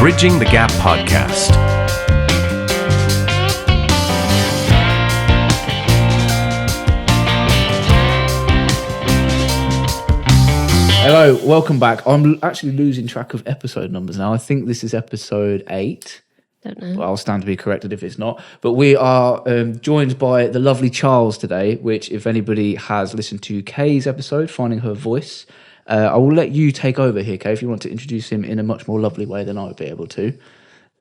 Bridging the Gap podcast. Hello, welcome back. I'm actually losing track of episode numbers now. I think this is episode 8. Don't know. Well, I'll stand to be corrected if it's not. But we are joined by the lovely Charles today, which if anybody has listened to Kay's episode, Finding Her Voice, I will let you take over here, Kay, if you want to introduce him in a much more lovely way than I would be able to.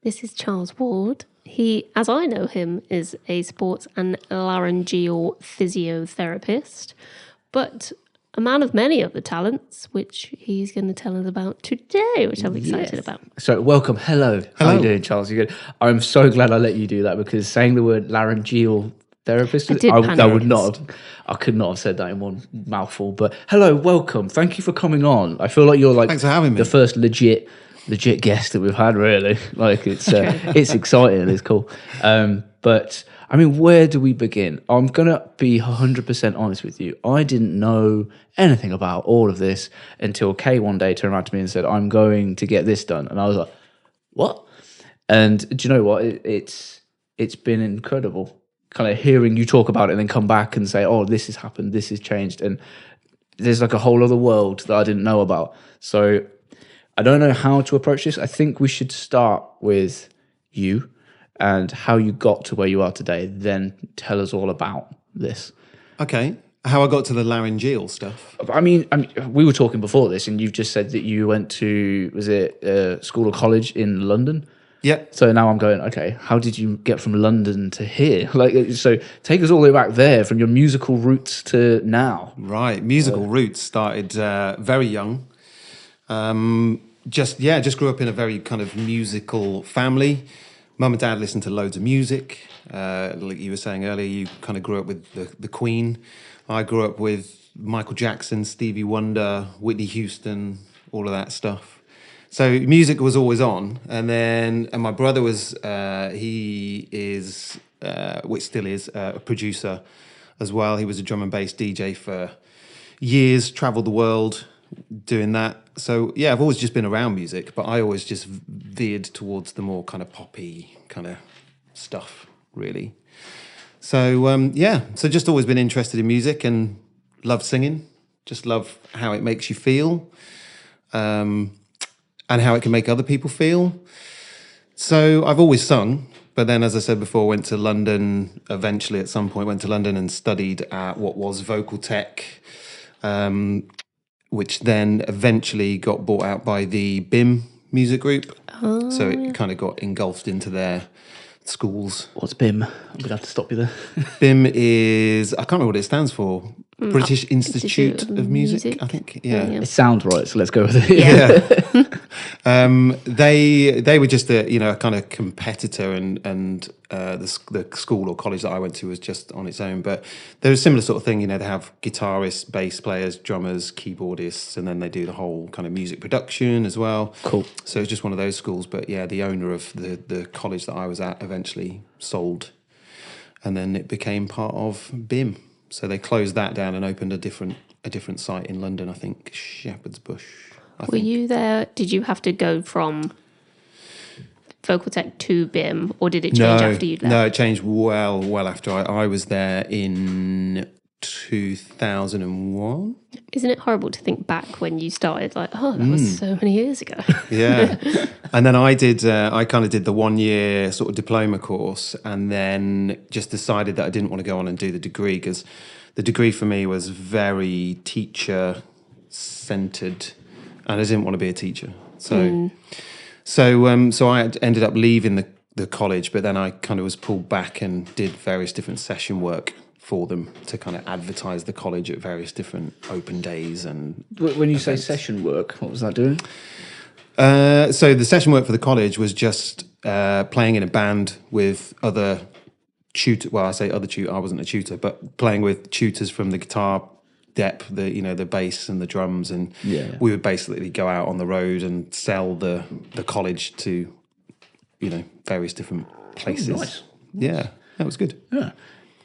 This is Charles Ward. He, as I know him, is a sports and laryngeal physiotherapist, but a man of many other talents, which he's going to tell us about today, which I'm excited about. So, welcome. Hello. How are you doing, Charles? You good? I'm so glad I let you do that because saying the word laryngeal therapist, I would not have, I could not have said that in one mouthful. But hello, welcome. Thank you for coming on. I feel like you're like Thanks for having me. The first legit guest that we've had, really. Like it's exciting and it's cool. But I mean, where do we begin? I'm gonna be 100% honest with you. I didn't know anything about all of this until Kay one day turned around to me and said, "I'm going to get this done," and I was like, "What?" And do you know what? It's been incredible. Kind of hearing you talk about it and then come back and say, "Oh, this has happened. This has changed," and there's like a whole other world that I didn't know about. So I don't know how to approach this. I think we should start with you and how you got to where you are today. Then tell us all about this. Okay. How I got to the laryngeal stuff. I mean, we were talking before this, and you've just said that you went to, was it school or college in London? Yeah. So now I'm going, okay, how did you get from London to here? Like, so take us all the way back there, from your musical roots to now. Right. Musical roots started very young. Just grew up in a very kind of musical family. Mum and Dad listened to loads of music. Like you were saying earlier, you kind of grew up with the Queen. I grew up with Michael Jackson, Stevie Wonder, Whitney Houston, all of that stuff. So music was always on. And my brother was, he is, which still is, a producer as well. He was a drum and bass DJ for years, travelled the world doing that. So yeah, I've always just been around music, but I always just veered towards the more kind of poppy kind of stuff, really. So so just always been interested in music and love singing. Just love how it makes you feel, and how it can make other people feel. So I've always sung, but then, as I said before, went to London. Eventually, at some point, went to London and studied at what was Voc Doc. Which then eventually got bought out by the BIM music group. Oh. So it kind of got engulfed into their schools. What's BIM? I'm going to have to stop you there. BIM is, I can't remember what it stands for. British Institute of Music, I think. Yeah. It sounds right, so let's go with it. Yeah. They were just a kind of competitor, and the school or college that I went to was just on its own. But they're a similar sort of thing. They have guitarists, bass players, drummers, keyboardists, and then they do the whole kind of music production as well. Cool. So it's just one of those schools. But yeah, the owner of the college that I was at eventually sold, and then it became part of BIM. So they closed that down and opened a different site in London, I think, Shepherd's Bush. Were you there? Did you have to go from Voc Doc to BIM, or did it change after you left? No, it changed well after I was there in 2001. Isn't it horrible to think back when you started, like, oh, that was so many years ago? Yeah. And then I kind of did the 1 year sort of diploma course, and then just decided that I didn't want to go on and do the degree, because the degree for me was very teacher centered, and I didn't want to be a teacher. So I ended up leaving the college, but then I kind of was pulled back and did various different session work for them to kind of advertise the college at various different open days. And when you say session work, what was that doing? So the session work for the college was just playing in a band with other tutors. Well, I say other tutor. I wasn't a tutor, but playing with tutors from the guitar depth, the bass and the drums, and we would basically go out on the road and sell the college to various different places. Oh, nice. Yeah, that was good. Yeah.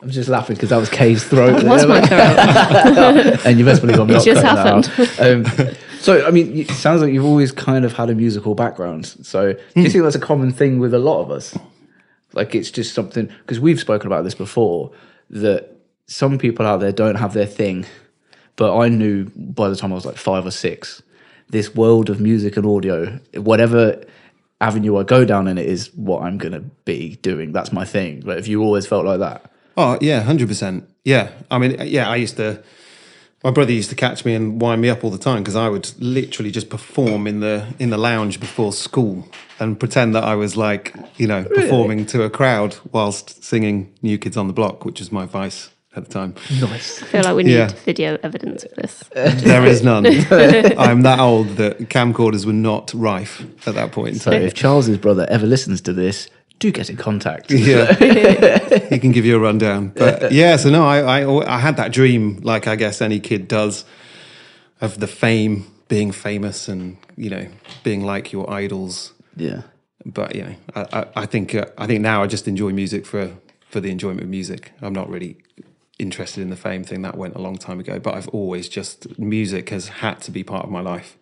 I'm just laughing because that was Kay's throat. That was my throat. And you best believe I'm not. It just happened. So, I mean, it sounds like you've always kind of had a musical background. So, do you think that's a common thing with a lot of us? Like, it's just something, because we've spoken about this before, that some people out there don't have their thing. But I knew by the time I was like 5 or 6, this world of music and audio, whatever avenue I go down in it is what I'm going to be doing. That's my thing. But if you always felt like that? Oh, yeah, 100%. Yeah. I mean, yeah, my brother used to catch me and wind me up all the time because I would literally just perform in the lounge before school and pretend that I was like, performing to a crowd whilst singing New Kids on the Block, which was my vice at the time. Nice. I feel like we need video evidence of this. There is none. I'm that old that camcorders were not rife at that point. So if Charles's brother ever listens to this, do get in contact. Yeah, he can give you a rundown. But yeah, so no, I had that dream, like I guess any kid does, of the fame, being famous, and being like your idols. Yeah. But I think now I just enjoy music for the enjoyment of music. I'm not really interested in the fame thing. That went a long time ago. But I've always music has had to be part of my life.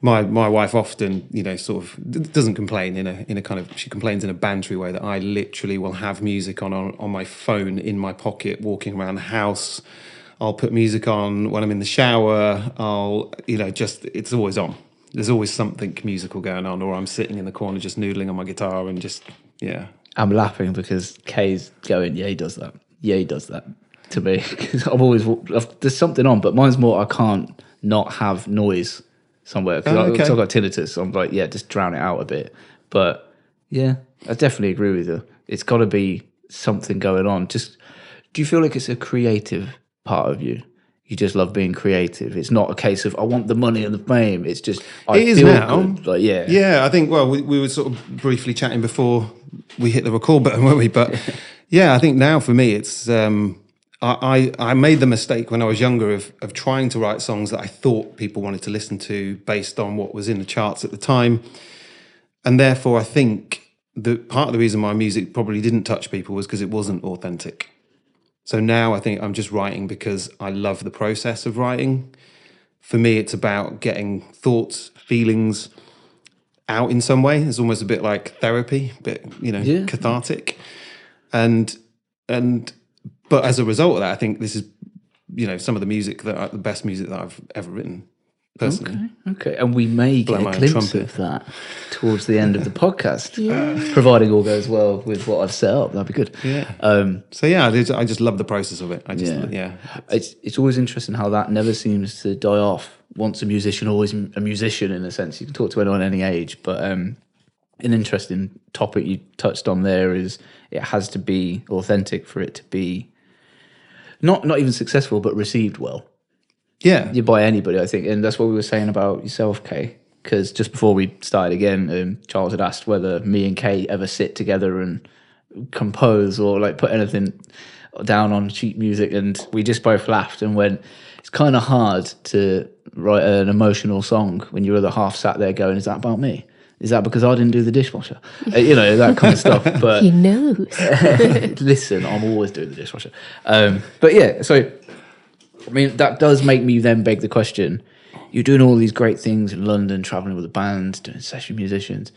My wife often, sort of doesn't complain in a kind of, she complains in a bantery way that I literally will have music on my phone in my pocket, walking around the house. I'll put music on when I'm in the shower. It's always on. There's always something musical going on, or I'm sitting in the corner just noodling on my guitar and just, yeah. I'm laughing because Kay's going, yeah, he does that. Yeah, he does that to me. Because there's something on, but mine's more, I can't not have noise somewhere because I've got tinnitus. So I'm like, yeah, just drown it out a bit. But yeah, I definitely agree with you. It's got to be something going on. Just, do you feel like it's a creative part of you? You just love being creative. It's not a case of I want the money and the fame. It's just it is now. Good. Like, yeah, yeah. I think we were sort of briefly chatting before we hit the record button, weren't we? But yeah, I think now for me, it's I made the mistake when I was younger of trying to write songs that I thought people wanted to listen to based on what was in the charts at the time, and therefore I think that part of the reason my music probably didn't touch people was because it wasn't authentic. So now I think I'm just writing because I love the process of writing. For me, it's about getting thoughts, feelings out in some way. It's almost a bit like therapy, a bit, cathartic. And but as a result of that, I think this is, some of the music the best music that I've ever written personally. Okay. And we may get a glimpse of that towards the end of the podcast, Yeah. providing all goes well with what I've set up. That'd be good. Yeah. So yeah, I just love the process of it. It's always interesting how that never seems to die off. Once a musician, always a musician in a sense. You can talk to anyone any age, but an interesting topic you touched on there is it has to be authentic for it to be not even successful, but received well. Yeah. By anybody, I think. And that's what we were saying about yourself, Kay. Because just before we started again, Charles had asked whether me and Kay ever sit together and compose or like put anything down on sheet music. And we just both laughed and went, it's kind of hard to write an emotional song when you're the half sat there going, is that about me? Is that because I didn't do the dishwasher? That kind of stuff. But He knows. listen, I'm always doing the dishwasher. But yeah, so I mean, that does make me then beg the question, you're doing all these great things in London, traveling with a band, doing session musicians.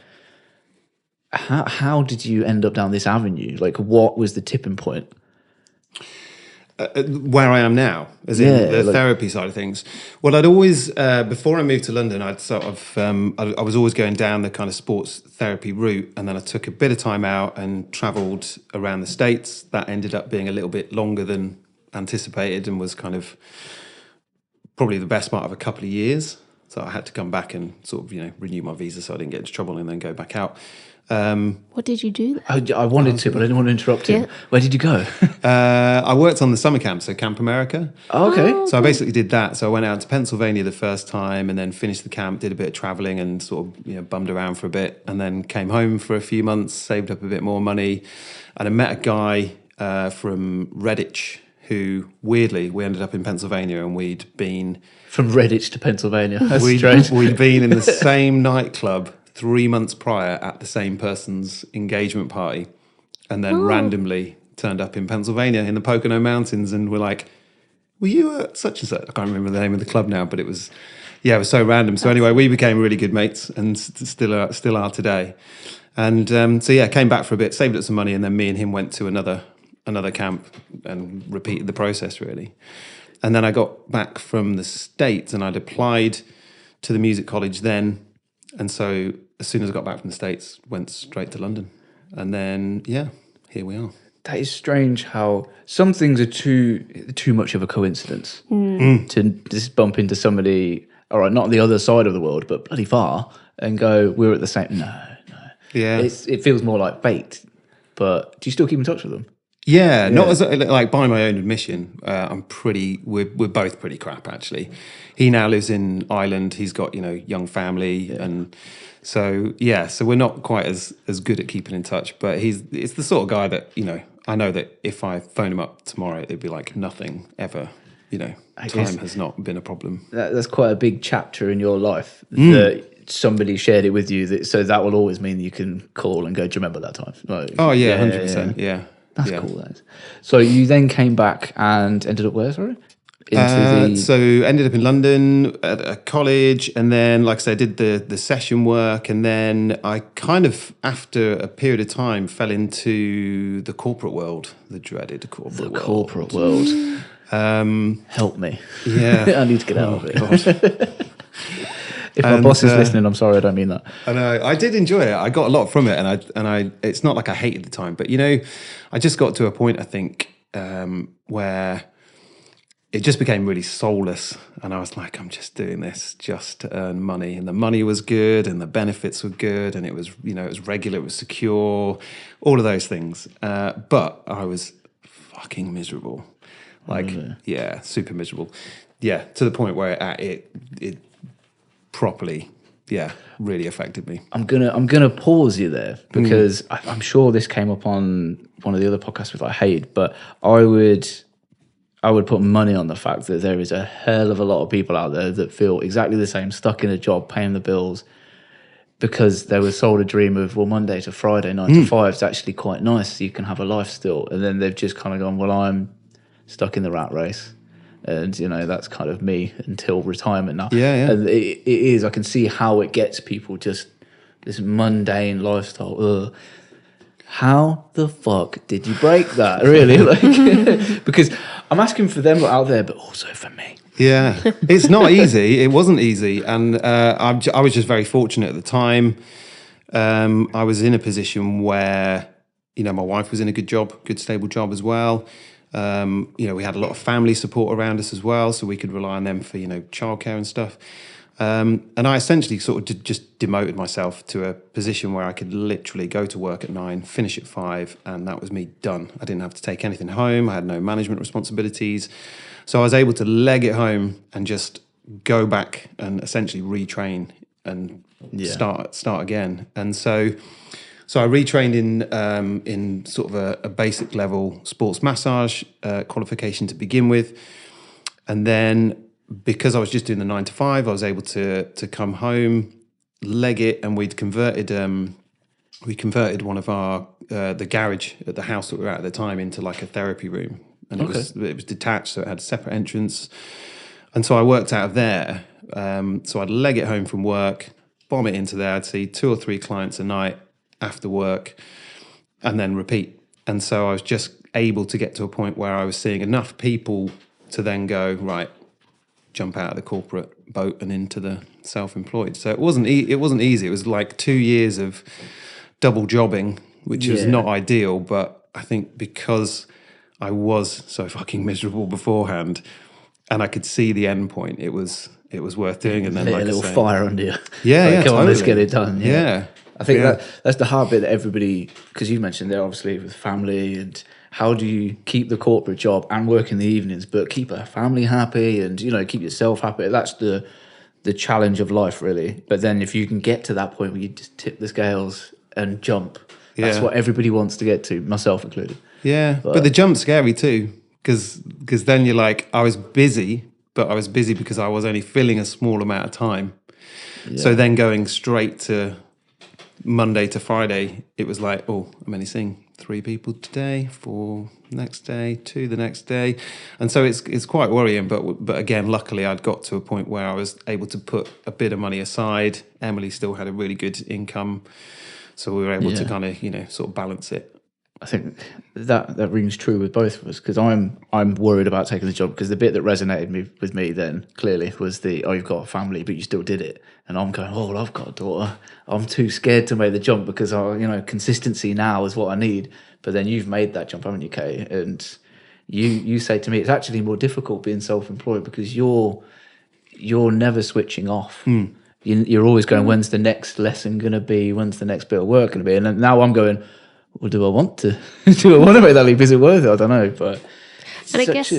How did you end up down this avenue? Like, what was the tipping point? Where I am now, as in the therapy side of things. Well, I'd always, before I moved to London, I'd sort of, I was always going down the kind of sports therapy route, and then I took a bit of time out and travelled around the States. That ended up being a little bit longer than anticipated and was kind of probably the best part of a couple of years. So I had to come back and sort of, renew my visa so I didn't get into trouble and then go back out. What did you do there? I wanted to, but I didn't want to interrupt him. Yeah. Where did you go? I worked on the summer camp, so Camp America. Oh, okay. So I basically did that. So I went out to Pennsylvania the first time and then finished the camp, did a bit of traveling and sort of, bummed around for a bit and then came home for a few months, saved up a bit more money. And I met a guy from Redditch who, weirdly, we ended up in Pennsylvania and we'd been... From Redditch to Pennsylvania. That's strange. We'd been in the same nightclub 3 months prior at the same person's engagement party and then randomly turned up in Pennsylvania in the Pocono Mountains and were like, were you at such and such? I can't remember the name of the club now, but it was Yeah, it was so random. So anyway, we became really good mates and still are today. And so yeah, came back for a bit, saved up some money, and then me and him went to another camp and repeated the process really. And then I got back from the States and I'd applied to the music college then. And so as soon as I got back from the States, went straight to London. And then, yeah, here we are. That is strange how some things are too much of a coincidence to just bump into somebody, all right, not on the other side of the world, but bloody far, and go, we're at the same. No. Yeah. It feels more like fate. But do you still keep in touch with them? Yeah, not as like by my own admission. We're both pretty crap actually. He now lives in Ireland. He's got young family, and so we're not quite as good at keeping in touch. But it's the sort of guy that I know that if I phone him up tomorrow, it'd be like nothing ever. Time has not been a problem. That's quite a big chapter in your life that somebody shared it with you. So that will always mean that you can call and go, do you remember that time? Like, 100%. Yeah. That's cool. That is. So you then came back and ended up where, sorry? So ended up in London at a college, and then, like I said, did the session work, and then I kind of, after a period of time, fell into the corporate world, the dreaded corporate world. Corporate world. Help me. Yeah. I need to get out of it. If my boss is listening, I'm sorry, I don't mean that. I know. I did enjoy it. I got a lot from it, and I it's not like I hated the time, but I just got to a point, I think, where it just became really soulless, and I was like, I'm just doing this just to earn money, and the money was good, and the benefits were good, and it was it was regular, it was secure, all of those things. But I was fucking miserable, super miserable. Yeah, to the point where it properly, really affected me. I'm gonna pause you there because I'm sure this came up on one of the other podcasts with Haid, but I would put money on the fact that there is a hell of a lot of people out there that feel exactly the same, stuck in a job, paying the bills, because they were sold a dream of, well, Monday to Friday, 9 to 5 is actually quite nice, so you can have a life still. And then they've just kind of gone, well, I'm stuck in the rat race. And, that's kind of me until retirement now. Yeah. And it is, I can see how it gets people just this mundane lifestyle. Ugh. How the fuck did you break that, really? Because I'm asking for them out there, but also for me. Yeah, it's not easy. It wasn't easy. And I was just very fortunate at the time. I was in a position where, my wife was in a good stable job as well. We had a lot of family support around us as well, so we could rely on them for, childcare and stuff. And I essentially sort of just demoted myself to a position where I could literally go to work at 9, finish at 5, and that was me done. I didn't have to take anything home. I had no management responsibilities. So I was able to leg it home and just go back and essentially retrain and start again. And so I retrained in sort of a basic level sports massage qualification to begin with. And then because I was just doing the 9 to 5, I was able to come home, leg it, and we converted one of our the garage at the house that we were at the time into like a therapy room, and it was detached, so it had a separate entrance. And so I worked out of there. So I'd leg it home from work, bomb it into there. I'd see 2 or 3 clients a night after work, and then repeat. And so I was just able to get to a point where I was seeing enough people to then go, right, jump out of the corporate boat and into the self-employed. So it wasn't easy. It was like 2 years of double jobbing, which was not ideal. But I think because I was so fucking miserable beforehand, and I could see the end point, it was worth doing. And then a little fire under you. Yeah, come on, let's get it done. Yeah. I think that's the hard bit that everybody, because you mentioned there obviously with family, and how do you keep the corporate job and work in the evenings, but keep a family happy and keep yourself happy. That's the challenge of life, really. But then if you can get to that point where you just tip the scales and jump, that's what everybody wants to get to, myself included. Yeah, but the jump's scary too, because then you're like, I was busy, but I was busy because I was only filling a small amount of time. Yeah. So then going straight to Monday to Friday, it was like, oh, I'm only seeing 3 people today, 4 next day, 2 the next day, and so it's quite worrying. But again, luckily, I'd got to a point where I was able to put a bit of money aside. Emily still had a really good income, so we were able to kind of sort of balance it. I think that rings true with both of us, because I'm worried about taking the job, because the bit that resonated with me then clearly was you've got a family but you still did it, and I'm going, well, I've got a daughter, I'm too scared to make the jump because consistency now is what I need. But then you've made that jump, haven't you, Kay? And you say to me it's actually more difficult being self-employed because you're never switching off. You're always going, when's the next lesson going to be, when's the next bit of work going to be? And now I'm going, well, do I want to make that leap? Is it worth it? I don't know. But and I guess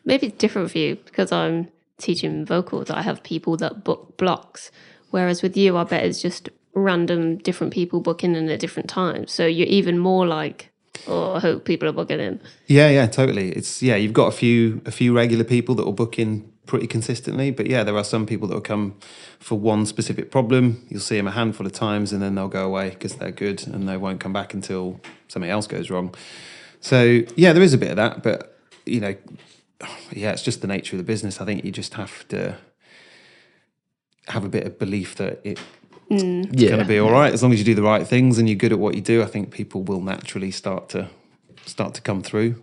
maybe it's different for you because I'm teaching vocals. I have people that book blocks, whereas with you, I bet it's just random different people booking in at different times. So you're even more like, oh, I hope people are booking in. Yeah, totally. It's you've got a few regular people that will book in pretty consistently, but there are some people that will come for one specific problem. You'll see them a handful of times and then they'll go away because they're good and they won't come back until something else goes wrong. So there is a bit of that, but it's just the nature of the business. I think you just have to have a bit of belief that it's going to be all right as long as you do the right things and you're good at what you do. I think people will naturally start to come through.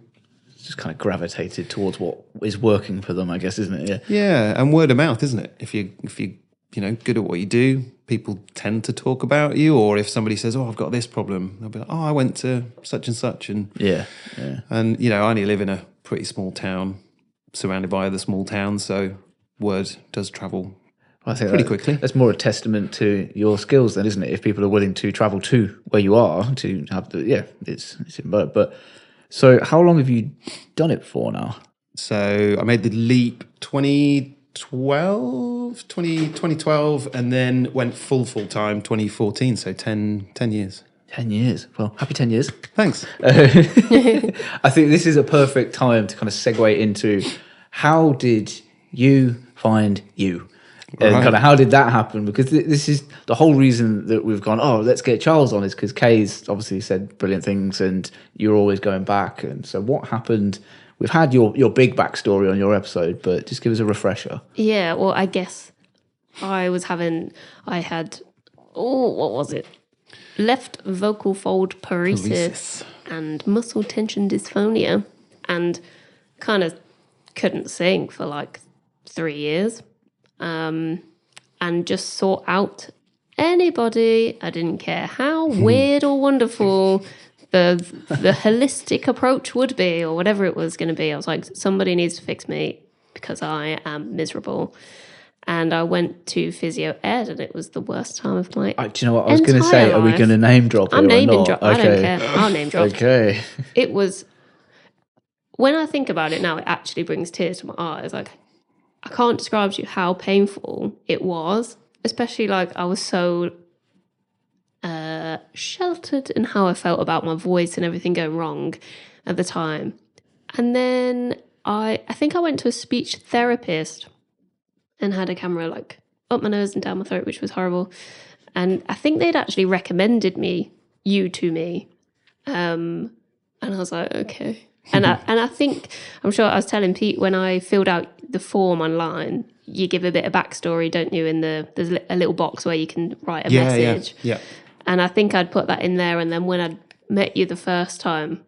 Just kind of gravitated towards what is working for them, I guess, isn't it? Yeah, and word of mouth, isn't it? If you good at what you do, people tend to talk about you. Or if somebody says, "Oh, I've got this problem," they'll be like, "Oh, I went to such and such," and and I only live in a pretty small town, surrounded by other small towns, so word does travel. I think pretty quickly. That's more a testament to your skills, then, isn't it? If people are willing to travel to where you are to have it's in both. But so, how long have you done it for now? So I made the leap 2012, and then went full time 2014. So 10 years. 10 years. Well, happy 10 years. Thanks. I think this is a perfect time to kind of segue into how did you find you? And kind of how did that happen? Because this is the whole reason that we've gone, oh, let's get Charles on, is because Kay's obviously said brilliant things and you're always going back. And so what happened? We've had your big backstory on your episode, but just give us a refresher. Yeah, well, I guess what was it? Left vocal fold paresis and muscle tension dysphonia, and kind of couldn't sing for like 3 years. And just sought out anybody. I didn't care how weird or wonderful the holistic approach would be or whatever it was going to be. I was like, somebody needs to fix me because I am miserable. And I went to physio ed, and it was the worst time of my do you know what I was going to say? Are we going to name drop it? I'm naming drop. Okay. I don't care. I'll name drop. Okay. It was, when I think about it now, it actually brings tears to my eyes. Like, I can't describe to you how painful it was, especially like I was so sheltered in how I felt about my voice and everything going wrong at the time. And then I think I went to a speech therapist and had a camera like up my nose and down my throat, which was horrible. And I think they'd actually recommended you to me. And I was like, okay. And I think, I'm sure I was telling Pete when I filled out the form online, you give a bit of backstory, don't you? There's a little box where you can write a message. Yeah. And I think I'd put that in there. And then when I'd met you the first time,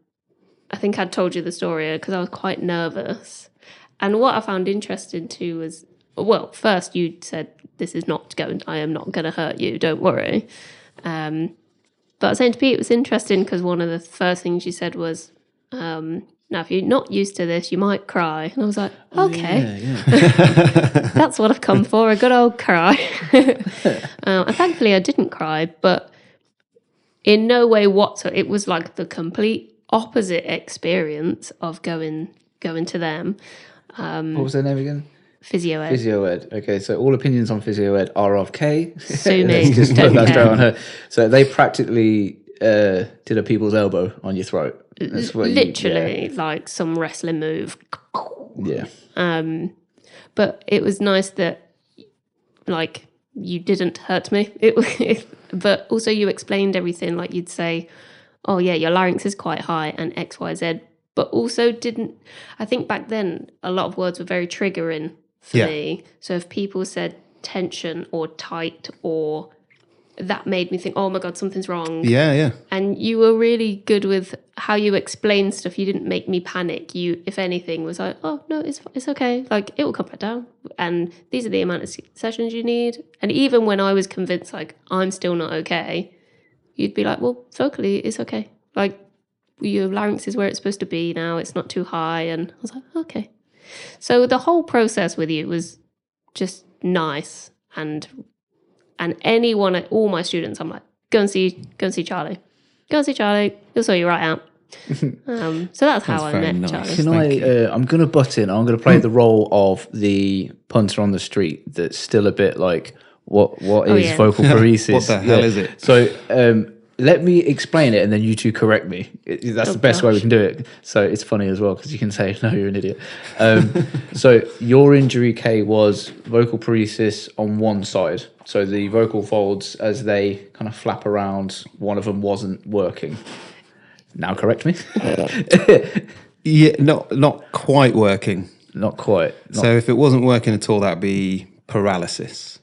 I think I'd told you the story because I was quite nervous. And what I found interesting too was, well, first you said, I am not going to hurt you, don't worry. But I was saying to Pete, it was interesting because one of the first things you said was, now, if you're not used to this, you might cry. And I was like, okay. Yeah. That's what I've come for, a good old cry. And thankfully, I didn't cry, but in no way whatsoever. It was like the complete opposite experience of going to them. What was their name again? Physio ed. Physio ed. Okay, so all opinions on physio ed are of Kay. Sue me. Just put that straight on her. So they practically did a people's elbow on your throat. That's what literally, like some wrestling move. Yeah. But it was nice that, like, you didn't hurt me. But also you explained everything. Like you'd say, oh yeah, your larynx is quite high and X, Y, Z, but also I think back then a lot of words were very triggering for me. So if people said tension or tight, or that made me think, oh my God, something's wrong. Yeah. And you were really good with how you explained stuff. You didn't make me panic. You, if anything, was like, oh no, it's okay. Like, it will come back down. And these are the amount of sessions you need. And even when I was convinced, like, I'm still not okay, you'd be like, well, vocally, it's okay. Like, your larynx is where it's supposed to be now. It's not too high. And I was like, okay. So the whole process with you was just nice. And anyone, all my students, I'm like, go and see Charlie. Go and see Charlie. He'll sort you right out. So that's how I very met nice. Charlie. Can I? I'm going to butt in. I'm going to play the role of the punter on the street. That's still a bit like, what is vocal paresis? What the hell is it? So let me explain it, and then you two correct me. That's the best way we can do it. So it's funny as well because you can say, "No, you're an idiot." So your injury, Kay, was vocal paresis on one side. So the vocal folds, as they kind of flap around, one of them wasn't working. Now correct me. Yeah, not quite working. Not quite. So if it wasn't working at all, that'd be paralysis.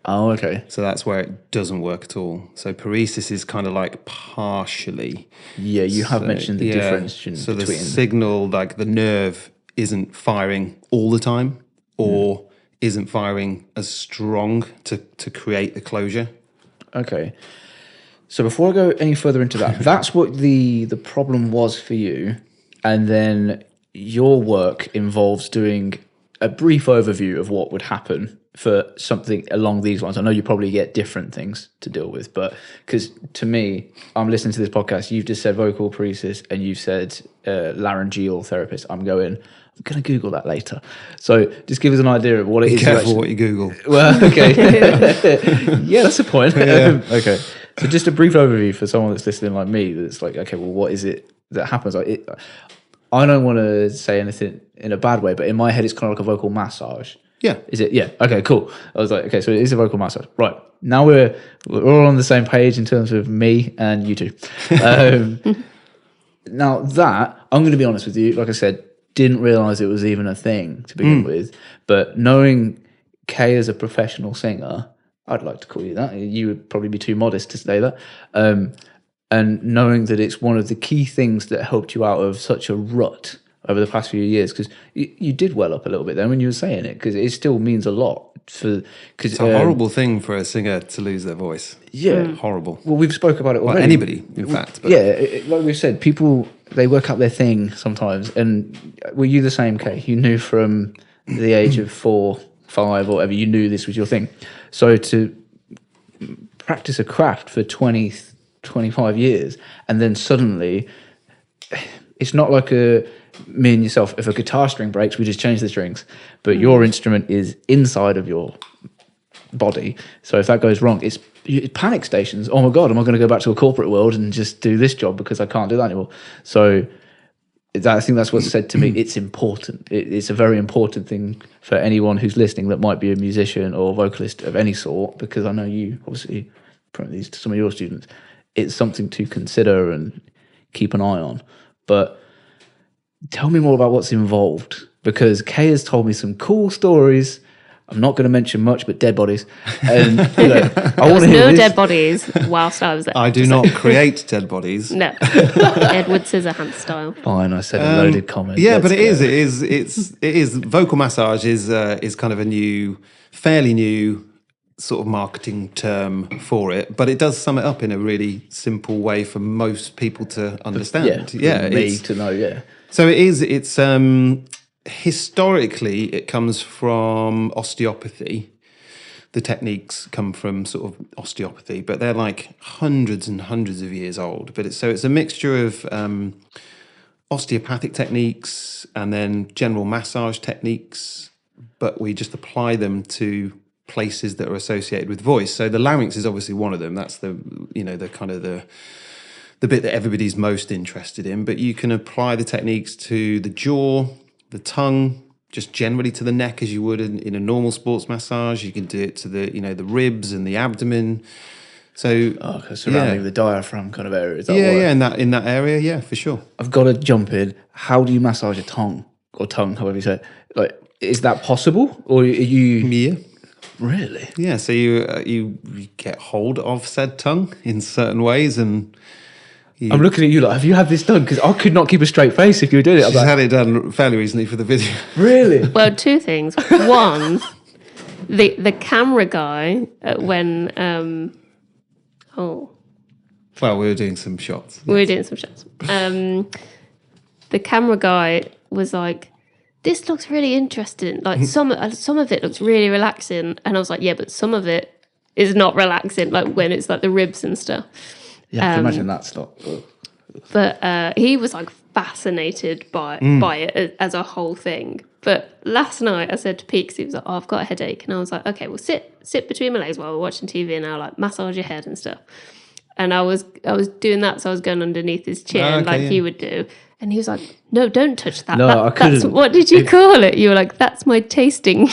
Oh, okay. So that's where it doesn't work at all. So paresis is kind of like partially. Yeah, you have mentioned the difference So between. the signal, like the nerve, isn't firing all the time, or isn't firing as strong to create the closure. Okay. So before I go any further into that, that's what the problem was for you. And then your work involves doing a brief overview of what would happen for something along these lines. I know you probably get different things to deal with, but because to me, I'm listening to this podcast, you've just said vocal paresis and you've said laryngeal therapist. I'm going to Google that later. So just give us an idea of what it is. Be careful what you Google. Well, okay. Yeah, that's a point. Yeah. Okay. So just a brief overview for someone that's listening like me, that's like, okay, well, what is it that happens? Like, I don't want to say anything in a bad way, but in my head, it's kind of like a vocal massage. Yeah. Is it? Yeah. Okay, cool. I was like, okay, so it is a vocal massage. Right. Now we're all on the same page in terms of me and you two. Now that, I'm going to be honest with you, like I said, didn't realize it was even a thing to begin with, but knowing Kay as a professional singer, I'd like to call you that. You would probably be too modest to say that. And knowing that it's one of the key things that helped you out of such a rut over the past few years, because you did well up a little bit then when you were saying it, because it still means a lot. It's a horrible thing for a singer to lose their voice. Yeah. Horrible. Well, we've spoke about it already. Well, anybody, in fact. But Like we've said, people, they work out their thing sometimes. And were you the same, Kay? You knew from the age of 4, 5, or whatever, you knew this was your thing. So to practice a craft for 20, 25 years, and then suddenly, it's not like me and yourself, if a guitar string breaks, we just change the strings. But your instrument is inside of your body. So if that goes wrong, it's panic stations. Oh my God, am I going to go back to a corporate world and just do this job because I can't do that anymore? So I think that's what's said to me. It's important. It's a very important thing for anyone who's listening that might be a musician or vocalist of any sort, because I know you obviously promote these to some of your students. It's something to consider and keep an eye on. But tell me more about what's involved, because Kay has told me some cool stories. I'm not going to mention much, but dead bodies. And I want to hear this. Dead bodies whilst I was there. I do not create dead bodies. No, Edward Scissorhands style. Fine, I said a loaded comment. Yeah, but it Let's is. It is. Vocal massage is kind of a fairly new sort of marketing term for it, but it does sum it up in a really simple way for most people to understand. Yeah, me to know. Yeah. So it is. It's historically it comes from osteopathy. The techniques come from sort of osteopathy, but they're like hundreds and hundreds of years old. But it's a mixture of osteopathic techniques and then general massage techniques, but we just apply them to places that are associated with voice. So the larynx is obviously one of them. That's the kind of the bit that everybody's most interested in. But you can apply the techniques to the jaw, the tongue, just generally to the neck as you would in a normal sports massage. You can do it to the ribs and the abdomen, So surrounding the diaphragm kind of area. Is that yeah, in that area, yeah, for sure. I've got to jump in. How do you massage a tongue or tongue, however you say it? Like, is that possible, or are you Yeah. really? Yeah, so you get hold of said tongue in certain ways, and I'm looking at you like, have you had this done? Because I could not keep a straight face if you were doing it. she's had it done fairly recently for the video. Really? Well, two things. One, the camera guy when Well, we were doing some shots. we were doing some shots. The camera guy was like, "This looks really interesting. Like some of it looks really relaxing," and I was like, "Yeah, but some of it is not relaxing. Like when it's like the ribs and stuff." Yeah, I can imagine that's not. But he was like fascinated by it as a whole thing. But last night I said to Pete, 'cause he was like, "Oh, I've got a headache," and I was like, "Okay, well sit between my legs while we're watching TV, and I'll like massage your head and stuff." And I was doing that, so I was going underneath his chin he would do. And he was like, "No, don't touch that. No, I couldn't. That's, what did you call it?" You were like, "That's my tasting."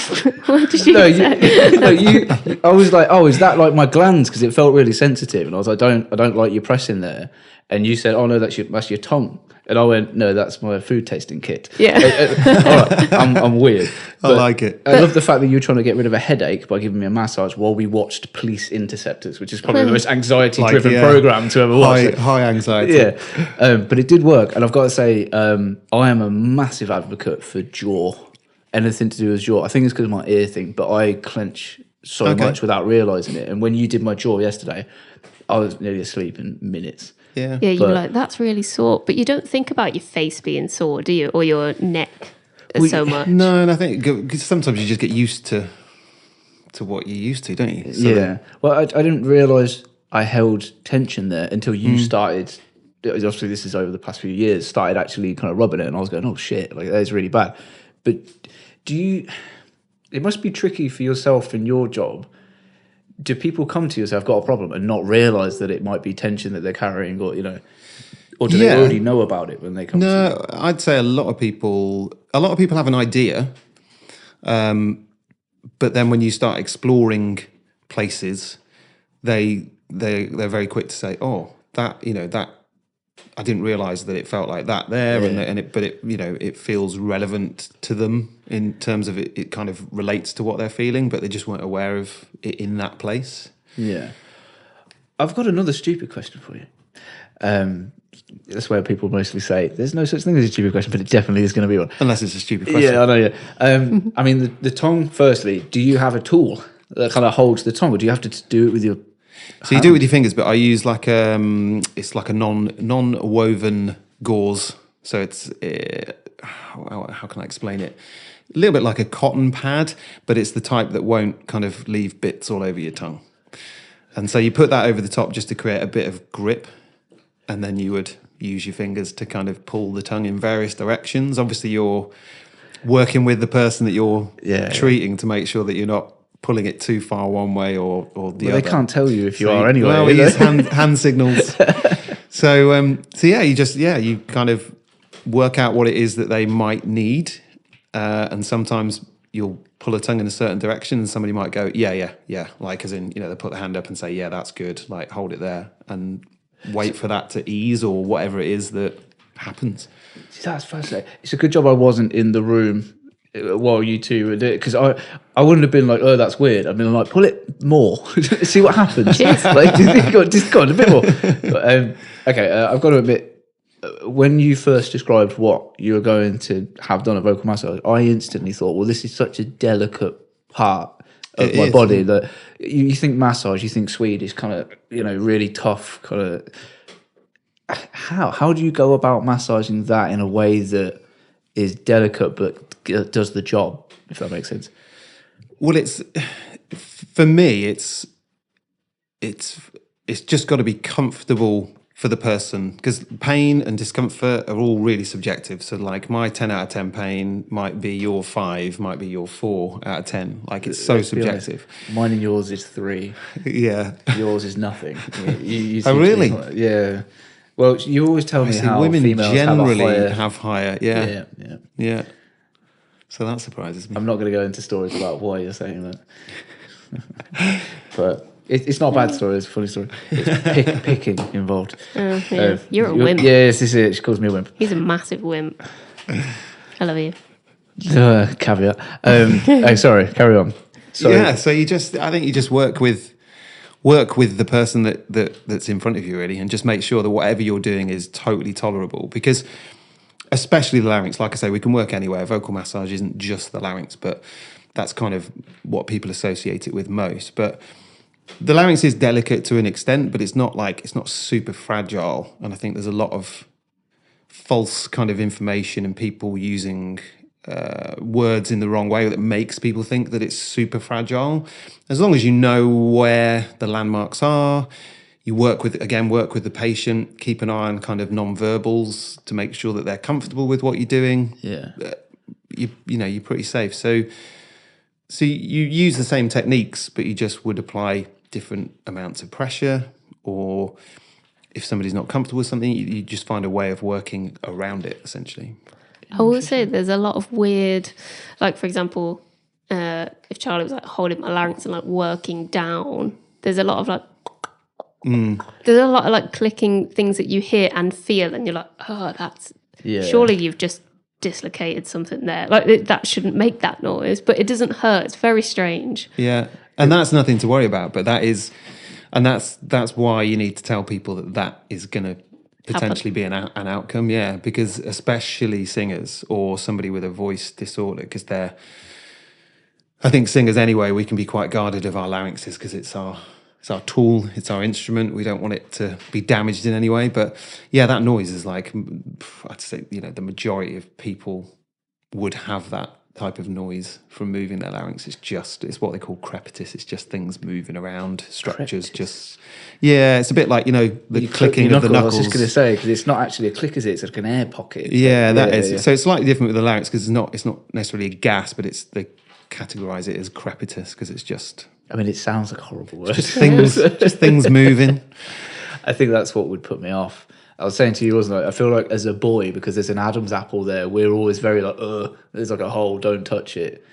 What did you say? I was like, "Oh, is that like my glands?" Because it felt really sensitive, and I was like, I don't like you pressing there." And you said, "Oh no, that's your tongue." And I went, "No, that's my food tasting kit." Yeah. All right, I'm weird. I like it. I love the fact that you were trying to get rid of a headache by giving me a massage while we watched Police Interceptors, which is probably the most anxiety-driven program to ever watch. High anxiety. Yeah, but it did work, and I've got to say, I am a massive advocate for jaw. Anything to do with jaw. I think it's because of my ear thing, but I clench so much without realising it. And when you did my jaw yesterday, I was nearly asleep in minutes. Yeah. Yeah, you were like, "That's really sore," but you don't think about your face being sore, do you, or your neck so much? No, and I think because sometimes you just get used to what you're used to, don't you? So Well, I didn't realise I held tension there until you started. Obviously, this is over the past few years. Started actually kind of rubbing it, and I was going, "Oh shit, like that is really bad." But do you? It must be tricky for yourself in your job. Do people come to you and say, "I've got a problem," and not realise that it might be tension that they're carrying, or or do they already know about it when they come? to you? No, I'd say a lot of people have an idea, but then when you start exploring places, they're very quick to say, "Oh, that I didn't realise that it felt like that there," but it feels relevant to them in terms of it kind of relates to what they're feeling, but they just weren't aware of it in that place. Yeah. I've got another stupid question for you. That's where people mostly say there's no such thing as a stupid question, but it definitely is going to be one. Unless it's a stupid question. Yeah, I know. Yeah. I mean, the tongue. Firstly, do you have a tool that kind of holds the tongue, or do you have to do it with your? So you do it with your fingers, but I use like it's like a non-woven gauze. So it's how can I explain it? A little bit like a cotton pad, but it's the type that won't kind of leave bits all over your tongue. And so you put that over the top just to create a bit of grip, and then you would use your fingers to kind of pull the tongue in various directions. Obviously, you're working with the person that you're treating to make sure that you're not pulling it too far one way or the other. They can't tell you if you are anyway. Well, we use hand signals. So you kind of work out what it is that they might need, and sometimes you'll pull a tongue in a certain direction, and somebody might go, yeah, like as in they put the hand up and say, "Yeah, that's good," like hold it there and wait for that to ease or whatever it is that happens. That's fascinating. It's a good job I wasn't in the room while you two were doing it, because I wouldn't have been like, "Oh, that's weird." I'd been like, "Pull it more, see what happens." Like, just go on a bit more. But, I've got to admit, when you first described what you were going to have done a vocal massage, I instantly thought, well, this is such a delicate part of my body that you think massage, you think Swedish, kind of, really tough, kind of. How do you go about massaging that in a way that is delicate but does the job, if that makes sense? Well, for me, it's just got to be comfortable for the person, because pain and discomfort are all really subjective. So like my 10 out of 10 pain might be your 5, might be your 4 out of 10. Like it's so subjective. Mine and yours is 3. Yeah. Yours is nothing. You Oh, really? Yeah. Well, you always tell me how women females generally have higher. Yeah. So that surprises me. I'm not going to go into stories about why you're saying that. But It's not a bad story. It's a funny story. It's picking involved. Yeah. You're a wimp. Yes, this is it. She calls me a wimp. He's a massive wimp. I love you. Caveat. Oh, sorry. Carry on. Sorry. Yeah, so I think you just work with the person that's in front of you, really, and just make sure that whatever you're doing is totally tolerable. Because especially the larynx, like I say, we can work anywhere. Vocal massage isn't just the larynx, but that's kind of what people associate it with most. But the larynx is delicate to an extent, but it's not super fragile. And I think there's a lot of false kind of information and people using words in the wrong way that makes people think that it's super fragile. As long as you know where the landmarks are, you work with the patient, keep an eye on kind of non-verbals to make sure that they're comfortable with what you're doing. Yeah. You're pretty safe. So you use the same techniques, but you just would apply different amounts of pressure, or if somebody's not comfortable with something, you just find a way of working around it, essentially. I will say there's a lot of weird, like, for example, if Charlie was like holding my larynx and like working down, there's a lot of like, there's a lot of like clicking things that you hear and feel, and you're like, oh, surely you've just dislocated something there. Like, that shouldn't make that noise, but it doesn't hurt. It's very strange. Yeah, and that's nothing to worry about, but that's why you need to tell people that is going to potentially be an outcome. Yeah, because especially singers or somebody with a voice disorder, because I think singers anyway, we can be quite guarded of our larynxes because it's our tool, it's our instrument. We don't want it to be damaged in any way. But yeah, that noise is like, I'd say, the majority of people would have that type of noise from moving their larynx. It's what they call crepitus. It's just things moving around, structures. It's a bit like, the clicking of the knuckles. I was just going to say, because it's not actually a click, is it? It's like an air pocket. Yeah, that is. Yeah. So it's slightly different with the larynx because it's not necessarily a gas, but they categorize it as crepitus because it's just... I mean, it sounds like a horrible word. Just things moving. I think that's what would put me off. I was saying to you, wasn't I? I feel like as a boy, because there's an Adam's apple there, we're always very like, there's like a hole, don't touch it.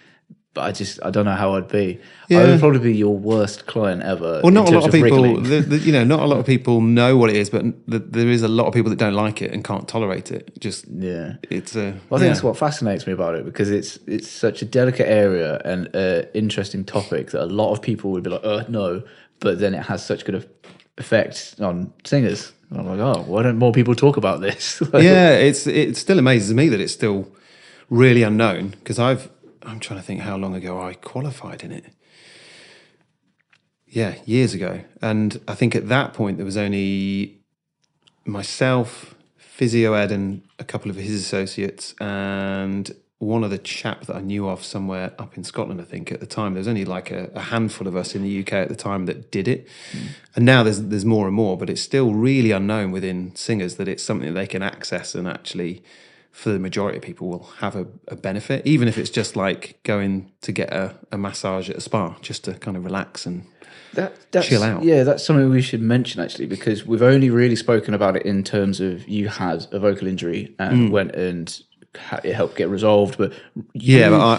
But I don't know how I'd be. Yeah. I would probably be your worst client ever. Well, not a lot of people, not a lot of people know what it is, but there is a lot of people that don't like it and can't tolerate it. It's I think that's what fascinates me about it, because it's such a delicate area and interesting topic that a lot of people would be like, no, but then it has such good effect on singers. And I'm like, why don't more people talk about this? Yeah, it still amazes me that it's still really unknown, because I'm trying to think how long ago I qualified in it. Yeah, years ago. And I think at that point there was only myself, Physio Ed and a couple of his associates, and one other chap that I knew of somewhere up in Scotland, I think, at the time. There was only like a handful of us in the UK at the time that did it. And now there's more and more, but it's still really unknown within singers that it's something that they can access and actually, for the majority of people, will have a benefit, even if it's just like going to get a massage at a spa, just to kind of relax and chill out. Yeah, that's something we should mention, actually, because we've only really spoken about it in terms of you had a vocal injury and went and it helped get resolved. But but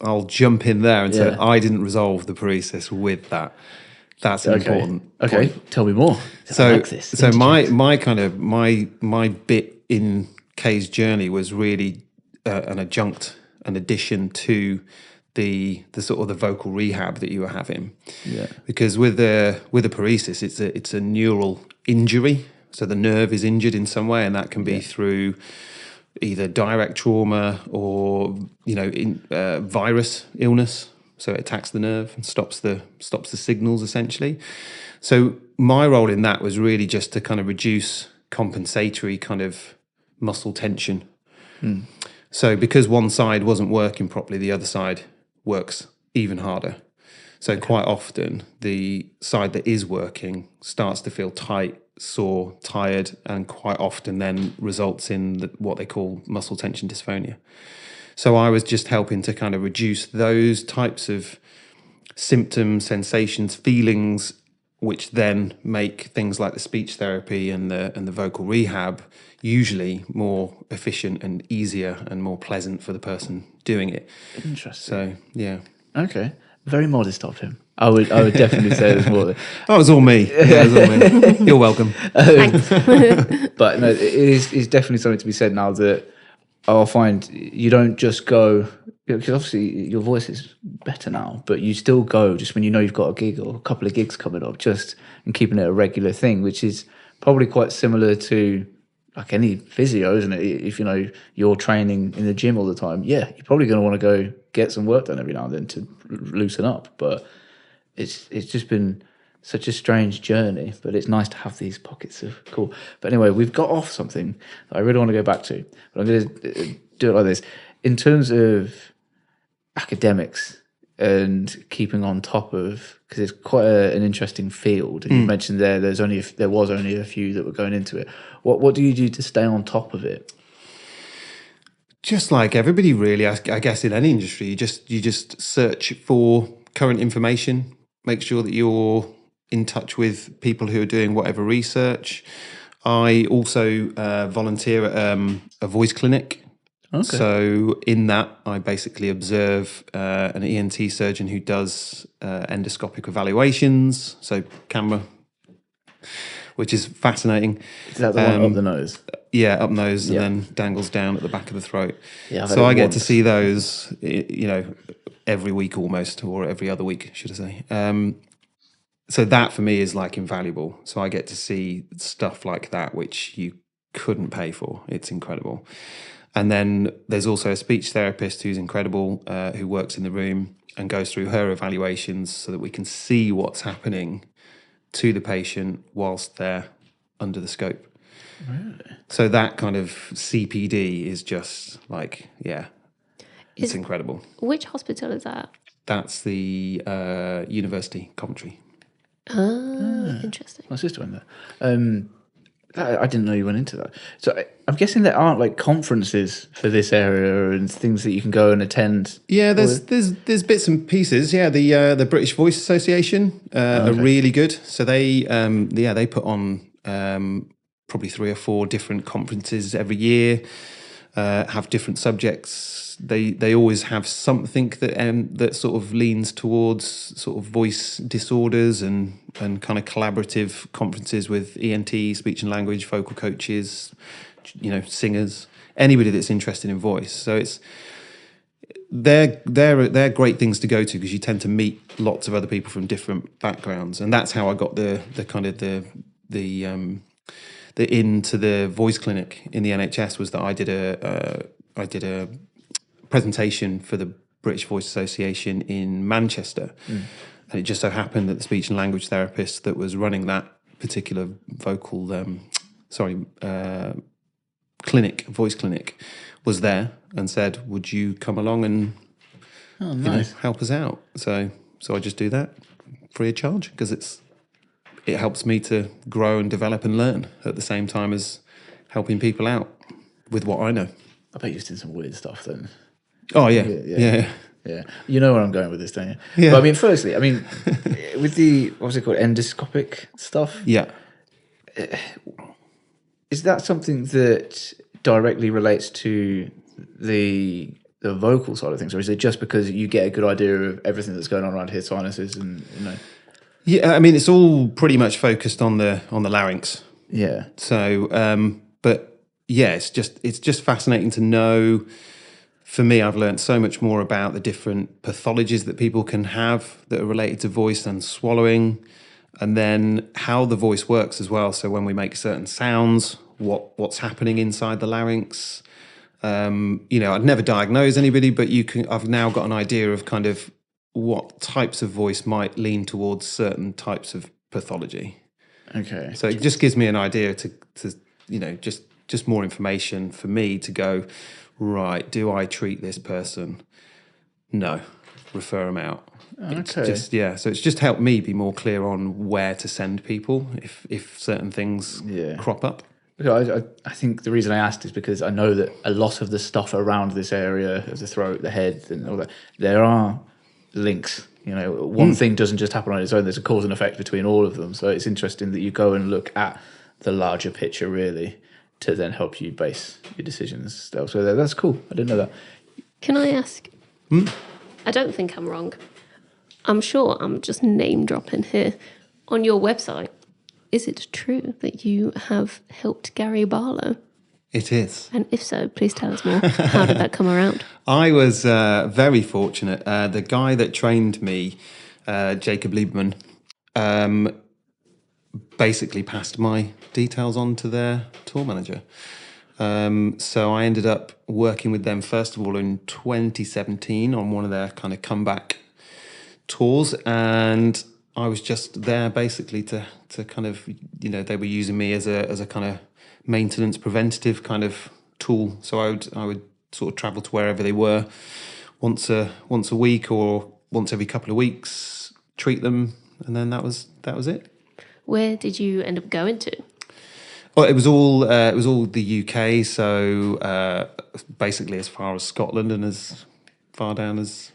I'll jump in there and say I didn't resolve the paresis with that. That's an important Okay, point. Tell me more. So, I like this. So my bit in Kay's journey was really an addition to the sort of the vocal rehab that you were having. Yeah. Because with a paresis, it's a neural injury. So the nerve is injured in some way, and that can be through either direct trauma or virus illness. So it attacks the nerve and stops the signals, essentially. So my role in that was really just to kind of reduce compensatory kind of muscle tension. So because one side wasn't working properly, the other side works even harder. So quite often the side that is working starts to feel tight, sore, tired, and quite often then results in what they call muscle tension dysphonia. So I was just helping to kind of reduce those types of symptoms, sensations, feelings, which then make things like the speech therapy and the vocal rehab usually more efficient and easier and more pleasant for the person doing it. Interesting. So, yeah. Okay. Very modest of him. I would definitely say there's more. That was all me. Yeah, it was all me. You're welcome. Thanks. But no, it's definitely something to be said now that I'll find you don't just go, because obviously your voice is better now, but you still go just when you know you've got a gig or a couple of gigs coming up, just and keeping it a regular thing, which is probably quite similar to like any physio, isn't it? If you know you're training in the gym all the time, yeah, you're probably going to want to go get some work done every now and then to loosen up. But it's just been such a strange journey, but it's nice to have these pockets of cool. But anyway, we've got off something that I really want to go back to, but I'm going to do it like this. In terms of academics and keeping on top of, because it's quite an interesting field. And you mentioned there was only a few that were going into it. What do you do to stay on top of it? Just like everybody, really, I guess in any industry, you just search for current information. Make sure that you're in touch with people who are doing whatever research. I also volunteer at a voice clinic. Okay. So in that, I basically observe an ENT surgeon who does endoscopic evaluations, so camera, which is fascinating. Is that the one up the nose? Yeah, up nose, and then dangles down at the back of the throat. Yeah, so I get to see those, every week almost, or every other week, should I say. So that for me is like invaluable. So I get to see stuff like that, which you couldn't pay for. It's incredible. And then there's also a speech therapist who's incredible, who works in the room and goes through her evaluations so that we can see what's happening to the patient whilst they're under the scope. Really? So that kind of CPD is just like, it's incredible. Which hospital is that? That's the University, Coventry. Interesting. My sister went there. I didn't know you went into that. So I'm guessing there aren't like conferences for this area and things that you can go and attend. Yeah, there's bits and pieces. Yeah, the British Voice Association are really good. So they put on probably 3 or 4 different conferences every year. Have different subjects. They always have something that sort of leans towards sort of voice disorders and kind of collaborative conferences with ENT, speech and language, vocal coaches, singers, anybody that's interested in voice. So they're great things to go to because you tend to meet lots of other people from different backgrounds, and that's how I got the kind of the into the voice clinic in the NHS was that I did a presentation for the British Voice Association in Manchester, and it just so happened that the speech and language therapist that was running that particular voice clinic, was there and said, "Would you come along and help us out?" So I just do that free of charge because it helps me to grow and develop and learn at the same time as helping people out with what I know. I bet you've seen some weird stuff then. Oh, yeah. You know where I'm going with this, don't you? Yeah. But firstly, with the, what's it called, endoscopic stuff? Yeah. Is that something that directly relates to the vocal side of things, or is it just because you get a good idea of everything that's going on around here, sinuses and Yeah, it's all pretty much focused on the larynx. Yeah. So, but yeah, it's just fascinating to know. For me, I've learned so much more about the different pathologies that people can have that are related to voice and swallowing, and then how the voice works as well. So when we make certain sounds, what's happening inside the larynx. I'd never diagnose anybody, but I've now got an idea of kind of what types of voice might lean towards certain types of pathology. Okay. So it just gives me an idea to just more information for me to go, right, do I treat this person? No, refer them out. Okay. So it's just helped me be more clear on where to send people if certain things crop up. I think the reason I asked is because I know that a lot of the stuff around this area of the throat, the head, and all that, there are links. One thing doesn't just happen on its own. There's a cause and effect between all of them. So it's interesting that you go and look at the larger picture, really, to then help you base your decisions. So that's cool. I didn't know that. Can I ask? I don't think I'm wrong. I'm sure I'm just name dropping here. On your website, is it true that you have helped Gary Barlow? It is. And if so, please tell us more. How did that come around? I was very fortunate. The guy that trained me, Jacob Lieberman, basically passed my details on to their tour manager. So I ended up working with them, first of all, in 2017 on one of their kind of comeback tours. And I was just there basically to kind of, they were using me as a kind of maintenance preventative kind of tool. So I would sort of travel to wherever they were once a week or once every couple of weeks, treat them, and then that was it. Where did you end up going to? Well, it was all the UK. So basically, as far as Scotland and as far down as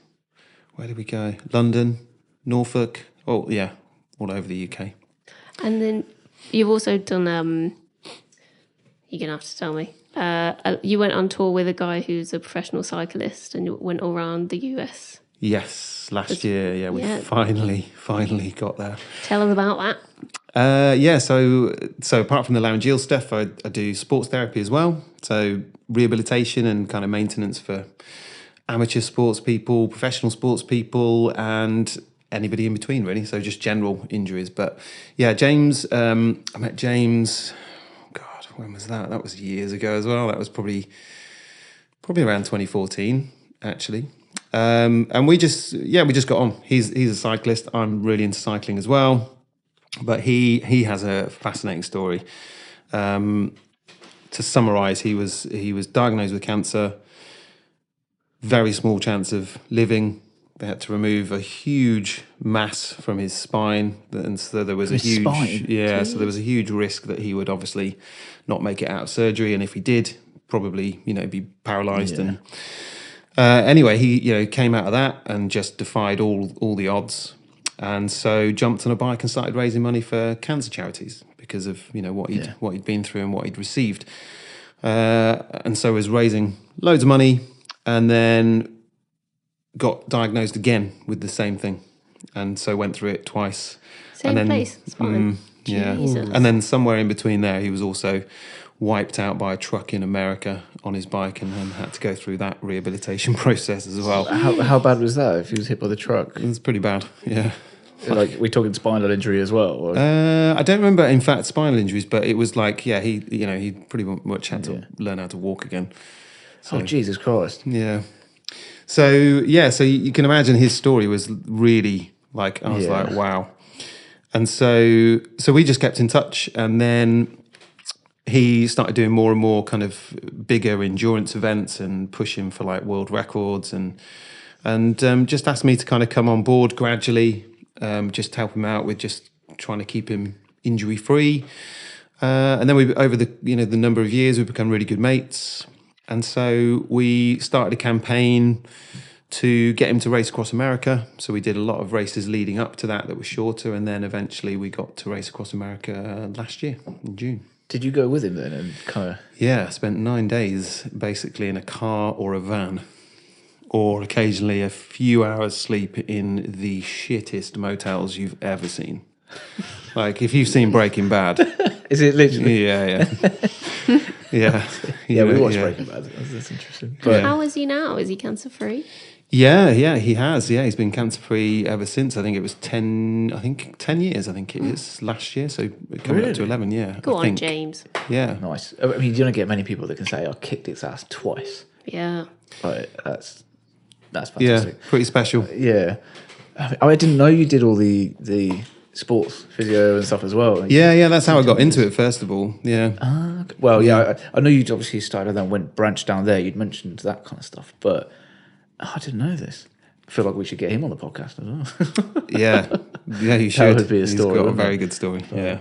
where did we go? London, Norfolk. Oh yeah, all over the UK. And then you've also done. You're gonna have to tell me. You went on tour with a guy who's a professional cyclist, and you went all around the US. Yes, last year. Yeah, we Yeah. finally got there. Tell us about that. So apart from the laryngeal stuff, I do sports therapy as well. So rehabilitation and kind of maintenance for amateur sports people, professional sports people, and anybody in between, really. So just general injuries. But yeah, James, I met James. God, when was that? That was years ago as well. That was probably around 2014, actually. And we just got on. He's a cyclist. I'm really into cycling as well. But he has a fascinating story. To summarise, he was diagnosed with cancer. Very small chance of living. They had to remove a huge mass from his spine, and so there was From a his huge spine? yeah. So there was a huge risk that he would obviously not make it out of surgery, and if he did, probably be paralysed. Yeah. And anyway, he came out of that and just defied all the odds. And so jumped on a bike and started raising money for cancer charities because of what he'd been through and what he'd received, and so was raising loads of money, and then got diagnosed again with the same thing, and so went through it twice. Same and then, place. It's fine. Yeah, Jesus. and then somewhere in between there, he was also wiped out by a truck in America on his bike, and then had to go through that rehabilitation process as well. How bad was that if he was hit by the truck? It was pretty bad. Yeah. Like, we're talking spinal injury as well? Or? I don't remember, in fact, spinal injuries, but it was like, yeah, he pretty much had to learn how to walk again. So, Oh, Jesus Christ. yeah. So you can imagine his story was really like, I was like, wow. And so we just kept in touch, and then he started doing more and more kind of bigger endurance events and pushing for like world records, and just asked me to kind of come on board gradually. Just help him out with just trying to keep him injury free, and then we, over the the number of years, we've become really good mates, and so we started a campaign to get him to race across America. So we did a lot of races leading up to that were shorter, and then eventually we got to race across America last year in June. Did you go with him then and kind of... Yeah, I spent 9 days basically in a car or a van, or occasionally a few hours sleep in the shittest motels you've ever seen. Like, if you've seen Breaking Bad. Is it literally? Yeah. Yeah. Yeah, we watched Breaking Bad. That's interesting. But How is he now? Is he cancer free? Yeah, he has. Yeah, he's been cancer-free ever since. I think it was 10 years, I think it is, last year. So coming up to 11, yeah. Go I on, think. James. Yeah. nice. I mean, you don't get many people that can say, I kicked its ass twice. Yeah. Like, that's Yeah, fantastic. pretty special. Yeah. I didn't know you did all the sports physio and stuff as well. Yeah, that's how I got into it, first of all. Yeah. Okay. Well, yeah, I know you'd obviously started and went branched down there. You'd mentioned that kind of stuff, but I didn't know this. I feel like we should get him on the podcast as well. Yeah, you should. That would be a story. He's got a wouldn't very it? good story. Yeah.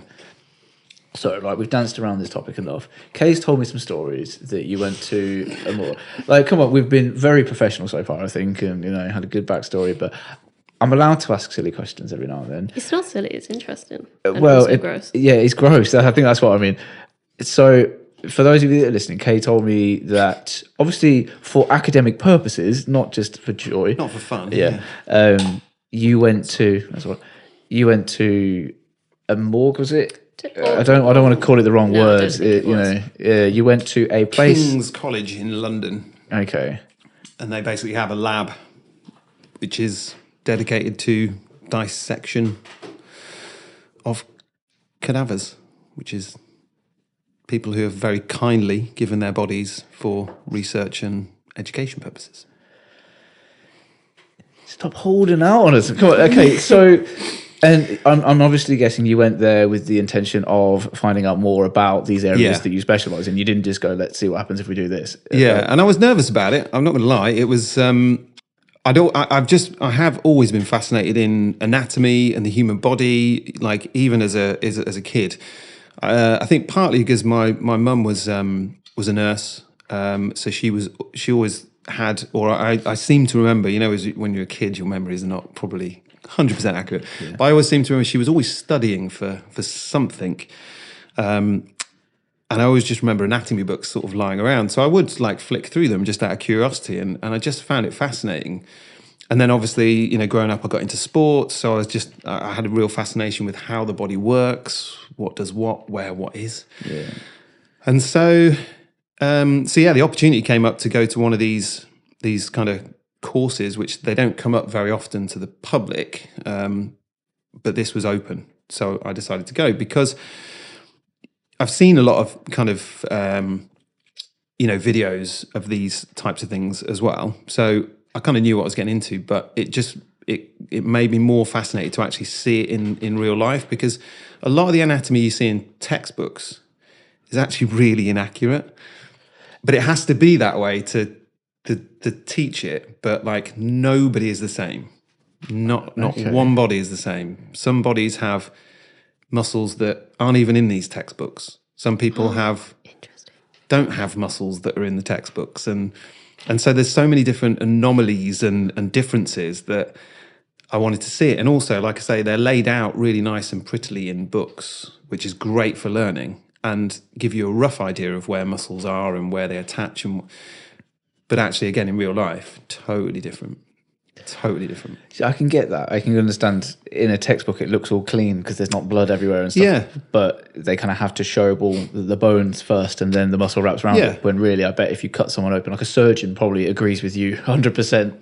So, like, we've danced around this topic enough. Kay's told me some stories that you went to a more... Like, come on, we've been very professional so far, I think, and, had a good backstory, but I'm allowed to ask silly questions every now and then. It's not silly, it's interesting. And Well, also gross. yeah, it's gross. I think that's what I mean. So, for those of you that are listening, Kay told me that, obviously, for academic purposes, not just for joy... Not for fun. Yeah. you went to a morgue, was it? I don't want to call it the wrong No, I don't words. think it was. You went to a place. King's College in London, Okay. and they basically have a lab which is dedicated to dissection of cadavers, which is people who have very kindly given their bodies for research and education purposes. Stop holding out on us. Come on. Okay, so, and I'm obviously guessing you went there with the intention of finding out more about these areas Yeah. that you specialize in. You didn't just go, let's see what happens if we do this. Yeah, and I was nervous about it. I'm not going to lie. It was. I have always been fascinated in anatomy and the human body. Like even as a kid, I think partly because my mum was a nurse, so she always had, or I seem to remember. You know, as when you're a kid, your memories are not probably 100% accurate. Yeah. But I always seem to remember she was always studying for something. And I always just remember anatomy books sort of lying around. So I would like flick through them just out of curiosity. And I just found it fascinating. And then obviously, you know, growing up, I got into sports. So I had a real fascination with how the body works, what does what, where what is. Yeah. And so yeah, the opportunity came up to go to one of these kind of courses, which they don't come up very often to the public. But this was open. So I decided to go because I've seen a lot of kind of, videos of these types of things as well. So I kind of knew what I was getting into, but it made me more fascinated to actually see it in real life, because a lot of the anatomy you see in textbooks is actually really inaccurate. But it has to be that way to teach it. But like nobody is the same. Not Okay. one body is the same. Some bodies have muscles that aren't even in these textbooks. Some people don't have muscles that are in the textbooks, and so there's so many different anomalies and differences that I wanted to see it. And also, like I say, they're laid out really nice and prettily in books, which is great for learning and give you a rough idea of where muscles are and where they attach. But actually, again, in real life, totally different. Totally different. See, I can get that. I can understand in a textbook it looks all clean because there's not blood everywhere and stuff. Yeah. But they kind of have to show all the bones first and then the muscle wraps around it. When really, I bet if you cut someone open, like a surgeon probably agrees with you 100%.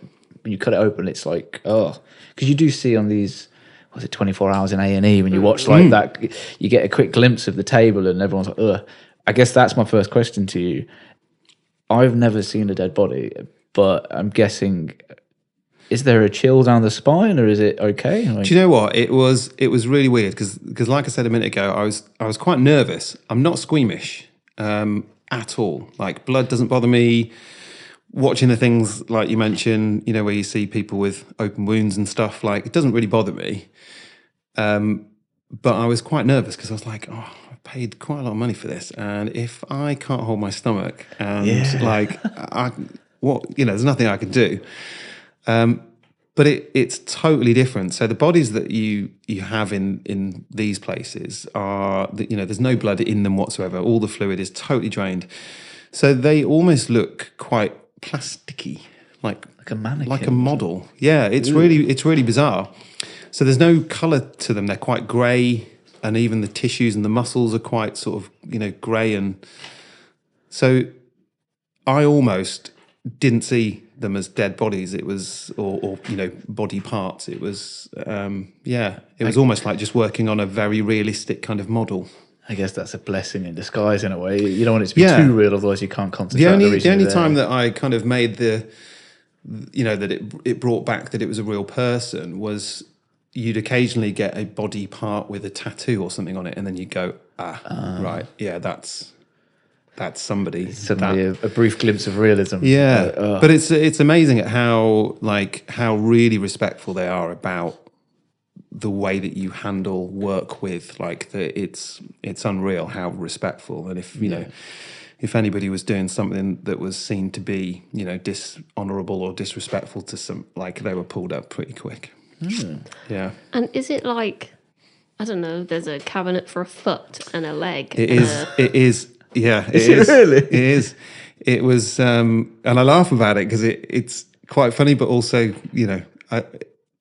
When you cut it open, it's like, oh. Because you do see on these, was it 24 hours in A&E, when you watch like that, you get a quick glimpse of the table and everyone's like, ugh. I guess that's my first question to you. I've never seen a dead body, but I'm guessing... Is there a chill down the spine, or is it okay? Like, do you know what? It was really weird because, like I said a minute ago, I was quite nervous. I'm not squeamish at all. Like blood doesn't bother me. Watching the things like you mentioned, you know, where you see people with open wounds and stuff, like it doesn't really bother me. But I was quite nervous because I was like, oh, I've paid quite a lot of money for this, and if I can't hold my stomach, and there's nothing I can do. But it's totally different. So the bodies that you have in these places are, there's no blood in them whatsoever. All the fluid is totally drained. So they almost look quite plasticky, like a mannequin, like a model. Yeah, it's really bizarre. So there's no colour to them. They're quite grey, and even the tissues and the muscles are quite sort of grey, and so I almost didn't see them as dead bodies. It was or body parts. It was it was almost like just working on a very realistic kind of model. I guess that's a blessing in disguise in a way. You don't want it to be too real, otherwise you can't concentrate. The only time that I kind of made that it brought back that it was a real person was you'd occasionally get a body part with a tattoo or something on it, and then you go, right, yeah, that's somebody. Suddenly a brief glimpse of realism. Yeah, but it's amazing at how really respectful they are about the way that you handle work with. Like it's unreal how respectful. And if anybody was doing something that was seen to be dishonourable or disrespectful to some, like they were pulled up pretty quick. Yeah. And is it like, I don't know, there's a cabinet for a foot and a leg? It is. Yeah, it is. Really? It is. It was, and I laugh about it because it's quite funny, but also,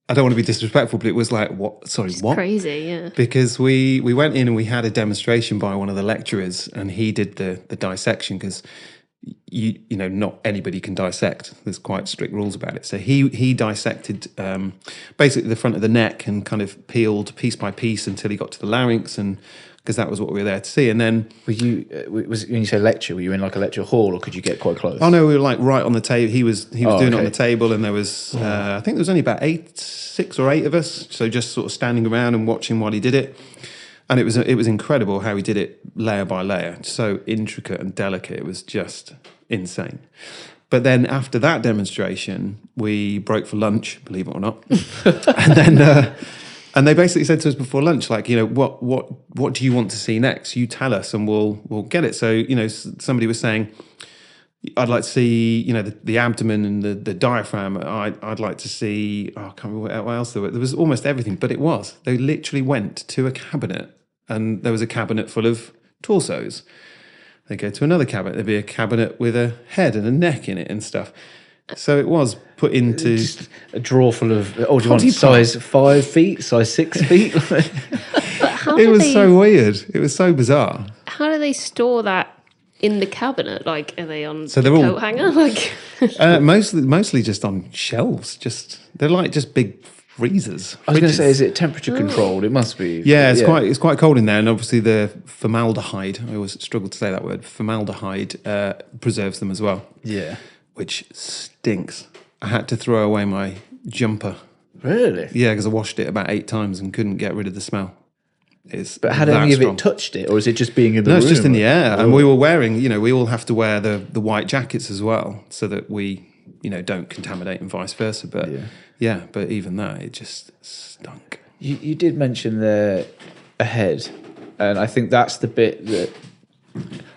I don't want to be disrespectful, but it was like, what? Sorry, what? Crazy, yeah. Because we went in and we had a demonstration by one of the lecturers, and he did the dissection because you know not anybody can dissect. There's quite strict rules about it. So he dissected basically the front of the neck and kind of peeled piece by piece until he got to the larynx, and because that was what we were there to see. And then Were you was when you say lecture? Were you in like a lecture hall, or could you get quite close? oh no, we were like right on the table. He was doing it on okay. the table, and there was I think there was only about 6 or 8 of us, so just sort of standing around and watching while he did it. And it was incredible how he did it layer by layer, so intricate and delicate. It was just insane. But then after that demonstration, we broke for lunch, believe it or not, and then. And they basically said to us before lunch, like, you know, what do you want to see next? You tell us, and we'll get it. So, you know, somebody was saying, I'd like to see, you know, the abdomen and the diaphragm. I'd like to see. I can't remember what else there was. There was almost everything, but they literally went to a cabinet, and there was a cabinet full of torsos. They go to another cabinet. There'd be a cabinet with a head and a neck in it and stuff. So it was put into Just a drawer full of. Oh, do you want Body size 5 feet, size 6 feet? But how it do was they, so weird. It was so bizarre. how do they store that in the cabinet? Like, are they on So the they're all- coat hanger? Like, Mostly just on shelves. They're like just big freezers. I was going to fridges. say, is it temperature controlled? It must be. Yeah, it's quite cold in there, and obviously the formaldehyde. I always struggle to say that word. Formaldehyde preserves them as well, Yeah. which stinks. I had to throw away my jumper. Really? Yeah, because I washed it about 8 times and couldn't get rid of the smell. But had that any of strong. it touched it, or is it just being in the No, room? it's just in the air, and Oh. we were wearing. You know, we all have to wear the white jackets as well, so that we, you know, don't contaminate and vice versa. But yeah, but even that, it just stunk. You did mention the ahead, and I think that's the bit that,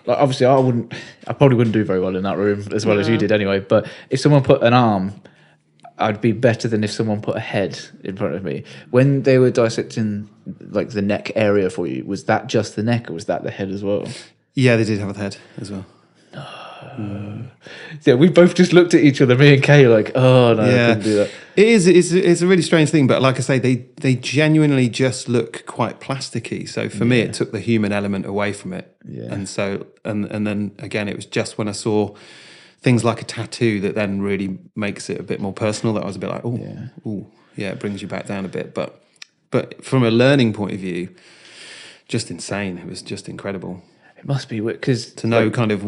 like, obviously I probably wouldn't do very well in that room as well as you did anyway. But if someone put an arm, I'd be better than if someone put a head in front of me. When they were dissecting like the neck area for you, was that just the neck, or was that the head as well? Yeah, they did have a head as well. Yeah, we both just looked at each other, me and Kay, like, oh no, I Yeah, couldn't do that. it is. It's a really strange thing, but like I say, they genuinely just look quite plasticky. So for me, it took the human element away from it. Yeah. And so and then again, it was just when I saw things like a tattoo that then really makes it a bit more personal that I was a bit like, yeah, it brings you back down a bit. But from a learning point of view, just insane. It was just incredible It must be because to know kind of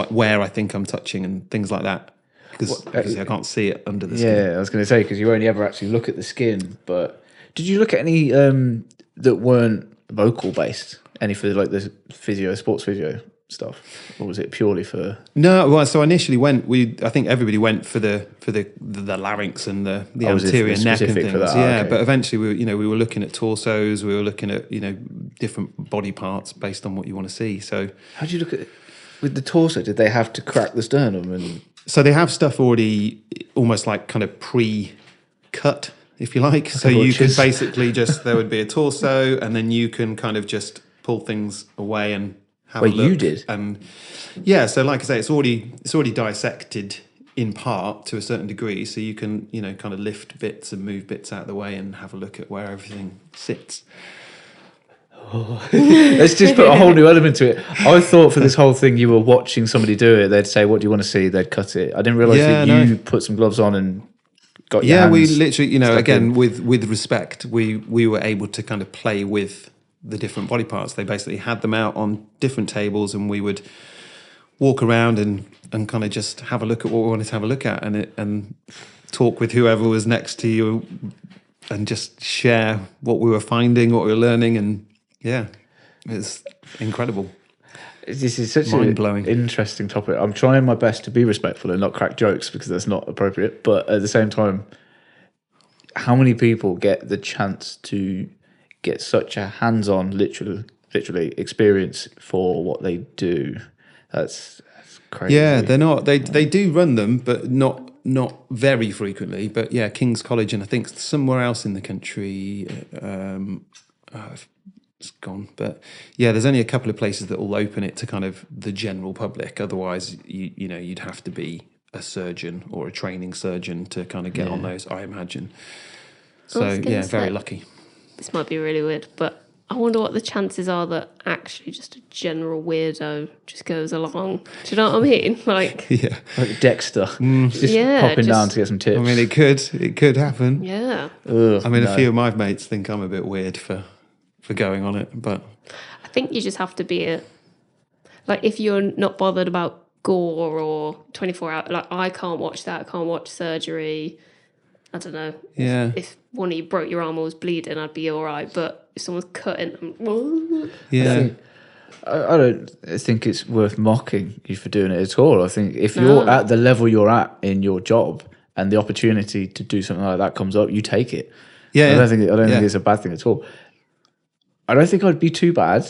where I think I'm touching and things like that. Because obviously I can't see it under the skin. Yeah, I was going to say, because you only ever actually look at the skin. But did you look at any that weren't vocal based? Any for like the sports physio stuff, or was it purely for? No, well, so I initially I think everybody went for the larynx and the was it anterior neck and specific things. for that? Yeah, Okay. but eventually we were looking at torsos, we were looking at different body parts based on what you want to see. So How do you look at it? With the torso? Did they have to crack the sternum and? So they have stuff already almost like kind of pre-cut, if you like. So you can butchers. basically there would be a torso, and then you can kind of just pull things away and have Wait, a look. you did? And yeah, so like I say, it's already dissected in part to a certain degree, so you can, kind of lift bits and move bits out of the way and have a look at where everything sits. Let's just put a whole new element to it. I thought for this whole thing you were watching somebody do it. They'd say, "What do you want to see?" They'd cut it. I didn't realize that you put some gloves on and got your Yeah, hands we literally, stuck again, in. with respect, we were able to kind of play with the different body parts. They basically had them out on different tables, and we would walk around and kind of just have a look at what we wanted to have a look at, and talk with whoever was next to you, and just share what we were finding, what we were learning, and yeah, it's incredible. This is such Mind-blowing. an interesting topic. I'm trying my best to be respectful and not crack jokes because that's not appropriate. But at the same time, how many people get the chance to get such a hands-on, literally experience for what they do? That's crazy. Yeah, they're not. They do run them, but not very frequently. But yeah, King's College, and I think somewhere else in the country. It's gone, but yeah, there's only a couple of places that will open it to kind of the general public. Otherwise, you'd have to be a surgeon or a training surgeon to kind of get on those, I imagine. I So was gonna very say- lucky. This might be really weird, but I wonder what the chances are that actually just a general weirdo just goes along. Do you know what I mean? Like, Yeah, Like Dexter, just Yeah, popping down just- to get some tips. I mean it could happen. yeah. Ugh, I mean, no. a few of my mates think I'm a bit weird for going on it, but I think you just have to be like, if you're not bothered about gore or 24 hour, like, I can't watch that. I can't watch surgery. I don't know. yeah, If one of you broke your arm or was bleeding, I'd be all right. But if someone's cutting, yeah. I don't think it's worth mocking you for doing it at all. I think if you're at the level you're at in your job and the opportunity to do something like that comes up, you take it. Yeah, I don't think yeah. it's a bad thing at all. I don't think I'd be too bad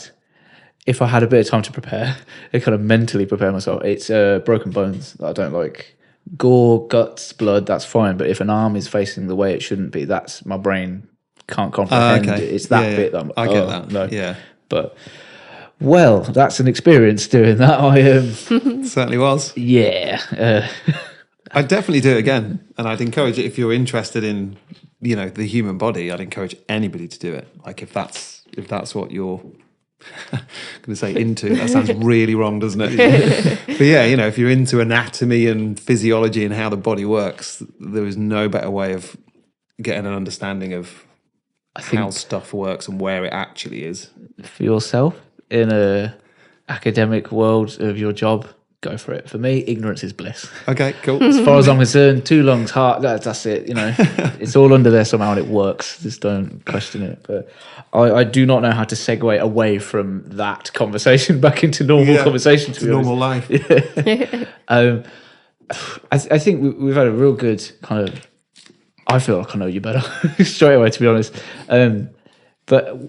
if I had a bit of time to prepare and kind of mentally prepare myself. It's broken bones that I don't like. Gore, guts, blood, that's fine. But if an arm is facing the way it shouldn't be, that's my brain can't comprehend it. It's that bit that I get that. No. Yeah, But well, that's an experience doing that. certainly was. Yeah. I'd definitely do it again, and I'd encourage it if you're interested in, the human body. I'd encourage anybody to do it. Like if that's what you're going to say into. That sounds really wrong, doesn't it? But yeah, if you're into anatomy and physiology and how the body works, there is no better way of getting an understanding of how stuff works and where it actually is. For yourself in a academic world of your job, go for it. For me, ignorance is bliss. Okay, cool. As far as I'm concerned, 2 lungs, heart, that's it. It's all under there somehow and it works. Just don't question it. But I do not know how to segue away from that conversation back into normal conversation. To be honest. Normal life. I think we've had a real good kind of. I feel like I know you better straight away, to be honest. But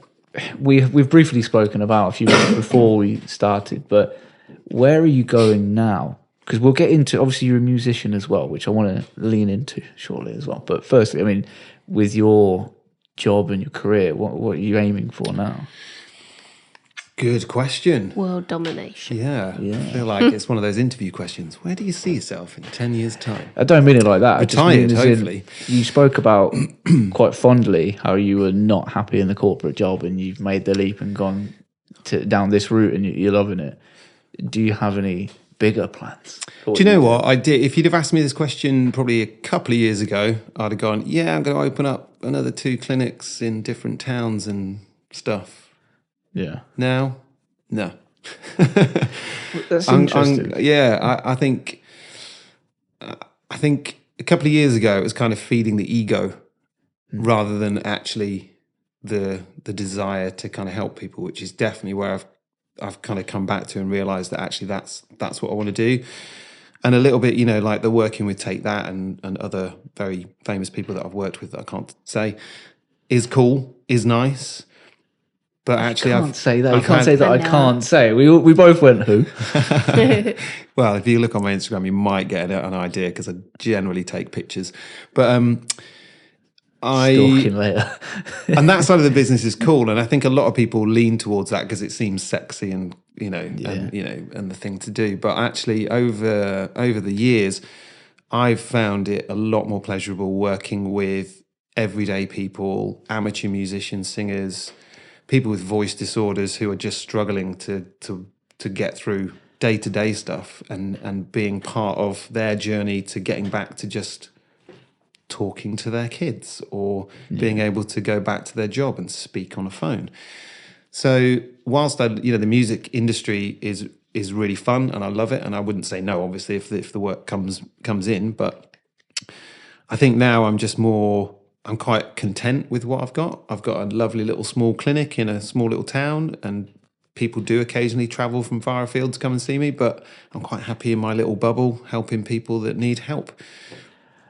we've briefly spoken about a few minutes before we started. But where are you going now? Because we'll get into, obviously you're a musician as well, which I want to lean into shortly as well. But firstly, I mean, with your job and your career, what are you aiming for now? Good question. world domination. Yeah. I feel like it's one of those interview questions. Where do you see yourself in 10 years' time? I don't mean it like that. I just mean Retired, as in, hopefully. you spoke about quite fondly how you were not happy in the corporate job and you've made the leap and gone down this route and you're loving it. Do you have any bigger plans? Do you know what I did? If you'd have asked me this question probably a couple of years ago, I'd have gone, yeah, I'm going to open up another 2 clinics in different towns and stuff. Yeah. Now, no. That's interesting. I think a couple of years ago it was kind of feeding the ego rather than actually the desire to kind of help people, which is definitely where I've kind of come back to and realised that actually that's what I want to do. And a little bit, like the working with Take That and other very famous people that I've worked with that I can't say is cool, is nice. But actually, I can't say that. You I've can't had- say that. I can't say. We both went who? Well, if you look on my Instagram, you might get an idea because I generally take pictures. But Stalking later. and that side of the business is cool, and I think a lot of people lean towards that because it seems sexy and and the thing to do. But actually, over the years, I've found it a lot more pleasurable working with everyday people, amateur musicians, singers, people with voice disorders who are just struggling to get through day-to-day stuff and being part of their journey to getting back to just talking to their kids or being able to go back to their job and speak on a phone. So whilst the music industry is really fun and I love it, and I wouldn't say no, obviously, if the work comes in, but I think now I'm quite content with what I've got. I've got a lovely little small clinic in a small little town, and people do occasionally travel from far afield to come and see me, but I'm quite happy in my little bubble, helping people that need help.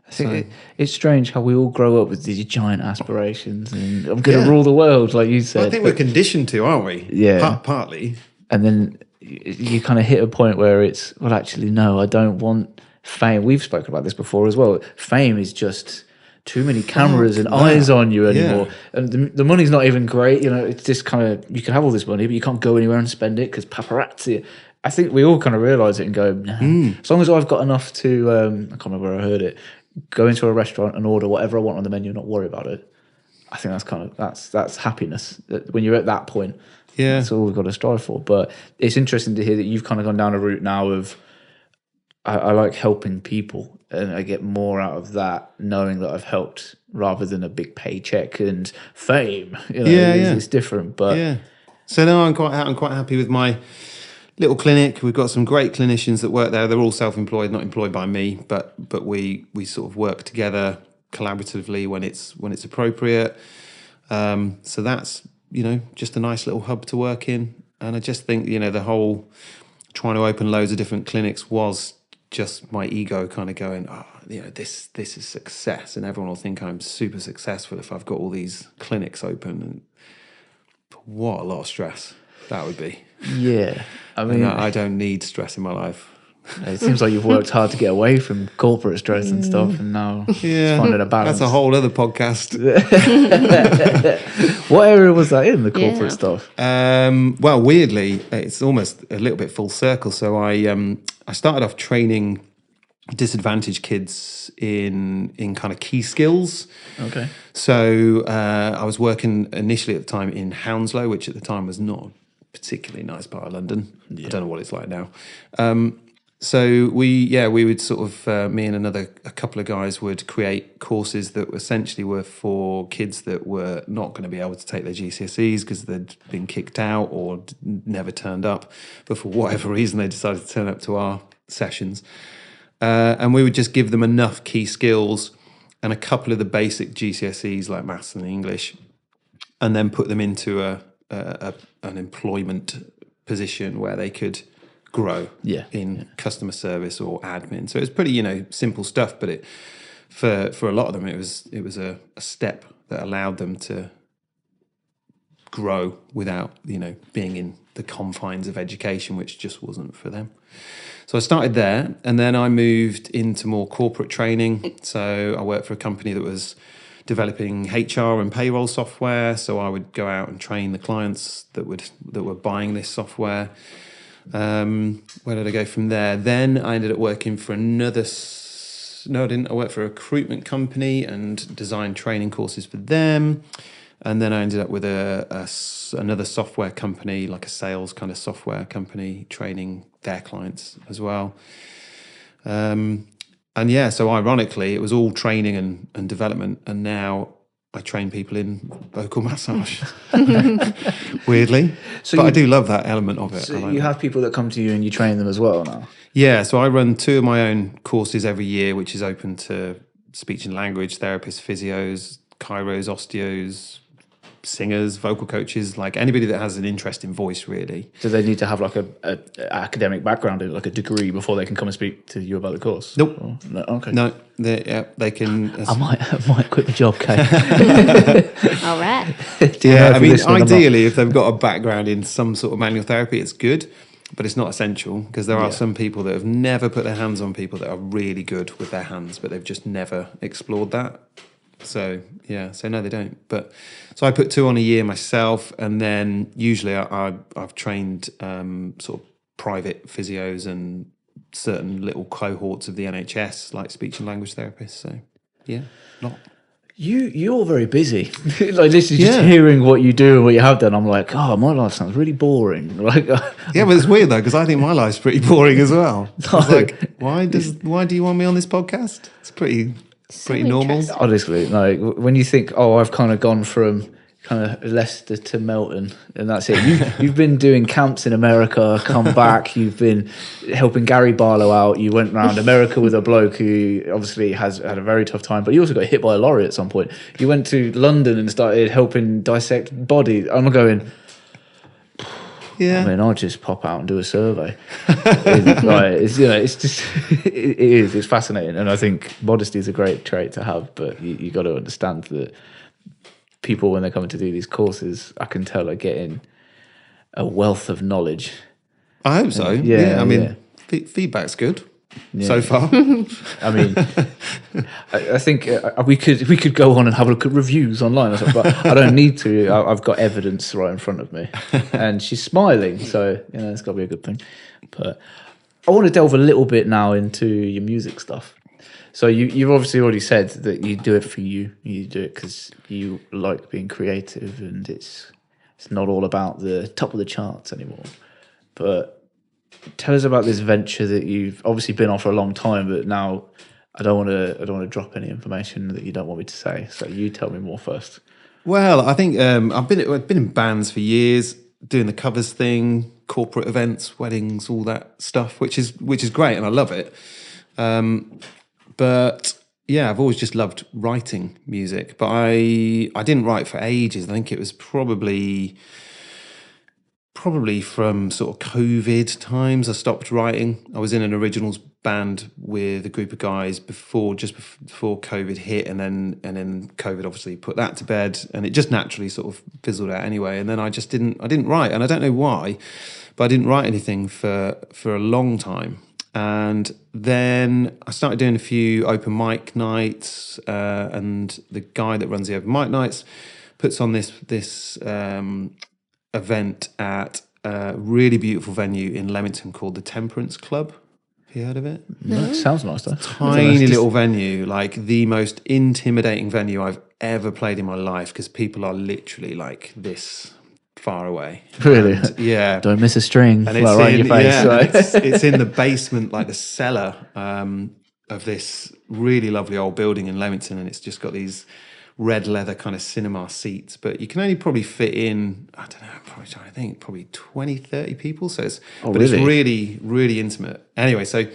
I think it's strange how we all grow up with these giant aspirations and I'm going to rule the world, like you said. Well, I think we're conditioned to, aren't we? Yeah. Partly. And then you kind of hit a point where it's, well, actually, no, I don't want fame. We've spoken about this before as well. Fame is just too many cameras and eyes on you anymore. Yeah. And the money's not even great. It's just kind of, you can have all this money, but you can't go anywhere and spend it because paparazzi. I think we all kind of realise it and go, nah. As long as I've got enough to, I can't remember where I heard it, go into a restaurant and order whatever I want on the menu and not worry about it. I think that's happiness. When you're at that point, that's all we've got to strive for. But it's interesting to hear that you've kind of gone down a route now of, I like helping people, and I get more out of that knowing that I've helped rather than a big paycheck and fame. It's different. But so now I'm quite happy with my little clinic. We've got some great clinicians that work there. They're all self-employed, not employed by me, but we sort of work together collaboratively when it's appropriate. So that's just a nice little hub to work in. And I just think the whole trying to open loads of different clinics was just my ego kind of going, this is success, and everyone will think I'm super successful if I've got all these clinics open. And what a lot of stress that would be. Yeah, I mean, I don't need stress in my life. It seems like you've worked hard to get away from corporate stress and stuff, and now finding a balance. That's a whole other podcast. What area was that in, the corporate stuff? Well, weirdly, it's almost a little bit full circle. So I started off training disadvantaged kids in kind of key skills. Okay. So I was working initially at the time in Hounslow, which at the time was not a particularly nice part of London. I don't know what it's like now. So we would sort of, me and a couple of guys would create courses that essentially were for kids that were not going to be able to take their GCSEs because they'd been kicked out or never turned up. But for whatever reason, they decided to turn up to our sessions. And we would just give them enough key skills and a couple of the basic GCSEs like maths and English, and then put them into an employment position where they could grow in customer service or admin. So it was pretty, simple stuff, but for a lot of them, it was a step that allowed them to grow without, being in the confines of education, which just wasn't for them. So I started there, and then I moved into more corporate training. So I worked for a company that was developing HR and payroll software. So I would go out and train the clients that were buying this software. Where did I go from there? Then I ended up working for I didn't. I worked for a recruitment company and designed training courses for them. And then I ended up with another software company, like a sales kind of software company, training their clients as well. So ironically, it was all training and development. And now I train people in vocal massage, weirdly. But I do love that element of it. So you have people that come to you and you train them as well now? Yeah, so I run 2 of my own courses every year, which is open to speech and language therapists, physios, chiros, osteos, singers, vocal coaches, like anybody that has an interest in voice, really. Do they need to have like a academic background, like a degree, before they can come and speak to you about the course? Nope. No, okay. No, they can. I might quit the job, Kate. All right. I mean, ideally, if they've got a background in some sort of manual therapy, it's good, but it's not essential, because there are some people that have never put their hands on people that are really good with their hands, but they've just never explored that. So no, they don't. But so I put 2 on a year myself, and then usually I've trained sort of private physios and certain little cohorts of the NHS, like speech and language therapists. So You're very busy. Like, this is just hearing what you do and what you have done. I'm like, my life sounds really boring. Like, but it's weird though, because I think my life's pretty boring as well. No. Like, why do you want me on this podcast? It's pretty normal. Honestly, like when you think, I've kind of gone from kind of Leicester to Melton, and that's it. You've been doing camps in America, come back. You've been helping Gary Barlow out. You went around America with a bloke who obviously has had a very tough time, but you also got hit by a lorry at some point. You went to London and started helping dissect bodies. I'm going, I mean, I'll just pop out and do a survey. It's fascinating, and I think modesty is a great trait to have. But you got to understand that people, when they're coming to do these courses, I can tell are getting a wealth of knowledge. I hope so. I mean, feedback's good. so far. I mean, I think we could go on and have a look at reviews online, or something, but I don't need to. I've got evidence right in front of me, and she's smiling, so it's got to be a good thing. But I want to delve a little bit now into your music stuff. So you've obviously already said that you do it for you. You do it because you like being creative, and it's not all about the top of the charts anymore. But tell us about this venture that you've obviously been on for a long time, but now I don't want to drop any information that you don't want me to say. So you tell me more first. Well, I think I've been in bands for years, doing the covers thing, corporate events, weddings, all that stuff, which is great, and I love it. But yeah, I've always just loved writing music, but I didn't write for ages. I think it was probably from sort of COVID times I stopped writing. I was in an originals band with a group of guys before COVID hit, and then COVID obviously put that to bed, and it just naturally sort of fizzled out anyway. And then I didn't write, and I don't know why, but I didn't write anything for a long time. And then I started doing a few open mic nights, and the guy that runs the open mic nights puts on this event at a really beautiful venue in Leamington called the Temperance Club. Have you heard of it? No. Sounds nice though. Tiny little venue, like the most intimidating venue I've ever played in my life, because people are literally like this far away. Really? And, yeah. Don't miss a string. And it's right in your face. yeah, Right? it's in the basement, like the cellar of this really lovely old building in Leamington, and it's just got these red leather kind of cinema seats, but you can only probably fit in, I don't know, I think probably 20, 30 people. So it's really, really intimate. Anyway, so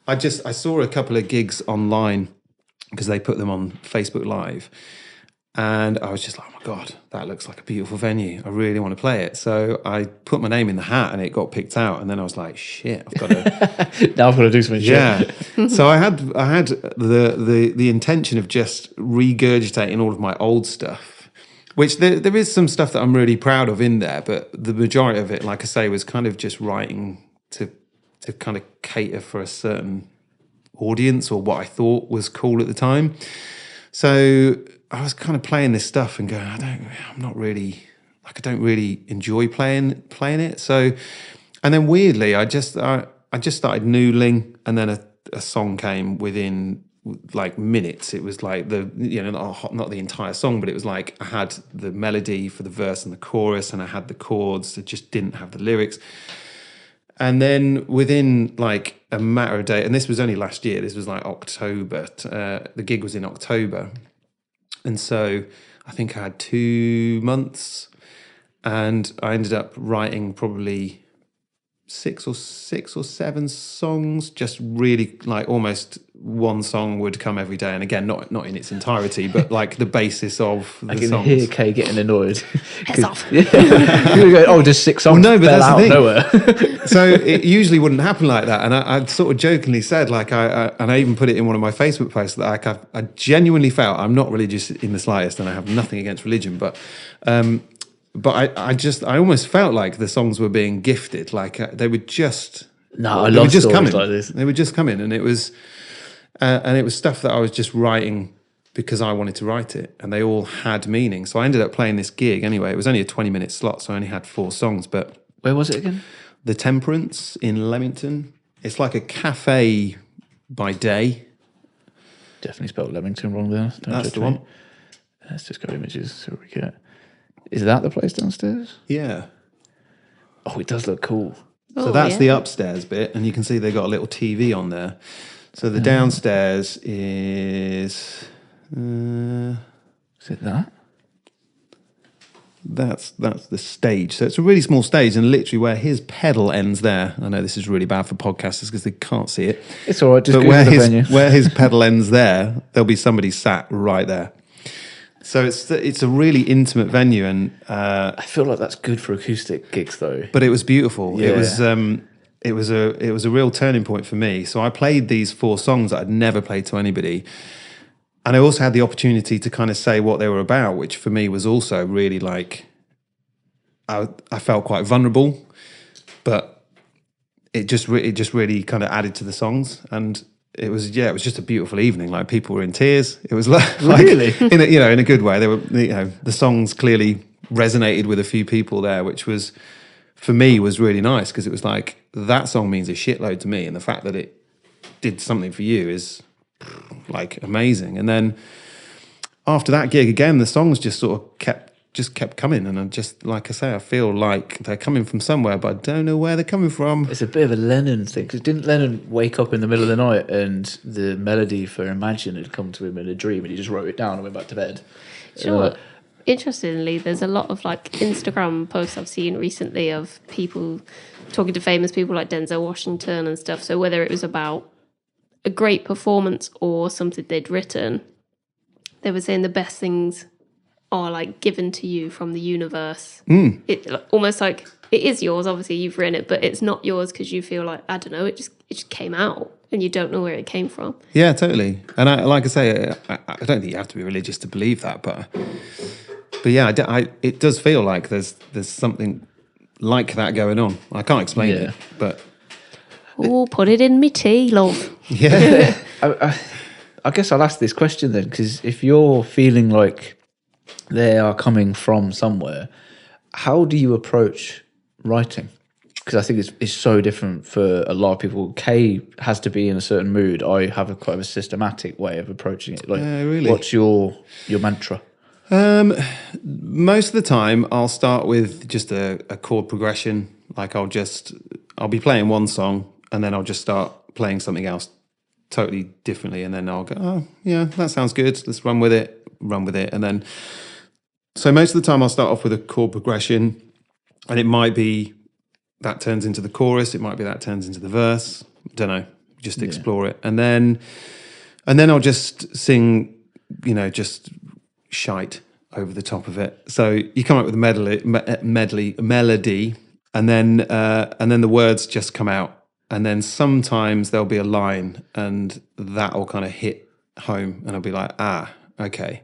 I saw a couple of gigs online because they put them on Facebook Live. And I was just like, oh my God, that looks like a beautiful venue. I really want to play it. So I put my name in the hat and it got picked out. And then I was like, shit, I've got to... now I've got to do something. Yeah. So I had the intention of just regurgitating all of my old stuff, which there is some stuff that I'm really proud of in there. But the majority of it, like I say, was kind of just writing to kind of cater for a certain audience or what I thought was cool at the time. So I was kind of playing this stuff and going, I don't really enjoy playing it. So, and then weirdly, I just started noodling, and then a song came within like minutes. It was like not the entire song, but it was like I had the melody for the verse and the chorus, and I had the chords. I just didn't have the lyrics. And then within like a matter of days, and this was only last year, this was like October, the gig was in October. And so I think I had 2 months, and I ended up writing probably six or seven songs, just really like almost one song would come every day. And again, not in its entirety, but like the basis of the songs. I can hear Kay getting annoyed. Piss off. Oh, just 6 songs. Well, no, but that's the thing. Nowhere. So it usually wouldn't happen like that. And I sort of jokingly said, like, and I even put it in one of my Facebook posts, that like I genuinely felt, I'm not religious in the slightest, and I have nothing against religion, but I almost felt like the songs were being gifted, like they were just I love stories coming. like this. They were just coming, and it was stuff that I was just writing because I wanted to write it, and they all had meaning. So I ended up playing this gig anyway. It was only a 20-minute slot, so I only had 4 songs. But where was it again? The Temperance in Leamington. It's like a cafe by day. Definitely spelled Leamington wrong there. That's the one. Let's just go images so we get. Is that the place downstairs? Yeah. Oh, it does look cool. So that's the upstairs bit, and you can see they got a little TV on there. So the downstairs is... Is it that? That's the stage. So it's a really small stage, and literally where his pedal ends there. I know this is really bad for podcasters because they can't see it. It's all right, just but Google the venue. Where his pedal ends there, there'll be somebody sat right there. So it's a really intimate venue, and I feel like that's good for acoustic gigs, though. But it was beautiful. Yeah. It was a real turning point for me. So I played these 4 songs that I'd never played to anybody, and I also had the opportunity to kind of say what they were about, which for me was also really like I felt quite vulnerable, but it just really kind of added to the songs, and it was just a beautiful evening. Like, people were in tears. It was like Really? in a good way. They were, the songs clearly resonated with a few people there, which was, for me, was really nice, because it was like, that song means a shitload to me, and the fact that it did something for you is like amazing. And then after that gig, again, the songs just sort of kept coming, and I'm just, like I say, I feel like they're coming from somewhere, but I don't know where they're coming from. It's a bit of a Lennon thing, because didn't Lennon wake up in the middle of the night and the melody for Imagine had come to him in a dream, and he just wrote it down and went back to bed? Sure. Interestingly, there's a lot of like Instagram posts I've seen recently of people talking to famous people like Denzel Washington and stuff. So whether it was about a great performance or something they'd written, they were saying the best things are like given to you from the universe. It almost like it is yours. Obviously, you've written it, but it's not yours because you feel like, I don't know, it just came out and you don't know where it came from. Yeah, totally. And like I say, I don't think you have to be religious to believe that, but yeah, it does feel like there's something like that going on. I can't explain it, but Oh, put it in me tea, love. yeah. I guess I'll ask this question then, because if you're feeling like they are coming from somewhere, how do you approach writing? Because I think it's so different for a lot of people. Kay has to be in a certain mood. I have a quite of a systematic way of approaching it. Like, really? What's your mantra? Most of the time, I'll start with just a chord progression. Like, I'll be playing one song, and then I'll just start playing something else totally differently, and then I'll go, oh yeah, that sounds good, let's run with it. And then, so most of the time I'll start off with a chord progression, and it might be that turns into the chorus, it might be that turns into the verse, don't know, just explore it. And then I'll just sing, just shite over the top of it. So you come up with a melody, and then the words just come out. And then sometimes there'll be a line, and that'll kind of hit home, and I'll be like, okay.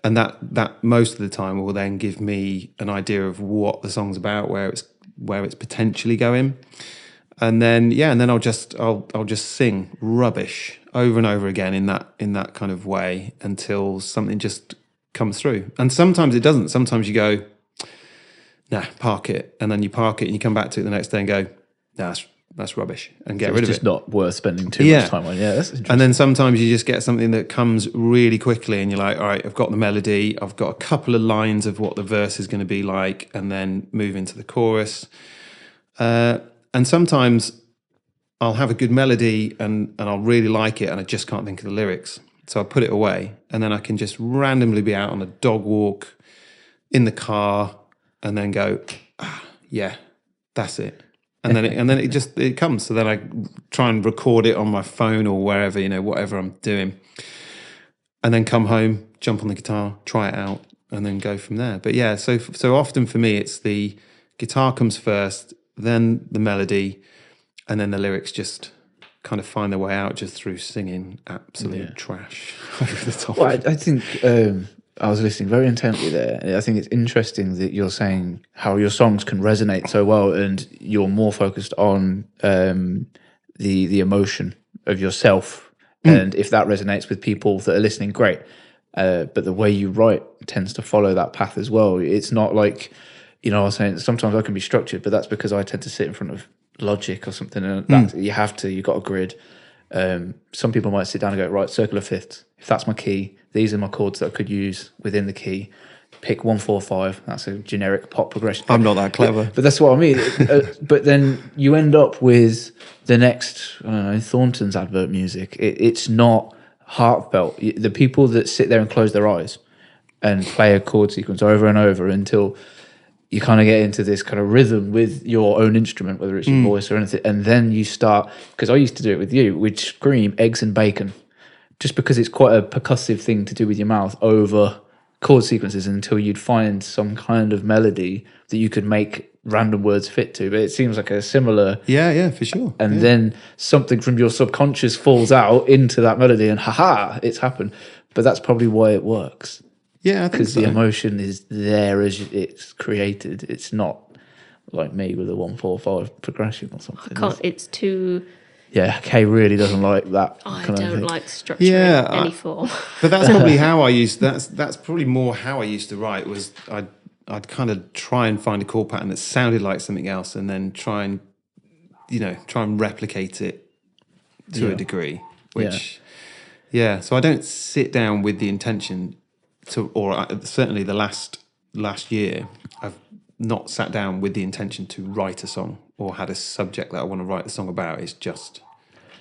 And that most of the time will then give me an idea of what the song's about, where it's potentially going. And then I'll just sing rubbish over and over again in that kind of way until something just comes through. And sometimes it doesn't. Sometimes you go, nah, park it, and then you park it and you come back to it the next day and go, nah, that's rubbish, and get rid of it. It's just not worth spending too much time on. Yeah, that's interesting. And then sometimes you just get something that comes really quickly, and you're like, all right, I've got the melody, I've got a couple of lines of what the verse is going to be like, and then move into the chorus. And sometimes I'll have a good melody and I'll really like it, and I just can't think of the lyrics. So I put it away, and then I can just randomly be out on a dog walk, in the car, and then go, yeah, that's it. And then it comes. So then I try and record it on my phone or wherever, whatever I'm doing. And then come home, jump on the guitar, try it out, and then go from there. But yeah, so often for me, it's the guitar comes first, then the melody, and then the lyrics just kind of find their way out just through singing absolute trash over the top. Well, I think I was listening very intently there. I think it's interesting that you're saying how your songs can resonate so well, and you're more focused on the emotion of yourself. And if that resonates with people that are listening, great. But the way you write tends to follow that path as well. It's not like, I was saying sometimes I can be structured, but that's because I tend to sit in front of Logic or something, and that you've got a grid. Some people might sit down and go, right, circle of fifths. If that's my key, these are my chords that I could use within the key. Pick 1, 4, 5. That's a generic pop progression. I'm not that clever. But that's what I mean. But then you end up with the next, I don't know, Thornton's advert music. It's not heartfelt. The people that sit there and close their eyes and play a chord sequence over and over until you kind of get into this kind of rhythm with your own instrument, whether it's your voice or anything. And then you start, because I used to do it with you, we'd scream eggs and bacon, just because it's quite a percussive thing to do with your mouth over chord sequences until you'd find some kind of melody that you could make random words fit to. But it seems like a similar... Yeah, for sure. And then something from your subconscious falls out into that melody and it's happened. But that's probably why it works. Yeah, I think because the emotion is there as it's created. It's not like me with a 1-4-5 progression or something. It's too. Yeah, Kay really doesn't like that. I kind of don't thing. like structure in any form. But that's probably how I used. That's probably more how I used to write. Was I'd kind of try and find a chord pattern that sounded like something else, and then try and replicate it to a degree. Which, so I don't sit down with the intention to, or certainly the last year, I've not sat down with the intention to write a song or had a subject that I want to write a song about. It's just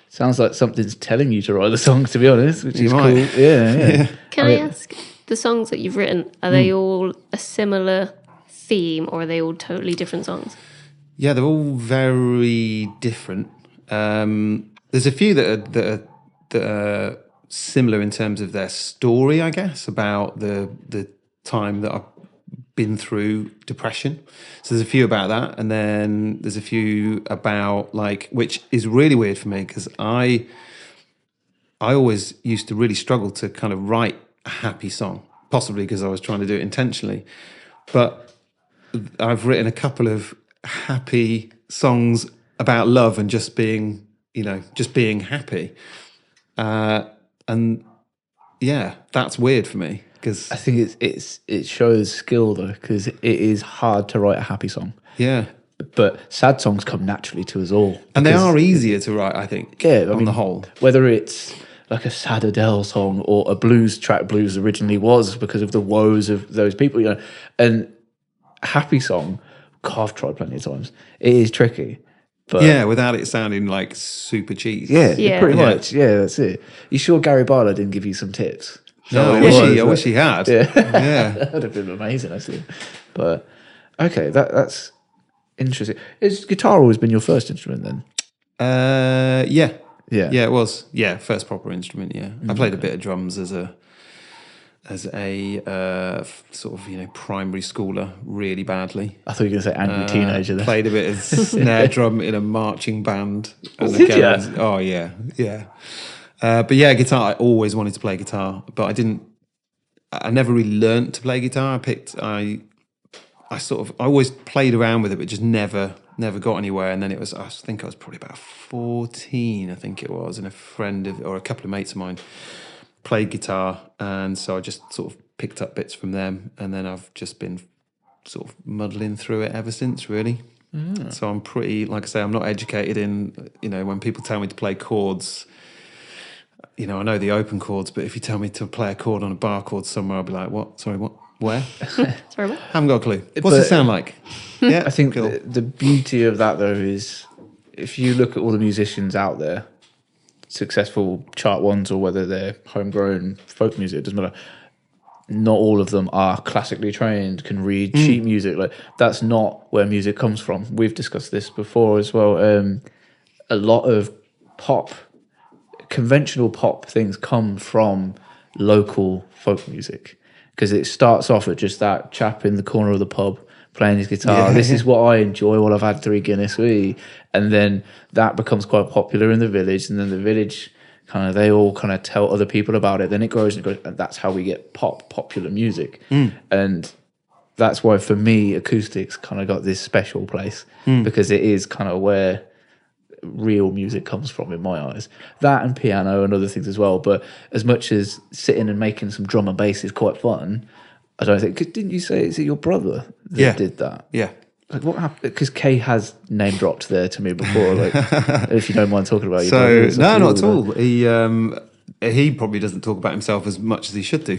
sounds like something's telling you to write the song, to be honest, which is might. cool. Yeah. Can I ask, the songs that you've written, are they all a similar theme or are they all totally different songs? Yeah, they're all very different. There's a few that are similar in terms of their story, I guess, about the time that I've been through depression. So there's a few about that, and then there's a few about which is really weird for me because I always used to really struggle to kind of write a happy song, possibly because I was trying to do it intentionally. But I've written a couple of happy songs about love and just being happy. And yeah, that's weird for me because I think it shows skill though, because it is hard to write a happy song. Yeah. But sad songs come naturally to us all. And they are easier to write, I think, on the whole. Whether it's like a sad Adele song or a blues track, blues originally was because of the woes of those people, and a happy song, I've tried plenty of times. It is tricky. But without it sounding like super cheesy. Yeah, pretty much. Yeah, that's it. You sure Gary Barlow didn't give you some tips? No, I wish he had. Yeah. That would have been amazing, actually. But, okay, that's interesting. Has guitar always been your first instrument then? Yeah, Yeah. it was. Yeah, first proper instrument, yeah. I played a bit of drums as a sort of, primary schooler really badly. I thought you were going to say angry teenager then. Played a bit of snare drum in a marching band. And Did you? Oh, yeah. But yeah, guitar, I always wanted to play guitar, but I never really learnt to play guitar. I always played around with it, but just never got anywhere. And then I think I was probably about 14, I think it was, and a couple of mates of mine played guitar, and so I just sort of picked up bits from them, and then I've just been sort of muddling through it ever since, really. So I'm pretty, like I say, I'm not educated in, when people tell me to play chords, I know the open chords, but if you tell me to play a chord on a bar chord somewhere, I'll be like, what? Sorry, what? Where? Sorry, what? Haven't got a clue. What's it sound like? Yeah, I think cool. the beauty of that, though, is if you look at all the musicians out there, successful chart ones or whether they're homegrown folk music, it doesn't matter. Not all of them are classically trained, can read sheet music. Like, that's not where music comes from. We've discussed this before as well. A lot of conventional pop things come from local folk music because it starts off at just that chap in the corner of the pub playing his guitar. This is what I enjoy while I've had 3 Guinness. And then that becomes quite popular in the village, and then the village they all tell other people about it. Then it grows, and that's how we get popular music. And that's why for me acoustics got this special place because it is where real music comes from in my eyes. That and piano and other things as well. But as much as sitting and making some drum and bass is quite fun, I don't think. Didn't you say is it your brother that did that? Yeah. Like, what happened? Because Kay has name dropped there to me before. Like, if you don't mind talking about your brother. No, not at all. He probably doesn't talk about himself as much as he should do.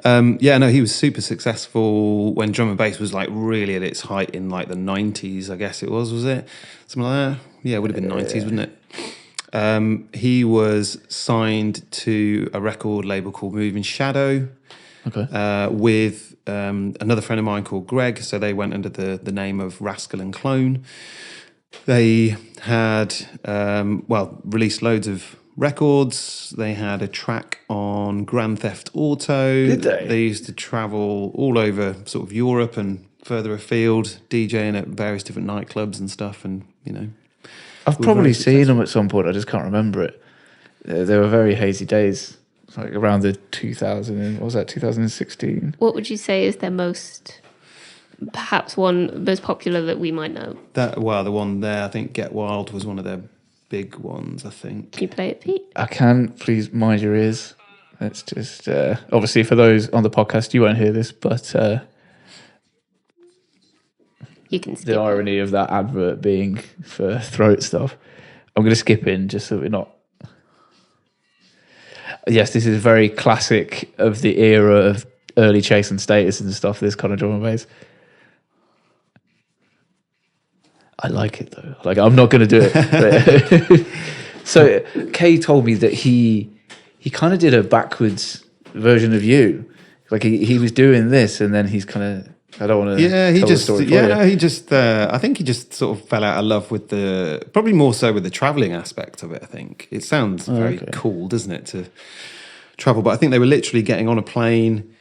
He was super successful when drum and bass was really at its height in the 90s, I guess it was it? Something like that? Yeah, it would have been 90s, wouldn't it? He was signed to a record label called Moving Shadow. Okay. With another friend of mine called Greg, so they went under the name of Rascal and Clone. They had released loads of records. They had a track on Grand Theft Auto. Did they? They used to travel all over sort of Europe and further afield, DJing at various different nightclubs and stuff. And I've probably seen them at some point. I just can't remember it. They were very hazy days. Around the 2016. What would you say is their most perhaps one most popular that we might know. The one there, I think Get Wild was one of their big ones, I think. Can you play it, Pete? I can. Please mind your ears. Let's just obviously for those on the podcast, you won't hear this, but You can skip the it. irony of that advert being for throat stuff. I'm going to skip in just so we're not. Yes, this is very classic of the era of early Chase and Status and stuff. This kind of drum and bass. I like it though. Like I'm not going to do it. So Kay told me that he kind of did a backwards version of you. Like he was doing this, and then he's kind of. I don't want to. Yeah, he tell just. the story for Yeah, you. no, he just. I think he just sort of fell out of love with probably more so with the traveling aspect of it. I think it sounds very cool, doesn't it, to travel? But I think they were literally getting on a plane,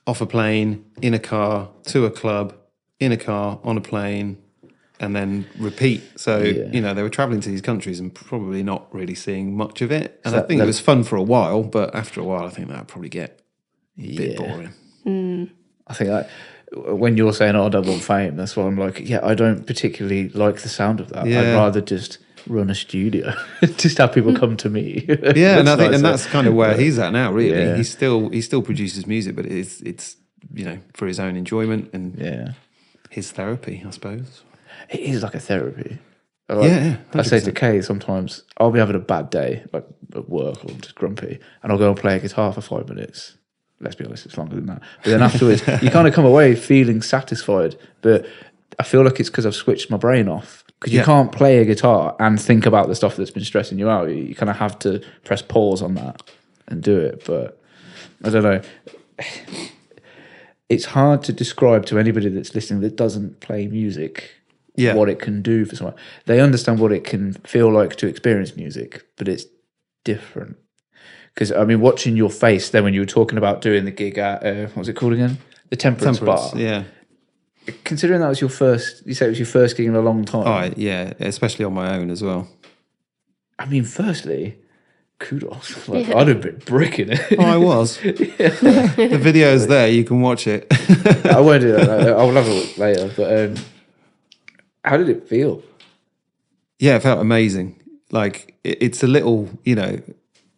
off a plane, in a car, to a club, in a car, on a plane, and then repeat. So they were traveling to these countries and probably not really seeing much of it. And I think it was fun for a while, but after a while, I think that would probably get a bit boring. I think when you're saying, I don't want fame, that's why I'm like, I don't particularly like the sound of that. Yeah. I'd rather just run a studio, just have people come to me. Yeah, and I think, nicer. and that's kind of where he's at now. Really, Yeah. he still produces music, but it's for his own enjoyment and his therapy, I suppose. It is like a therapy. Yeah, I say 100%. to Kay sometimes, I'll be having a bad day, like at work, or I'm just grumpy, and I'll go and play a guitar for 5 minutes. Let's be honest, it's longer than that. But then afterwards, you kind of come away feeling satisfied. But I feel like it's because I've switched my brain off. Because you can't play a guitar and think about the stuff that's been stressing you out. You kind of have to press pause on that and do it. But I don't know. It's hard to describe to anybody that's listening that doesn't play music what it can do for someone. They understand what it can feel like to experience music, but it's different. Because, I mean, watching your face then when you were talking about doing the gig at, what was it called again? The Temperance Bar. Yeah. Considering that was your first, you said it was your first gig in a long time. Oh, yeah, especially on my own as well. I mean, firstly, kudos. Like, I'd have been bricking it. Oh, I was. The video's there, you can watch it. I won't do that. I'll have a look later. But how did it feel? Yeah, it felt amazing. Like, it's a little,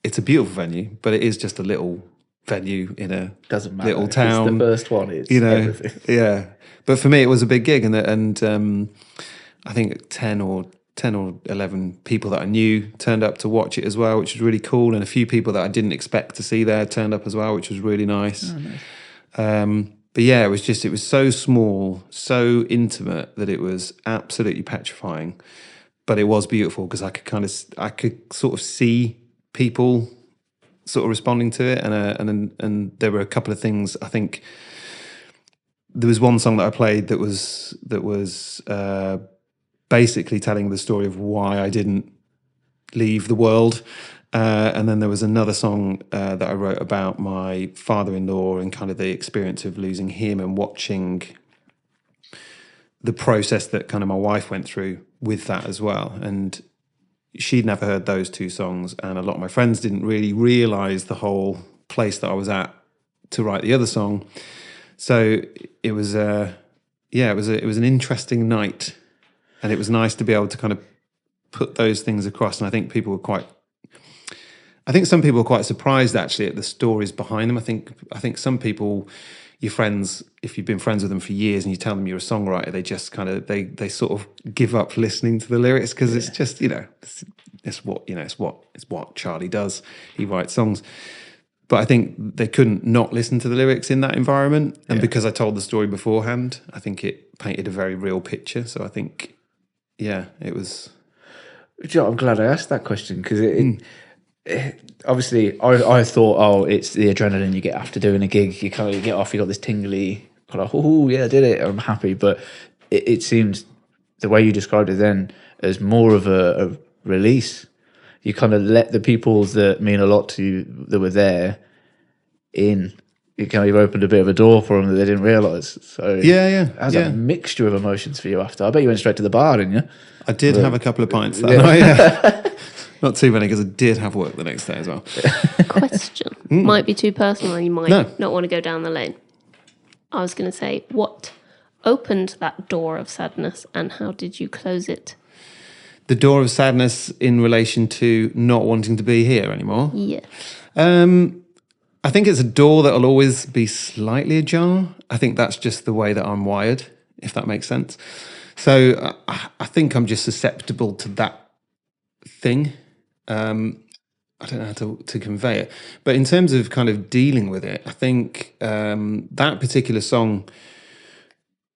it's a beautiful venue, but it is just a little venue in a Doesn't matter. little town. It's the first one. It's everything. Yeah. But for me, it was a big gig, and I think 10 or 11 people that I knew turned up to watch it as well, which was really cool. And a few people that I didn't expect to see there turned up as well, which was really nice. Oh, nice. But yeah, it was so small, so intimate that it was absolutely petrifying. But it was beautiful because I could sort of see people sort of responding to it, and there were a couple of things. I think there was one song that I played that was basically telling the story of why I didn't leave the world, and then there was another song that I wrote about my father-in-law and kind of the experience of losing him and watching the process that kind of my wife went through with that as well. And she'd never heard those two songs, and a lot of my friends didn't really realise the whole place that I was at to write the other song. So it was it was an interesting night, and it was nice to be able to kind of put those things across. And I think some people were quite surprised actually at the stories behind them. I think some people, your friends, if you've been friends with them for years and you tell them you're a songwriter, they just kind of they sort of give up listening to the lyrics because it's just it's what Charlie does. He writes songs. But I think they couldn't not listen to the lyrics in that environment. And because I told the story beforehand, I think it painted a very real picture. So I think, it was... I'm glad I asked that question because obviously I thought, it's the adrenaline you get after doing a gig. You kind of get off, you got this tingly, kind of, I did it, I'm happy. But it seemed, the way you described it then, as more of a release. You kind of let the people that mean a lot to you that were there in. You kind of opened a bit of a door for them that they didn't realise. So it has a mixture of emotions for you after. I bet you went straight to the bar, didn't you? I did have a couple of pints that night. Not too many because I did have work the next day as well. Question. Might be too personal and you might not want to go down the lane. I was going to say, what opened that door of sadness, and how did you close it? The door of sadness in relation to not wanting to be here anymore. Yeah. I think it's a door that'll always be slightly ajar. I think that's just the way that I'm wired, if that makes sense. So I think I'm just susceptible to that thing. I don't know how to convey it. But in terms of kind of dealing with it, I think that particular song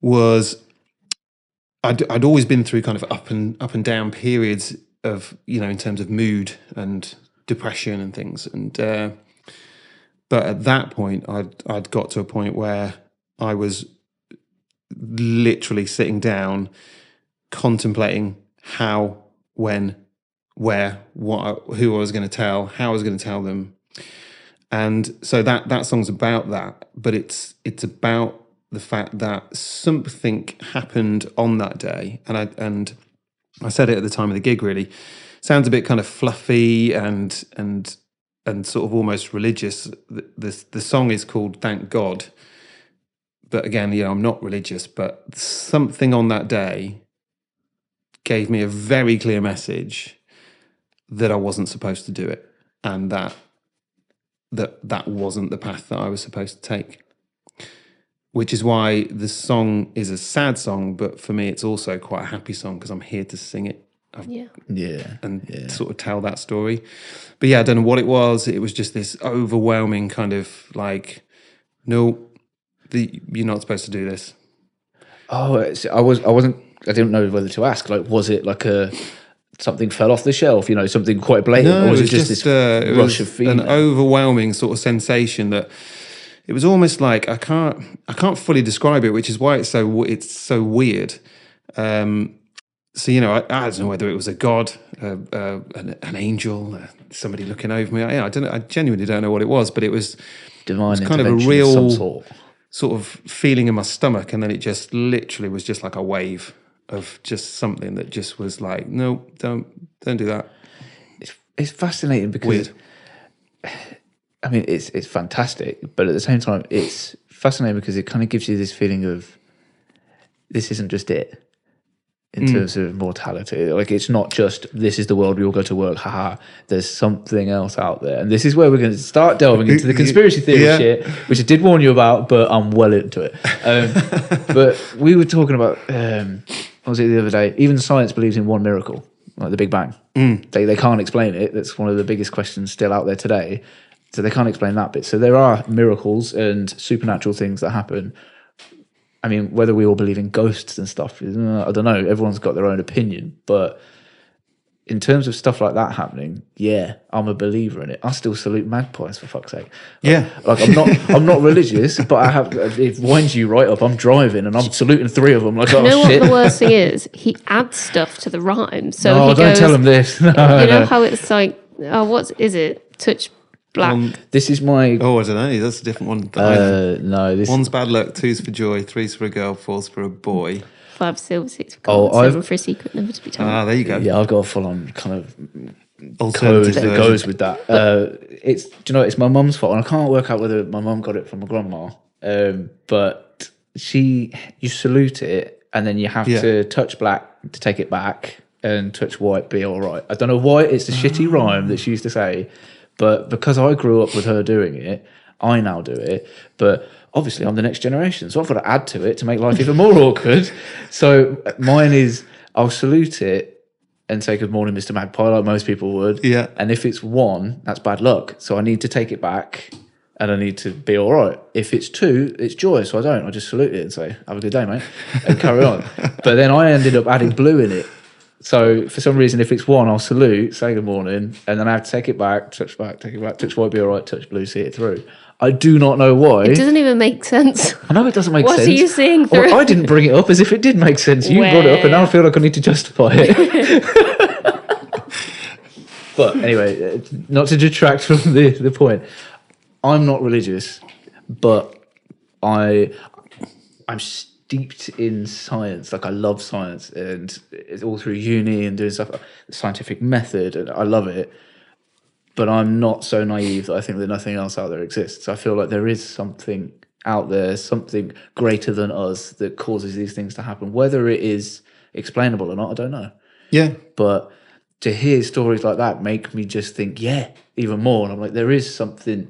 was... I'd always been through kind of up and down periods of, in terms of mood and depression and things. And but at that point, I'd got to a point where I was literally sitting down, contemplating how, when, where, what, who I was going to tell, how I was going to tell them. And so that song's about that, but it's about the fact that something happened on that day, and I said it at the time of the gig. Really, sounds a bit kind of fluffy and sort of almost religious. The song is called "Thank God," but again, I'm not religious. But something on that day gave me a very clear message that I wasn't supposed to do it, and that wasn't the path that I was supposed to take. Which is why the song is a sad song, but for me, it's also quite a happy song because I'm here to sing it. And sort of tell that story. But yeah, I don't know what it was. It was just this overwhelming kind of like, no, you're not supposed to do this. Oh, I didn't know whether to ask. Like, was it like something fell off the shelf? Something quite blatant, No, or was it was just this rush of feeling? An overwhelming sort of sensation that. It was almost like I can't fully describe it, which is why it's so weird. So I don't know whether it was a god, an angel, somebody looking over me. I don't know. I genuinely don't know what it was, but it was Divine kind of a intervention real of some sort of feeling in my stomach, and then it just literally was just like a wave of just something that just was like, no, don't do that. It's fascinating because. Weird. I mean, it's fantastic, but at the same time, it's fascinating because it kind of gives you this feeling of this isn't just it in terms of mortality. Like, it's not just this is the world, we all go to work, haha. There's something else out there, and this is where we're going to start delving into the conspiracy theory shit, which I did warn you about, but I'm well into it. But we were talking about what was it the other day? Even science believes in one miracle, like the Big Bang. They can't explain it. That's one of the biggest questions still out there today. So they can't explain that bit. So there are miracles and supernatural things that happen. I mean, whether we all believe in ghosts and stuff, I don't know. Everyone's got their own opinion. But in terms of stuff like that happening, yeah, I'm a believer in it. I still salute magpies, for fuck's sake. Like I'm not religious, but it winds you right up. I'm driving and I'm saluting 3 of them. Like, You know shit. what the worst thing is? He adds stuff to the rhyme. So No, he don't goes, tell him this. No, you know no. how it's like, what is it? Touch black. This is my... Oh, I don't know. That's a different one. no, this... One's bad luck, 2's for joy, 3's for a girl, 4's for a boy. 5 silver, 6 for gold, 7 for a secret never to be told. Ah, there you go. Yeah, I've got a full-on kind of Alternative code that version. goes with that. It's my mum's fault, and I can't work out whether my mum got it from my grandma. But you salute it, and then you have to touch black to take it back, and touch white, be all right. I don't know why it's a shitty rhyme that she used to say, but because I grew up with her doing it, I now do it. But obviously, I'm the next generation, so I've got to add to it to make life even more awkward. So mine is, I'll salute it and say good morning, Mr. Magpie, like most people would. Yeah. And if it's 1, that's bad luck. So I need to take it back and I need to be all right. If it's 2, it's joy, so I don't. I just salute it and say, have a good day, mate, and carry on. But then I ended up adding blue in it. So for some reason, if it's 1, I'll salute, say good morning, and then I have to take it back, take it back, touch white, be all right, touch blue, see it through. I do not know why. It doesn't even make sense. I know it doesn't make sense. What are you seeing through? Well, I didn't bring it up as if it did make sense. You brought it up, and now I feel like I need to justify it. But anyway, not to detract from the point. I'm not religious, but I'm steeped in science. Like, I love science, and it's all through uni and doing stuff, the scientific method, and I love it. But I'm not so naive that I think that nothing else out there exists. I feel like there is something out there, something greater than us that causes these things to happen. Whether it is explainable or not, I don't know. Yeah. But to hear stories like that make me just think, yeah, even more. And I'm like, there is something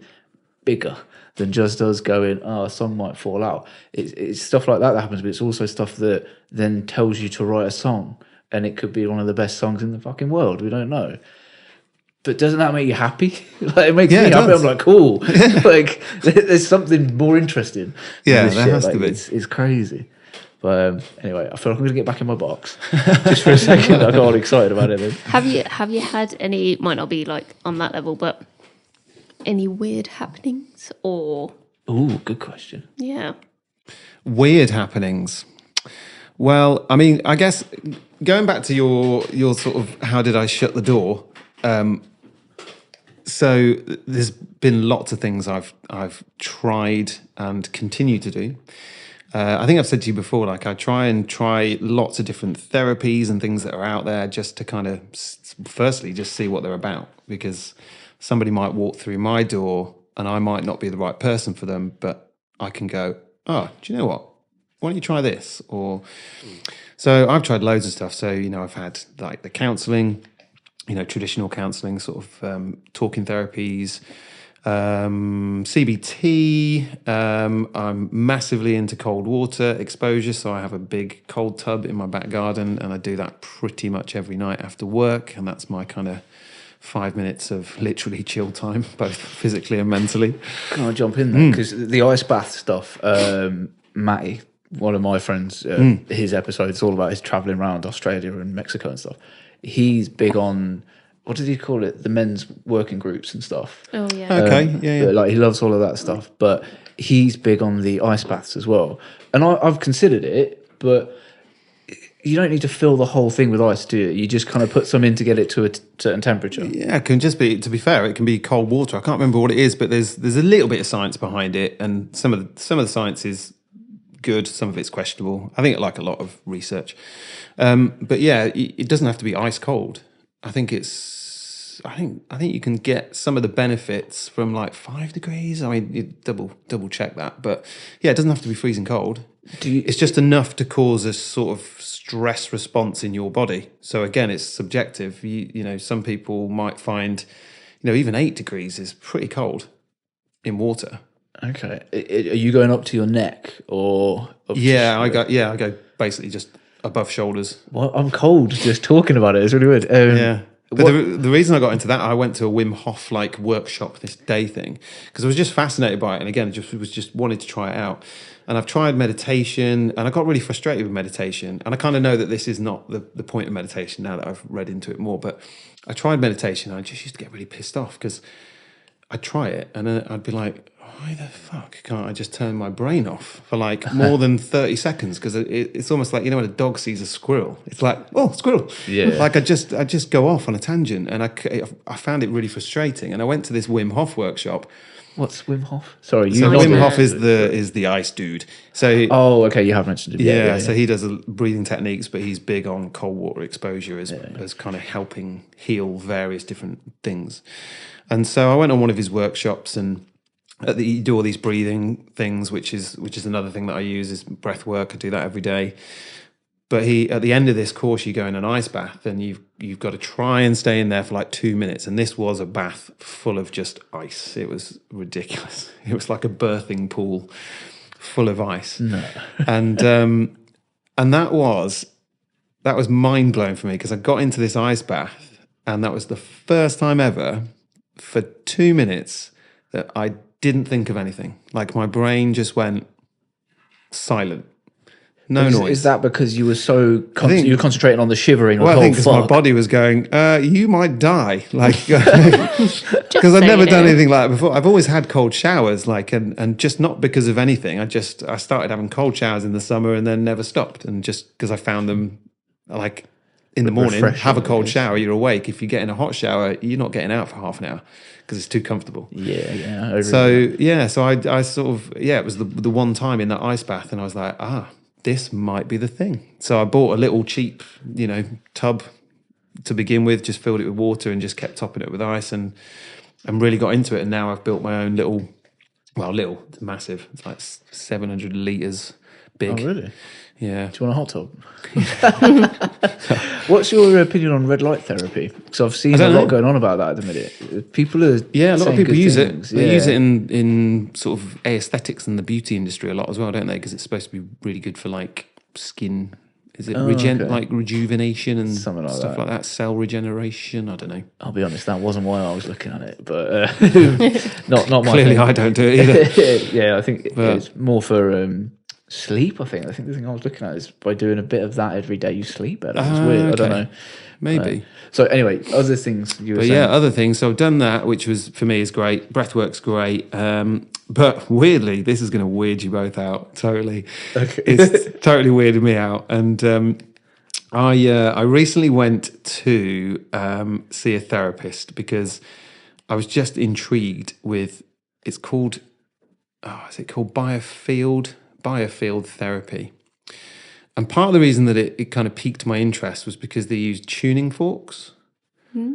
bigger than just us going, oh, a song might fall out. It's stuff like that happens, but it's also stuff that then tells you to write a song, and it could be one of the best songs in the fucking world. We don't know. But doesn't that make you happy? Like, it makes me it happy. does. I'm like, cool. Like, there's something more interesting. Than Yeah, this there shit. has Like, to be. It's crazy. But anyway, I feel like I'm going to get back in my box just for a second. I got all excited about it then. Have you had any? Might not be like on that level, but any weird happenings or Ooh, good question. yeah. Weird happenings. Well, I mean, I guess going back to your sort of how did I shut the door? So there's been lots of things I've tried and continue to do. I think I've said to you before, like I try lots of different therapies and things that are out there just to kind of, firstly, just see what they're about, because somebody might walk through my door and I might not be the right person for them, but I can go, oh, do you know what? Why don't you try this? Or so I've tried loads of stuff. So, I've had like the counselling, traditional counselling, sort of talking therapies, CBT. I'm massively into cold water exposure, so I have a big cold tub in my back garden, and I do that pretty much every night after work, and that's my kind of 5 minutes of literally chill time, both physically and mentally. Can I jump in there? Because the ice bath stuff, Matty, one of my friends, his episode's all about his travelling around Australia and Mexico and stuff. He's big on, what did he call it? The men's working groups and stuff. Oh yeah. Okay, yeah. Like, he loves all of that stuff, but he's big on the ice baths as well. And I've considered it, but you don't need to fill the whole thing with ice, do you? You just kind of put some in to get it to a certain temperature. Yeah, it can just be, to be fair, it can be cold water. I can't remember what it is, but there's a little bit of science behind it, and some of the science is good, some of it's questionable. I think like a lot of research. But yeah, it doesn't have to be ice cold. I think you can get some of the benefits from like 5 degrees. I mean, you double check that, but yeah, it doesn't have to be freezing cold. It's just enough to cause a sort of stress response in your body. So again, it's subjective. Some people might find, even 8 degrees is pretty cold in water. Okay. Are you going up to your neck or? I go basically just above shoulders. Well, I'm cold just talking about it. It's really weird. Yeah. But the reason I got into that, I went to a Wim Hof like workshop this day thing, because I was just fascinated by it, and again, just wanted to try it out. And I've tried meditation, and I got really frustrated with meditation. And I kind of know that this is not the point of meditation now that I've read into it more. But I tried meditation, and I just used to get really pissed off because I'd try it, and then I'd be like, why the fuck can't I just turn my brain off for like more than 30 seconds? Because it's almost like, when a dog sees a squirrel, it's like, oh, squirrel. Yeah. Like I just go off on a tangent, and I found it really frustrating. And I went to this Wim Hof workshop. What's Wim Hof? Sorry, So nodded. Wim Hof is the ice dude. So Okay, you have mentioned it. yeah, so he does breathing techniques, but he's big on cold water exposure as kind of helping heal various different things. And so I went on one of his workshops, and you do all these breathing things, which is another thing that I use is breath work. I do that every day. But at the end of this course, you go in an ice bath, and you've got to try and stay in there for like 2 minutes. And this was a bath full of just ice. It was ridiculous. It was like a birthing pool full of ice. No. And that was mind blowing for me, because I got into this ice bath, and that was the first time ever for 2 minutes that I didn't think of anything. Like my brain just went silent. No noise. Is that because you were so you were concentrating on the shivering? Well, I think because my body was going, you might die, like because I've never done anything like that before. I've always had cold showers, like and just not because of anything. I started having cold showers in the summer and then never stopped, and just because I found them like in the morning, have a cold shower, you're awake. If you get in a hot shower, you're not getting out for half an hour because it's too comfortable. Yeah. So I sort of it was the one time in that ice bath, and I was like, this might be the thing. So I bought a little cheap, tub to begin with, just filled it with water and just kept topping it with ice, and really got into it. And now I've built my own little Well, little, it's massive. It's like 700 litres big. Oh, really? Yeah. Do you want a hot tub? What's your opinion on red light therapy? Because I've seen a lot going on about that at the minute. People are a lot of people use it. They use it in. in sort of aesthetics and the beauty industry a lot as well, don't they? Because it's supposed to be really good for like skin. Is it like rejuvenation and something like stuff like that? Cell regeneration? I don't know. I'll be honest, that wasn't why I was looking at it, but not my Clearly, thing. I don't do it either. Yeah, I think it's more for sleep. I think the thing I was looking at is by doing a bit of that every day, you sleep better. It's weird. I don't know. Maybe. So anyway, other things you were saying. Yeah, other things. So I've done that, which was for me is great. Breathwork's great. But weirdly, this is going to weird you both out totally. Okay. It's totally weirded me out. And I recently went to see a therapist because I was just intrigued with. Is it called biofield therapy? And part of the reason that it kind of piqued my interest was because they used tuning forks.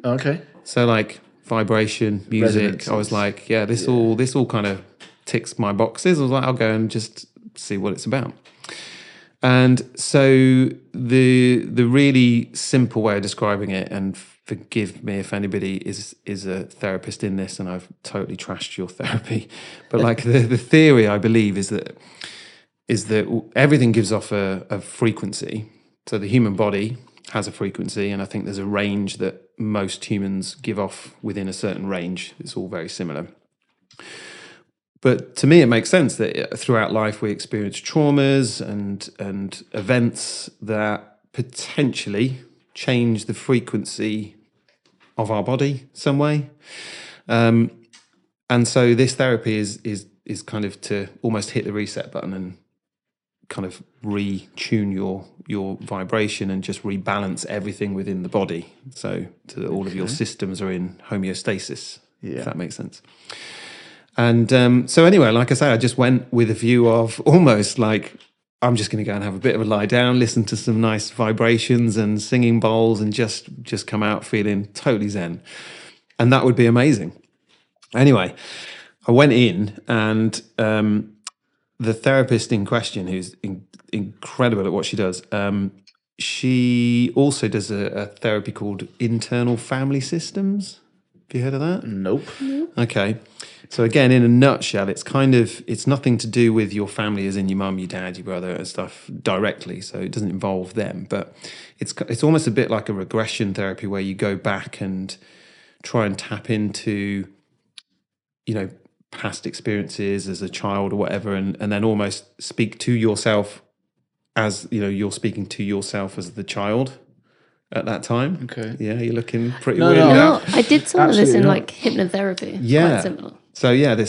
Okay. So like vibration, music. I was like, this all kind of ticks my boxes. I was like, I'll go and just see what it's about. And so the really simple way of describing it, and forgive me if anybody is a therapist in this, and I've totally trashed your therapy, but like the theory I believe is that everything gives off a frequency. So the human body has a frequency, and I think there's a range that most humans give off within a certain range. It's all very similar. But to me, it makes sense that throughout life we experience traumas and events that potentially change the frequency of our body some way. And so this therapy is kind of to almost hit the reset button and kind of retune your vibration and just rebalance everything within the body. So all of your systems are in homeostasis, if that makes sense. And so anyway, like I say, I just went with a view of almost like, I'm just going to go and have a bit of a lie down, listen to some nice vibrations and singing bowls and just come out feeling totally zen. And that would be amazing. Anyway, I went in and the therapist in question, who's incredible at what she does, she also does a therapy called internal family systems. Have you heard of that? Nope. Okay. So again, in a nutshell, it's nothing to do with your family, as in your mum, your dad, your brother, and stuff directly. So it doesn't involve them, but it's almost a bit like a regression therapy where you go back and try and tap into, past experiences as a child or whatever, and then almost speak to yourself as you're speaking to yourself as the child at that time. Okay. Yeah, you're looking pretty No, weird. no. No, I did some of this in Absolutely not. like hypnotherapy. Yeah. Quite similar. So It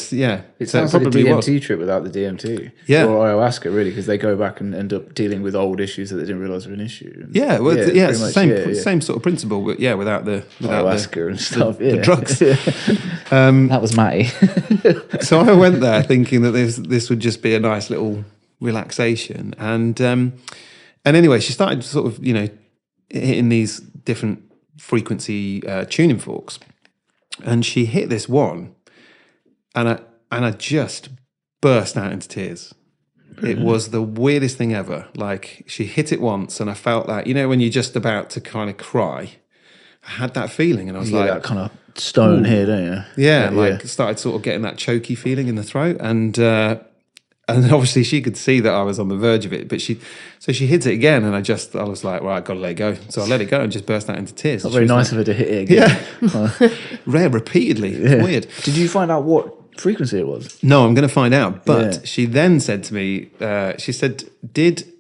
sounds like a DMT trip without the DMT. Yeah. Or ayahuasca, really, because they go back and end up dealing with old issues that they didn't realise were an issue. Yeah, well, pretty it's the much, same sort of principle, but without the ayahuasca and stuff. the drugs. That was Matty. So I went there thinking that this would just be a nice little relaxation, and anyway, she started sort of hitting these different frequency tuning forks, and she hit this one, and I just burst out into tears. It was the weirdest thing ever. Like, she hit it once, and I felt that, when you're just about to kind of cry, I had that feeling, and I was like, that kind of stone here, don't you? Yeah, started sort of getting that choky feeling in the throat, and obviously she could see that I was on the verge of it, but she hit it again, and I was like, right, I've got to let it go. So I let it go and just burst out into tears. Not very nice of her to hit it again. Yeah, rare repeatedly. It's weird. Did you find out what frequency it was? No, I'm going to find out. But she then said to me, she said, did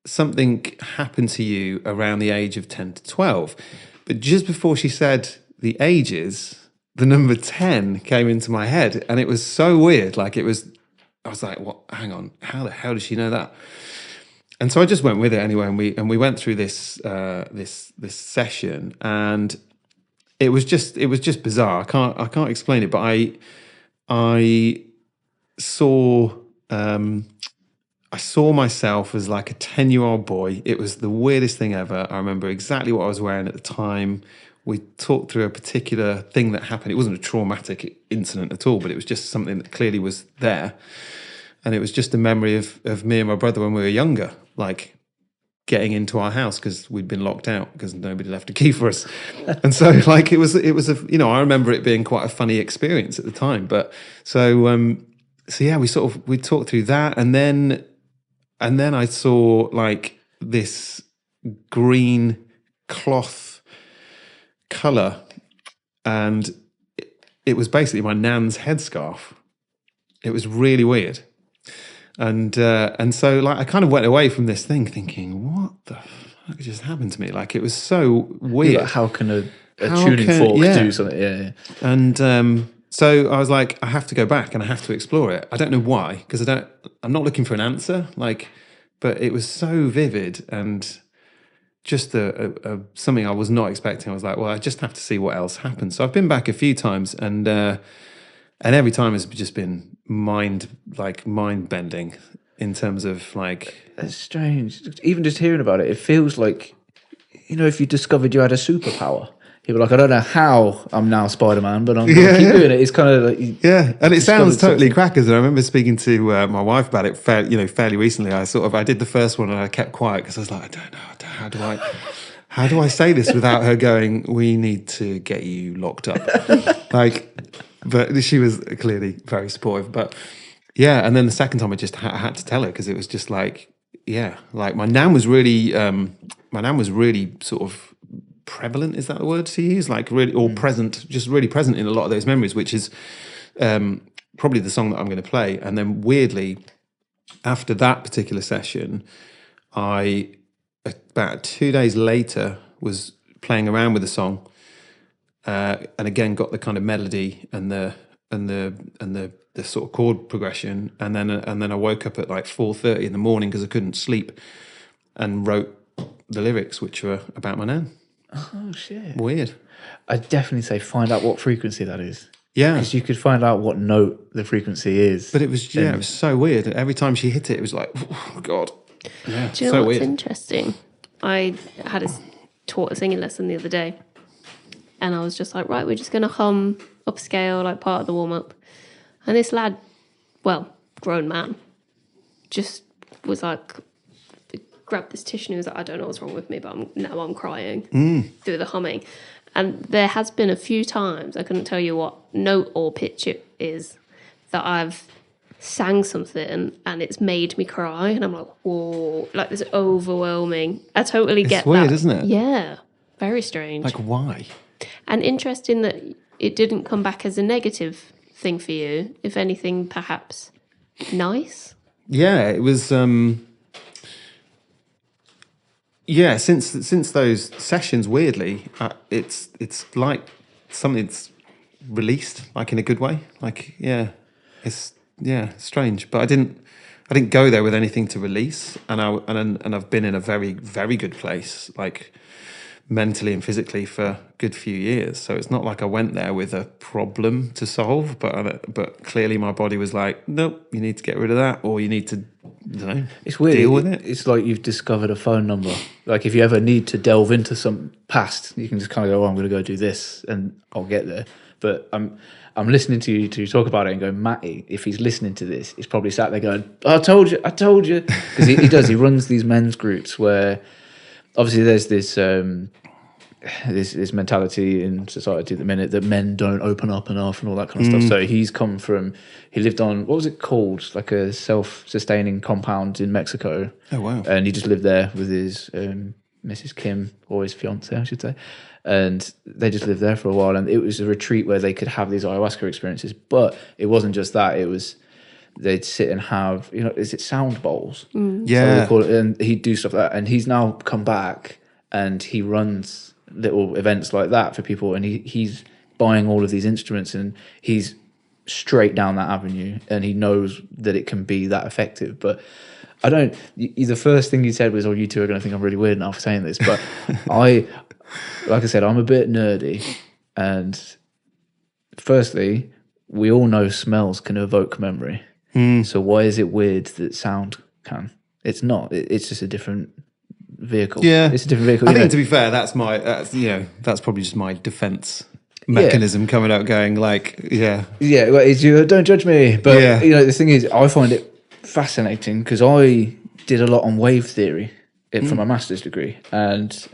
something happen to you around the age of 10 to 12? But just before she said the ages, the number 10 came into my head. And it was so weird. Like, I was like, what? Hang on. How the hell does she know that? And so I just went with it anyway. And we went through this session, and it was just bizarre. I can't explain it, but I saw I saw myself as like a 10-year-old boy. It was the weirdest thing ever. I remember exactly what I was wearing at the time. We talked through a particular thing that happened. It wasn't a traumatic incident at all, but it was just something that clearly was there. And it was just a memory of me and my brother when we were younger, like getting into our house because we'd been locked out because nobody left a key for us. And so like it was a, you know, I remember it being quite a funny experience at the time. But so yeah, we talked through that, and then I saw like this green cloth colour, and it was basically my nan's headscarf. It was really weird. And so like I kind of went away from this thing thinking, what the fuck just happened to me? Like it was so weird. Like, how can a tuning fork do something? Yeah. And so I was like, I have to go back and I have to explore it. I don't know why, because I'm not looking for an answer. Like, but it was so vivid and just something I was not expecting. I was like, well, I just have to see what else happens. So I've been back a few times, and every time has just been mind bending in terms of like. That's strange. Even just hearing about it, it feels like, you know, if you discovered you had a superpower. You'd be like, I don't know how I'm now Spider-Man, but I'm going to keep doing it. It's kind of like... and it sounds totally crackers. And I remember speaking to my wife about it fairly recently. I did the first one and I kept quiet because I was like, I don't know, how do I say this without her going, we need to get you locked up? But she was clearly very supportive. But yeah, and then the second time I just had to tell her because it was just like, like my nan was really sort of prevalent, is that the word to use? Like really, or present, just really present in a lot of those memories, which is probably the song that I'm going to play. And then weirdly, after that particular session, I about 2 days later was playing around with the song, and again got the kind of melody and the sort of chord progression, and then I woke up at like 4:30 in the morning because I couldn't sleep, and wrote the lyrics, which were about my nan. Oh, shit. Weird. I'd definitely say find out what frequency that is. Yeah. Because you could find out what note the frequency is. But it was, it was so weird. Every time she hit it, it was like, oh, God. Yeah, do you know what's interesting? I had taught a singing lesson the other day, and I was just like, right, we're just going to hum upscale, like part of the warm-up. And this lad, well, grown man, just was like, grabbed this tissue and he was like, I don't know what's wrong with me, but now I'm crying through the humming. And there has been a few times, I couldn't tell you what note or pitch it is, that I've sang something and it's made me cry. And I'm like, whoa, like this overwhelming. I totally get that. It's weird, isn't it? Yeah, very strange. Like, why? And interesting that it didn't come back as a negative thing for you. If anything, perhaps nice. Yeah, it was... Yeah, since those sessions, weirdly, it's like something's released, like in a good way. Like, it's strange. But I didn't go there with anything to release, and I've been in a very, very good place, like mentally and physically, for a good few years. So it's not like I went there with a problem to solve, but clearly my body was like, nope, you need to get rid of that, or you need to, I don't know, it's weird. Deal with it. It's like you've discovered a phone number. Like if you ever need to delve into some past, you can just kind of go, I'm going to go do this and I'll get there. But I'm listening to you talk about it and going, Matty, if he's listening to this, he's probably sat there going, I told you. Because he does. He runs these men's groups where obviously there's this mentality in society at the minute that men don't open up enough and all that kind of stuff. So he lived on, what was it called? Like a self-sustaining compound in Mexico. Oh, wow. And he just lived there with his Mrs. Kim, or his fiance, I should say. And they just lived there for a while. And it was a retreat where they could have these ayahuasca experiences. But it wasn't just that. It was, they'd sit and have, is it sound bowls? Yeah. So they call it, and he'd do stuff like that. And he's now come back and he runs little events like that for people, and he's buying all of these instruments, and he's straight down that avenue, and he knows that it can be that effective. But I don't, the first thing you said was, oh, you two are going to think I'm really weird now for saying this, but like I said, I'm a bit nerdy, and firstly, we all know smells can evoke memory. So why is it weird that sound can. It's not. It's just a different vehicle. Yeah, it's a different vehicle. I think to be fair, that's probably just my defense mechanism coming out, going like, yeah, well, it's you. Don't judge me. But Yeah. the thing is, I find it fascinating because I did a lot on wave theory from a master's degree, and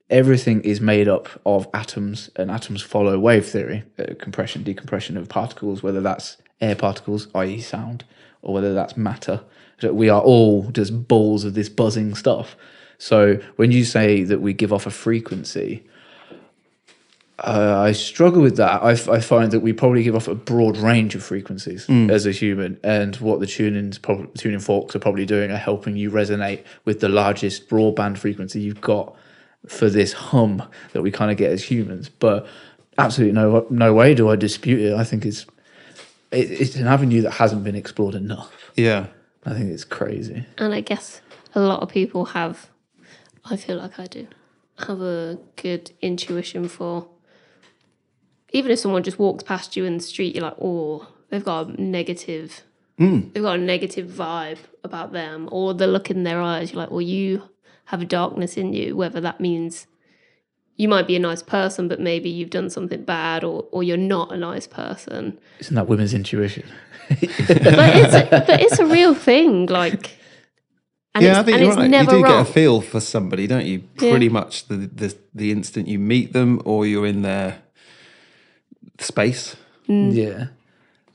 everything is made up of atoms, and atoms follow wave theory, compression, decompression of particles, whether that's air particles, i.e. sound, or whether that's matter. So we are all just balls of this buzzing stuff. So when you say that we give off a frequency, I struggle with that. I find that we probably give off a broad range of frequencies as a human, and what the tuning forks are probably doing are helping you resonate with the largest broadband frequency you've got for this hum that we kind of get as humans. But absolutely no way do I dispute it. I think it's an avenue that hasn't been explored enough. yeah, I think it's crazy. And I guess a lot of people have, I feel like I do, have a good intuition for, even if someone just walks past you in the street, you're like, oh, they've got a negative vibe about them, or the look in their eyes, you're like, well, you have a darkness in you, whether that means you might be a nice person, but maybe you've done something bad, or you're not a nice person. Isn't that women's intuition? But it's a real thing, like. And I think you're right. Never You do wrong. get a feel for somebody, don't you? Pretty much the instant you meet them or you're in their space. Yeah.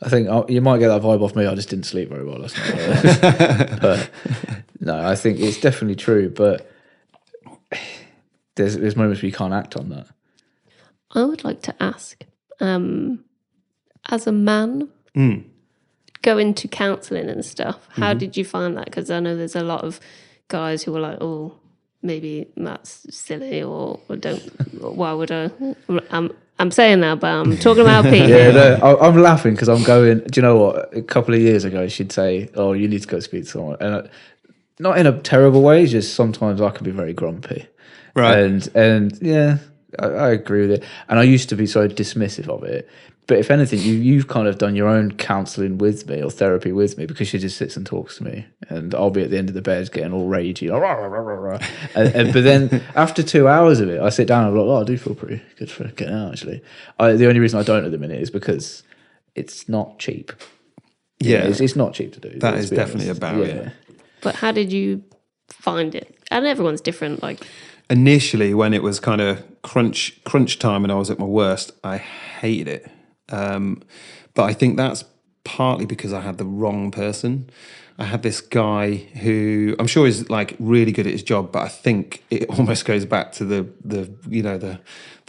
I think you might get that vibe off me. I just didn't sleep very well last night. But no, I think it's definitely true. But there's moments where you can't act on that. I would like to ask, as a man, going to counselling and stuff, how did you find that? Because I know there's a lot of guys who are like, oh, maybe that's silly, or don't, why would I? I'm saying that, but I'm talking about Pete. I'm laughing because I'm going, do you know what? A couple of years ago, she'd say, oh, you need to go speak to someone. And not in a terrible way, just sometimes I can be very grumpy. Right. And yeah, I agree with it. And I used to be so dismissive of it. But if anything, you've kind of done your own counselling with me or therapy with me, because she just sits and talks to me, and I'll be at the end of the bed getting all ragey, like, rah, rah, rah, rah, rah. But then after 2 hours of it, I sit down and I'm like, oh, I do feel pretty good for getting out, actually. The only reason I don't at the minute is because it's not cheap. Yeah. It's not cheap to do. That is definitely a barrier. Yeah. But how did you find it? And everyone's different. Like, Initially, when it was kind of crunch time and I was at my worst, I hated it. But I think that's partly because I had the wrong person. I had this guy who I'm sure is like really good at his job, but I think it almost goes back to the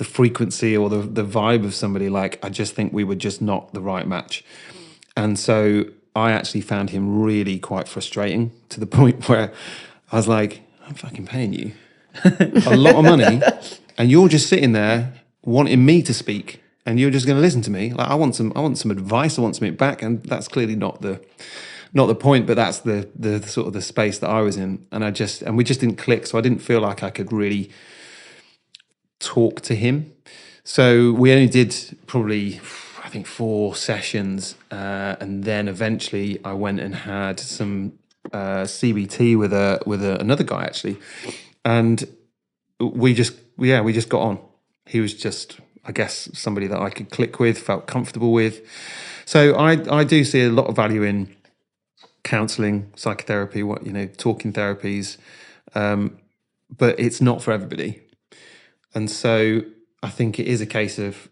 frequency or the vibe of somebody. Like, I just think we were just not the right match. And so I actually found him really quite frustrating, to the point where I was like, I'm fucking paying you a lot of money and you're just sitting there wanting me to speak. And you're just going to listen to me. Like, I want some advice. I want something back, and that's clearly not the point. But that's the sort of the space that I was in, and we just didn't click. So I didn't feel like I could really talk to him. So we only did probably, I think, 4 sessions, and then eventually I went and had some CBT with another guy, actually, and we just got on. He was just, I guess, somebody that I could click with, felt comfortable with. So I do see a lot of value in counselling, psychotherapy, talking therapies, but it's not for everybody. And so I think it is a case of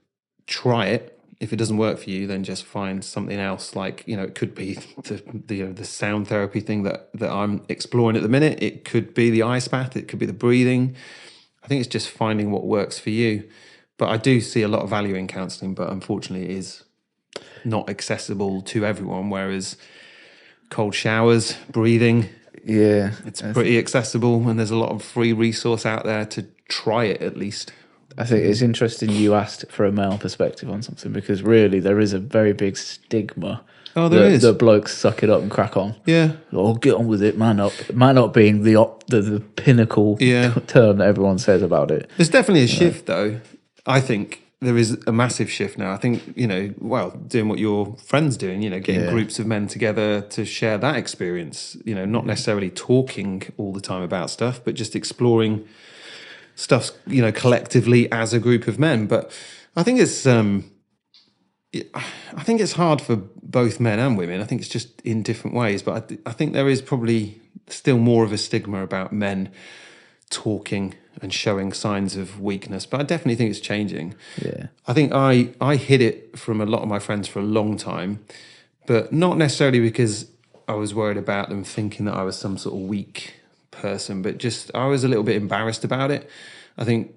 try it. If it doesn't work for you, then just find something else. Like, it could be the sound therapy thing that I'm exploring at the minute. It could be the ice bath. It could be the breathing. I think it's just finding what works for you. But I do see a lot of value in counselling, but unfortunately it is not accessible to everyone, whereas cold showers, breathing, it's pretty accessible, and there's a lot of free resource out there to try it at least. I think it's interesting you asked for a male perspective on something, because really there is a very big stigma. Oh, there is. That blokes suck it up and crack on. Yeah. Or get on with it, man up. Man up being the pinnacle term that everyone says about it. There's definitely a shift, though. I think there is a massive shift now. I think, doing what your friend's doing, getting groups of men together to share that experience, not necessarily talking all the time about stuff, but just exploring stuff, collectively as a group of men. But I think it's hard for both men and women. I think it's just in different ways. But I think there is probably still more of a stigma about men talking and showing signs of weakness, but I definitely think it's changing. Yeah, I think I hid it from a lot of my friends for a long time, but not necessarily because I was worried about them thinking that I was some sort of weak person, but just I was a little bit embarrassed about it. I think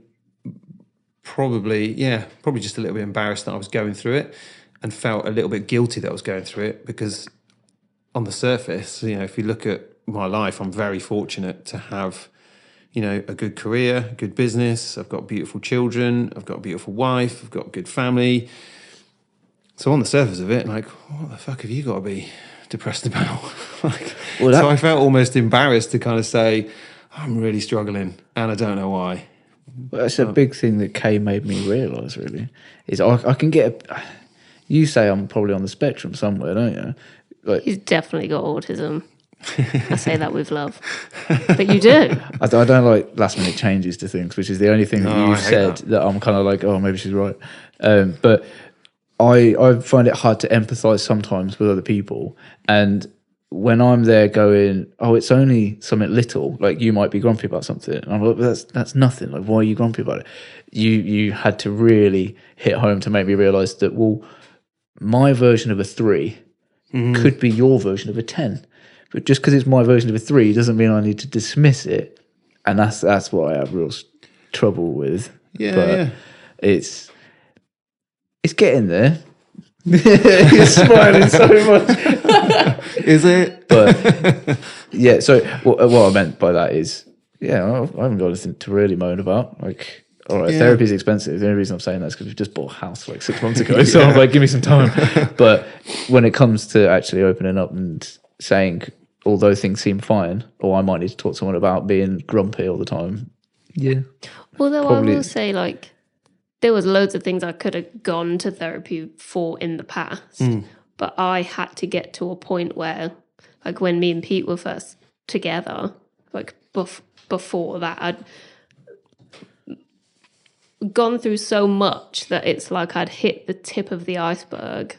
probably just a little bit embarrassed that I was going through it, and felt a little bit guilty that I was going through it, because on the surface, if you look at my life, I'm very fortunate to have a good career, a good business. I've got beautiful children. I've got a beautiful wife. I've got a good family. So on the surface of it, like, what the fuck have you got to be depressed about? So I felt almost embarrassed to kind of say, I'm really struggling and I don't know why. Well, that's a big thing that Kay made me realise, really, is I can get you say I'm probably on the spectrum somewhere, don't you? Like, He's definitely got autism. I say that with love, but you do. I don't like last minute changes to things, which is the only thing that you've said that I'm kind of like, oh, maybe she's right. But I find it hard to empathise sometimes with other people, and when I'm there going, oh, it's only something little, like you might be grumpy about something, and I'm like, that's nothing. Like, why are you grumpy about it? You had to really hit home to make me realise that, well, my version of a 3 could be your version of a 10. But just because it's my version of a 3 doesn't mean I need to dismiss it. And that's what I have real trouble with. But it's getting there. You're smiling so much. Is it? But yeah, so what I meant by that is, I haven't got anything to really moan about. Like, all right, therapy is expensive. The only reason I'm saying that is because we just bought a house like 6 months ago. So I'm like, give me some time. But when it comes to actually opening up and saying, although things seem fine, or I might need to talk to someone about being grumpy all the time. Yeah. Although probably. I will say, like, there was loads of things I could have gone to therapy for in the past, but I had to get to a point where, like, when me and Pete were first together, like, before that, I'd gone through so much that it's like I'd hit the tip of the iceberg.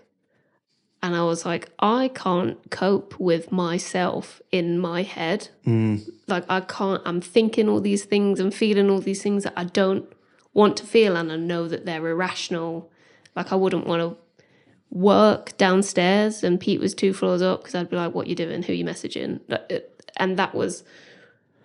And I was like, I can't cope with myself in my head. Like, I can't, I'm thinking all these things and feeling all these things that I don't want to feel. And I know that they're irrational. Like, I wouldn't want to work downstairs and Pete was 2 floors up, because I'd be like, what you doing? Who you messaging? And that was,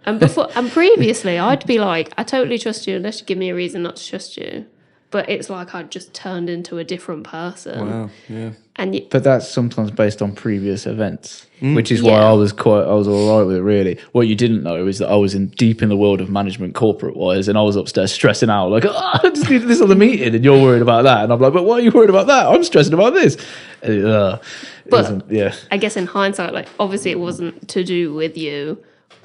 and before, and previously I'd be like, I totally trust you unless you give me a reason not to trust you. But it's like I'd just turned into a different person. Wow, yeah. But that's sometimes based on previous events, which is why I was all right with it, really. What you didn't know is that I was deep in the world of management corporate-wise, and I was upstairs stressing out, like, I just needed this on the meeting, and you're worried about that. And I'm like, but why are you worried about that? I'm stressing about this. I guess in hindsight, like, obviously it wasn't to do with you,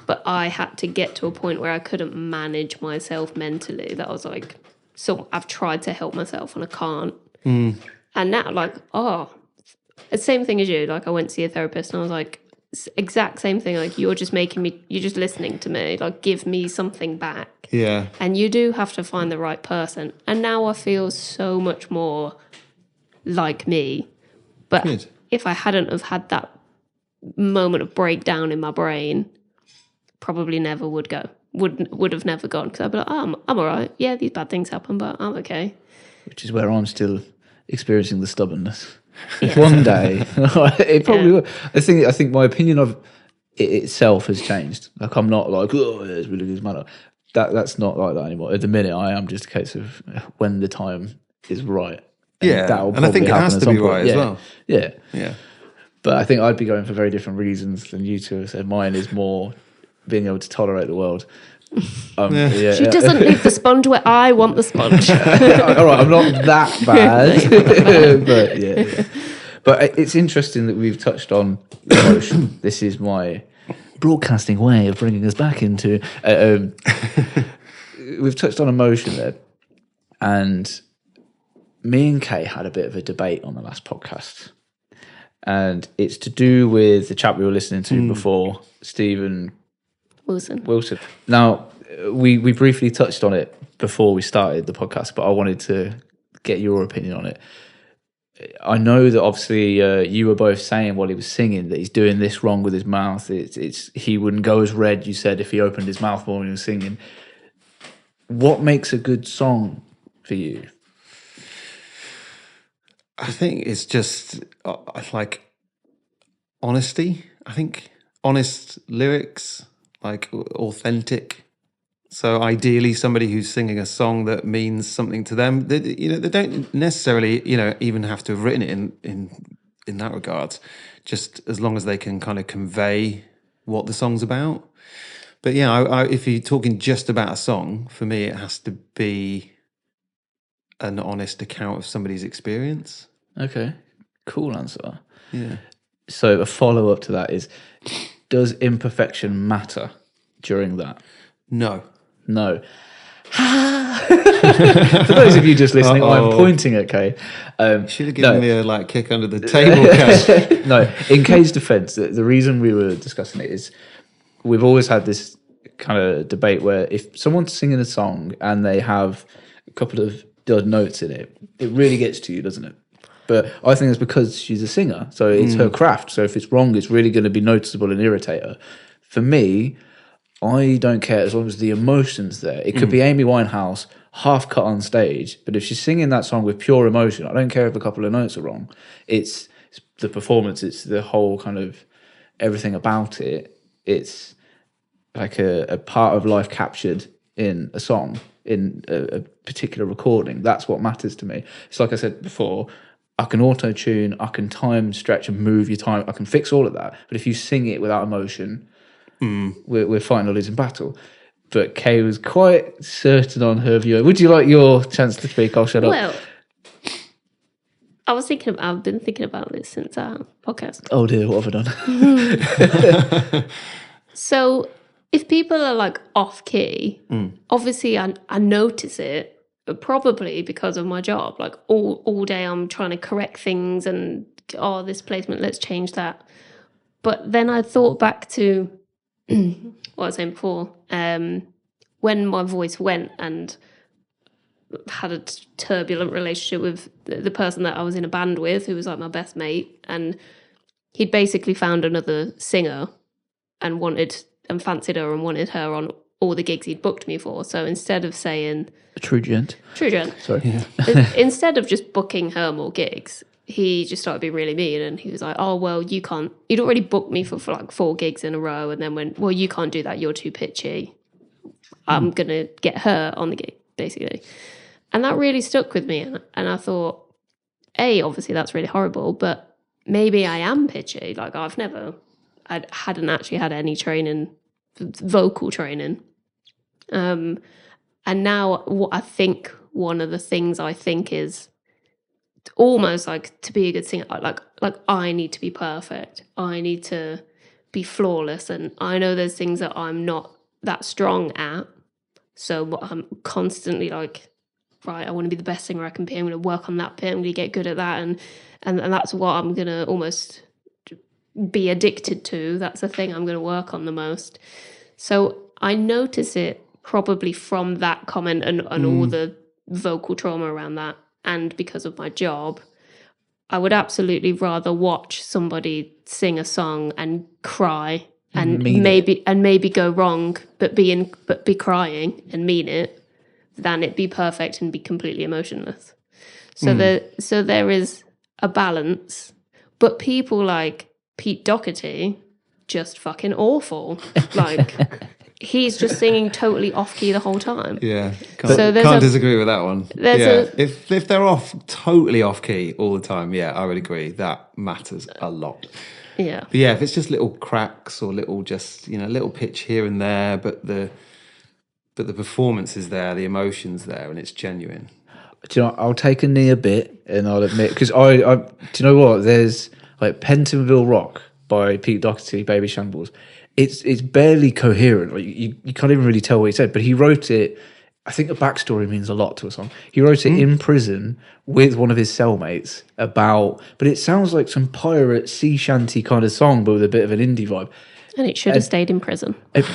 but I had to get to a point where I couldn't manage myself mentally. That I was like, so I've tried to help myself and I can't. And now, like, the same thing as you. Like, I went to see a therapist and I was like, exact same thing. Like, you're just listening to me. Like, give me something back. Yeah. And you do have to find the right person. And now I feel so much more like me. But Good. if I hadn't have had that moment of breakdown in my brain, probably never would go. Would have never gone, because I'd be like, I'm all right. Yeah, these bad things happen, but I'm okay. Which is where I'm still experiencing the stubbornness. One day, it probably will. I think my opinion of it itself has changed. Like, I'm not like, oh, it's really good matter. That's not like that anymore. At the minute, I am just a case of when the time is right. And and I think it has to be right as well. Yeah. Yeah. But I think I'd be going for very different reasons than you two have said. Mine is more being able to tolerate the world. She doesn't leave the sponge where I want the sponge. All right, I'm not that bad. But yeah. But it's interesting that we've touched on emotion. This is my broadcasting way of bringing us back into... we've touched on emotion there. And me and Kay had a bit of a debate on the last podcast, and it's to do with the chap we were listening to before, Stephen Wilson. Now, we briefly touched on it before we started the podcast, but I wanted to get your opinion on it. I know that obviously you were both saying while he was singing that he's doing this wrong with his mouth. It's he wouldn't go as red, you said, if he opened his mouth more when he was singing. What makes a good song for you? I think it's just like honesty. I think honest lyrics, like authentic. So ideally, somebody who's singing a song that means something to them. They don't necessarily, even have to have written it in that regard. Just as long as they can kind of convey what the song's about. But yeah, if you're talking just about a song, for me, it has to be an honest account of somebody's experience. Okay, cool answer. Yeah. So a follow-up to that is, does imperfection matter during that? No. No. For those of you just listening, I'm pointing at Kay. Should have given me a kick under the table, Kay. No, in Kay's defence, the reason we were discussing it is we've always had this kind of debate where if someone's singing a song and they have a couple of dud notes in it, it really gets to you, doesn't it? But I think it's because she's a singer, so it's her craft. So if it's wrong, it's really going to be noticeable and irritate her. For me, I don't care as long as the emotion's there. It could be Amy Winehouse, half cut on stage, but if she's singing that song with pure emotion, I don't care if a couple of notes are wrong. It's the performance, it's the whole kind of everything about it. It's like a part of life captured in a song, in a particular recording. That's what matters to me. It's like I said before, I can auto-tune, I can time, stretch and move your time, I can fix all of that. But if you sing it without emotion, we're fighting a losing battle. But Kay was quite certain on her view. Would you like your chance to speak? I'll shut up. Well, I've been thinking about this since our podcast. Oh dear, what have I done? So if people are off key, obviously I notice it, probably because of my job. All day I'm trying to correct things and, this placement, let's change that. But then I thought back to what I was saying before, when my voice went and had a turbulent relationship with the person that I was in a band with, who was my best mate, and he'd basically found another singer and fancied her and wanted her on all the gigs he'd booked me for. So instead of saying A true gent. Sorry. Yeah. Instead of just booking her more gigs, he just started being really mean, and he was like, "Oh well, you can't. You'd already booked me for 4 gigs in a row, and then went, well, you can't do that. You're too pitchy. I'm gonna get her on the gig, basically." And that really stuck with me, and I thought, obviously that's really horrible, but maybe I am pitchy. I hadn't actually had any training, vocal training, and now what I think one of the things I think is almost to be a good singer, I need to be perfect. I need to be flawless. And I know there's things that I'm not that strong at. So I'm constantly right, I want to be the best singer I can be. I'm going to work on that bit. I'm going to get good at that. And that's what I'm going to almost be addicted to. That's the thing I'm going to work on the most. So I notice it probably from that comment and all the vocal trauma around that. And because of my job, I would absolutely rather watch somebody sing a song and cry and maybe go wrong, but be crying and mean it, than it be perfect and be completely emotionless. So there is a balance. But people like Pete Doherty, just fucking awful. He's just singing totally off key the whole time. Yeah, can't disagree with that one. If they're totally off key all the time, I would agree that matters a lot. Yeah, but if it's just little cracks or little pitch here and there, but the performance is there, the emotion's there, and it's genuine. Do you know, I'll take a knee a bit, and I'll admit, because I do you know what? There's Pentonville Rock by Pete Doherty, Baby Shambles. It's barely coherent. You can't even really tell what he said, but he wrote it I think the backstory means a lot to a song. He wrote it in prison with one of his cellmates but it sounds like some pirate sea shanty kind of song, but with a bit of an indie vibe. And it should have stayed in prison. But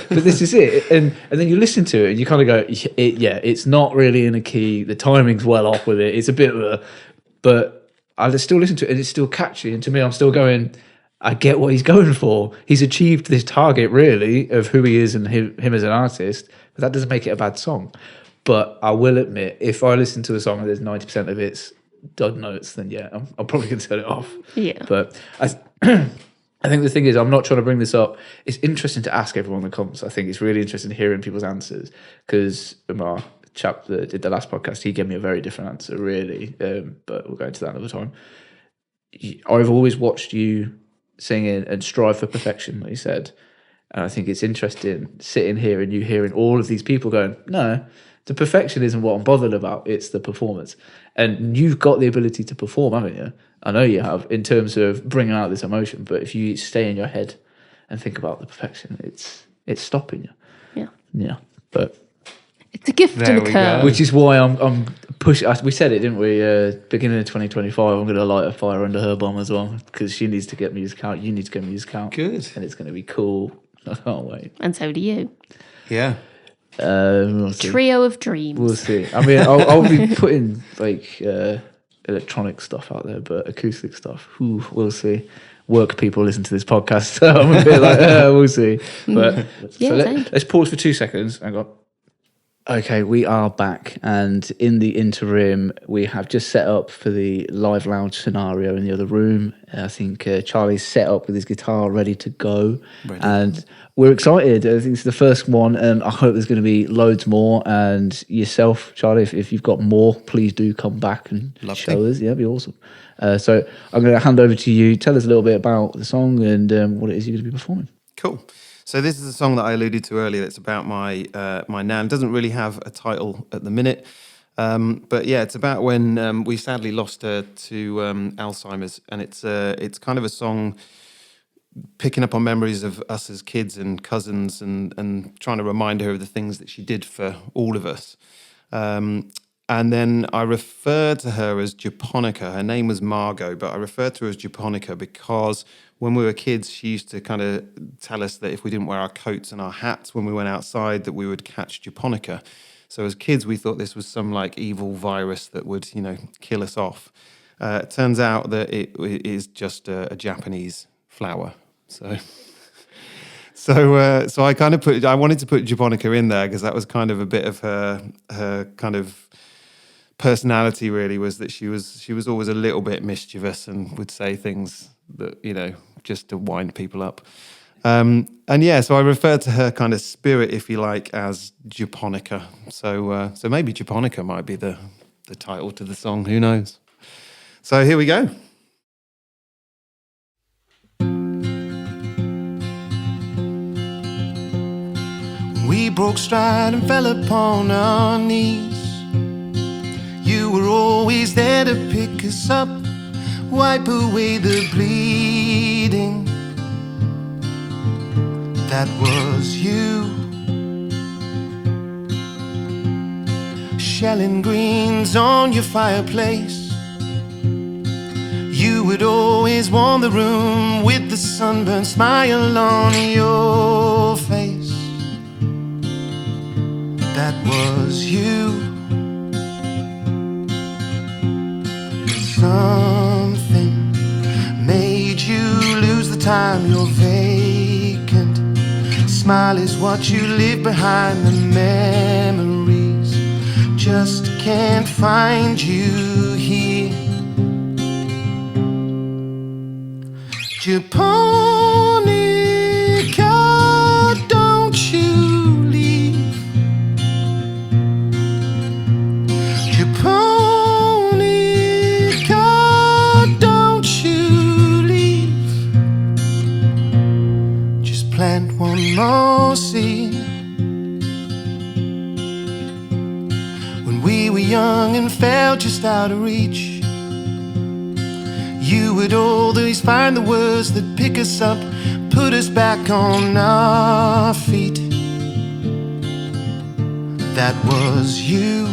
this is it, and then you listen to it and you kind of go, it's not really in a key. The timing's well off with it. It's a bit of a, but I still listen to it and it's still catchy. And to me, I'm still going, I get what he's going for. He's achieved this target really of who he is and him as an artist. But that doesn't make it a bad song. But I will admit, if I listen to a song and there's 90% of it's dud notes, then I'm probably going to turn it off. Yeah. But I think the thing is, I'm not trying to bring this up. It's interesting to ask everyone that comes. I think it's really interesting hearing people's answers, because our chap that did the last podcast, he gave me a very different answer, really. But we'll go into that another time. I've always watched you singing and strive for perfection, like you said. And I think it's interesting sitting here and you hearing all of these people going, no, the perfection isn't what I'm bothered about. It's the performance. And you've got the ability to perform, haven't you? I know you have, in terms of bringing out this emotion. But if you stay in your head and think about the perfection, it's stopping you. Yeah. Yeah. But it's a gift There and a we curse. go. which is why I'm pushing. We said it, didn't we? Beginning of 2025, I'm going to light a fire under her bum as well, because she needs to get music out. You need to get music out. Good. And it's going to be cool. I can't wait. And so do you. Yeah. We'll see. Trio of dreams. We'll see. I mean, I'll be putting like electronic stuff out there, but acoustic stuff, we'll see. Work people listen to this podcast, so I'm a bit like, we'll see. But Yeah, let's pause for 2 seconds. Hang on. Okay, we are back, and in the interim, we have just set up for the live lounge scenario in the other room. I think Charlie's set up with his guitar ready to go, and we're excited. I think it's the first one, and I hope there's going to be loads more. And yourself, Charlie, if you've got more, please do come back and show us. Yeah, it'd be awesome. So I'm going to hand over to you. Tell us a little bit about the song and what it is you're going to be performing. Cool. So this is a song that I alluded to earlier. It's about my nan. It doesn't really have a title at the minute, but yeah, it's about when we sadly lost her to Alzheimer's, and it's kind of a song picking up on memories of us as kids and cousins, and trying to remind her of the things that she did for all of us. And then I referred to her as Japonica. Her name was Margot, but I referred to her as Japonica because when we were kids, she used to kind of tell us that if we didn't wear our coats and our hats when we went outside, that we would catch Japonica. So as kids, we thought this was some like evil virus that would, kill us off. It turns out that it is just a Japanese flower. So I kind of I wanted to put Japonica in there because that was kind of a bit of her kind of personality, really, was that she was always a little bit mischievous and would say things that, just to wind people up. And yeah, so I referred to her kind of spirit, if you like, as Japonica. So maybe Japonica might be the title to the song. Who knows? So here we go. We broke stride and fell upon our knees. You were always there to pick us up, wipe away the bleeding. That was you. Shelling greens on your fireplace. You would always warm the room with the sunburned smile on your face. That was you. Something made you lose the time. You're vacant. Smile is what you leave behind. The memories just can't find you here. Japonica, don't you leave. Japonica, don't you leave. Just plant one more seed. When we were young and felt just out of reach, you would always find the words that pick us up, put us back on our feet. that was you.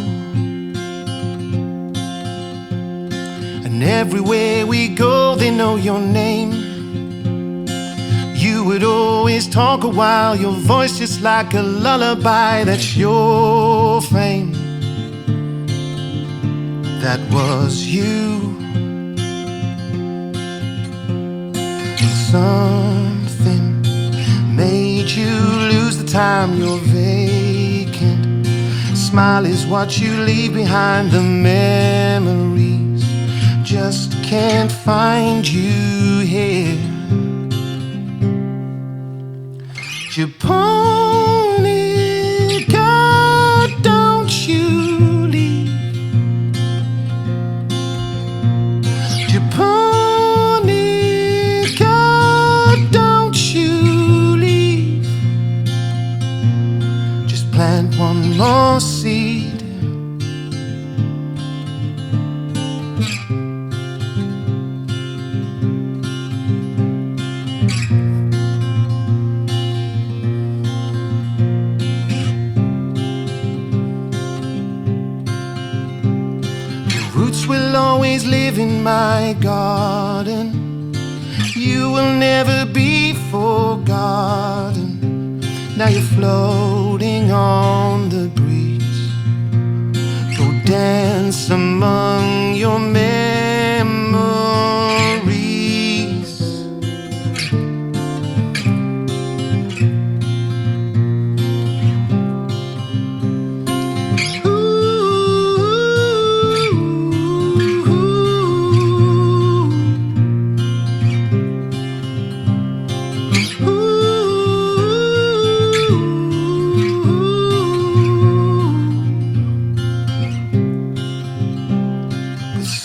And everywhere we go, they know your name. You would always talk a while, your voice just like a lullaby. That's your fame. That was you. Something made you lose the time. You're vacant. Smile is what you leave behind. The memories just can't find you here. Japonica, don't you leave. Japonica, don't you leave. Just plant one more seed. Roots will always live in my garden. You will never be forgotten. Now you're floating on the breeze. Go dance among your memories.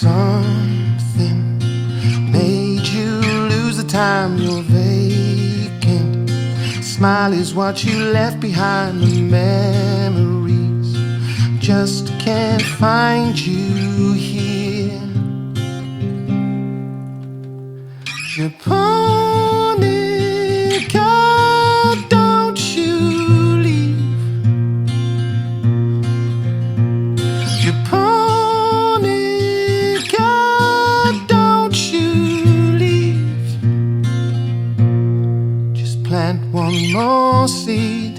Something made you lose the time. You're vacant. Smile is what you left behind. The memories just can't find you here. Japonica, don't you leave. Japonica, don't you leave. Just plant one more seed.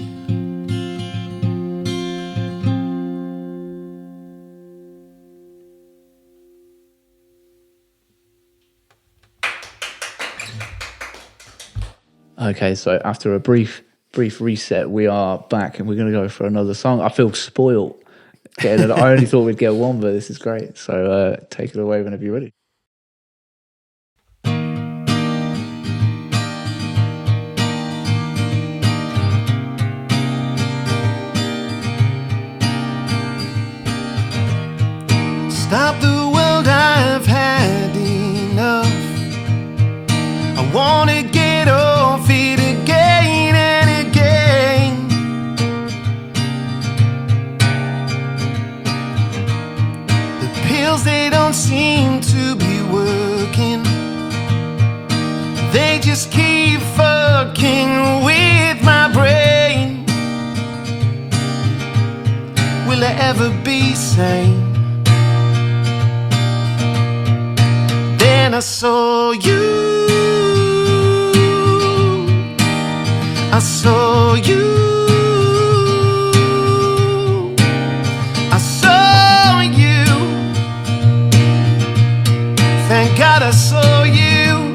Okay, so after a brief reset, we are back and we're going to go for another song. I feel spoiled. I only thought we'd get one, but this is great. So take it away whenever you're ready. Stop the world, I've had enough. I wanna get off it again and again. The pills, they don't seem to be working. They just keep fucking with my brain. Will I ever be sane? Then I saw you. I saw you. I saw you. Thank God I saw you.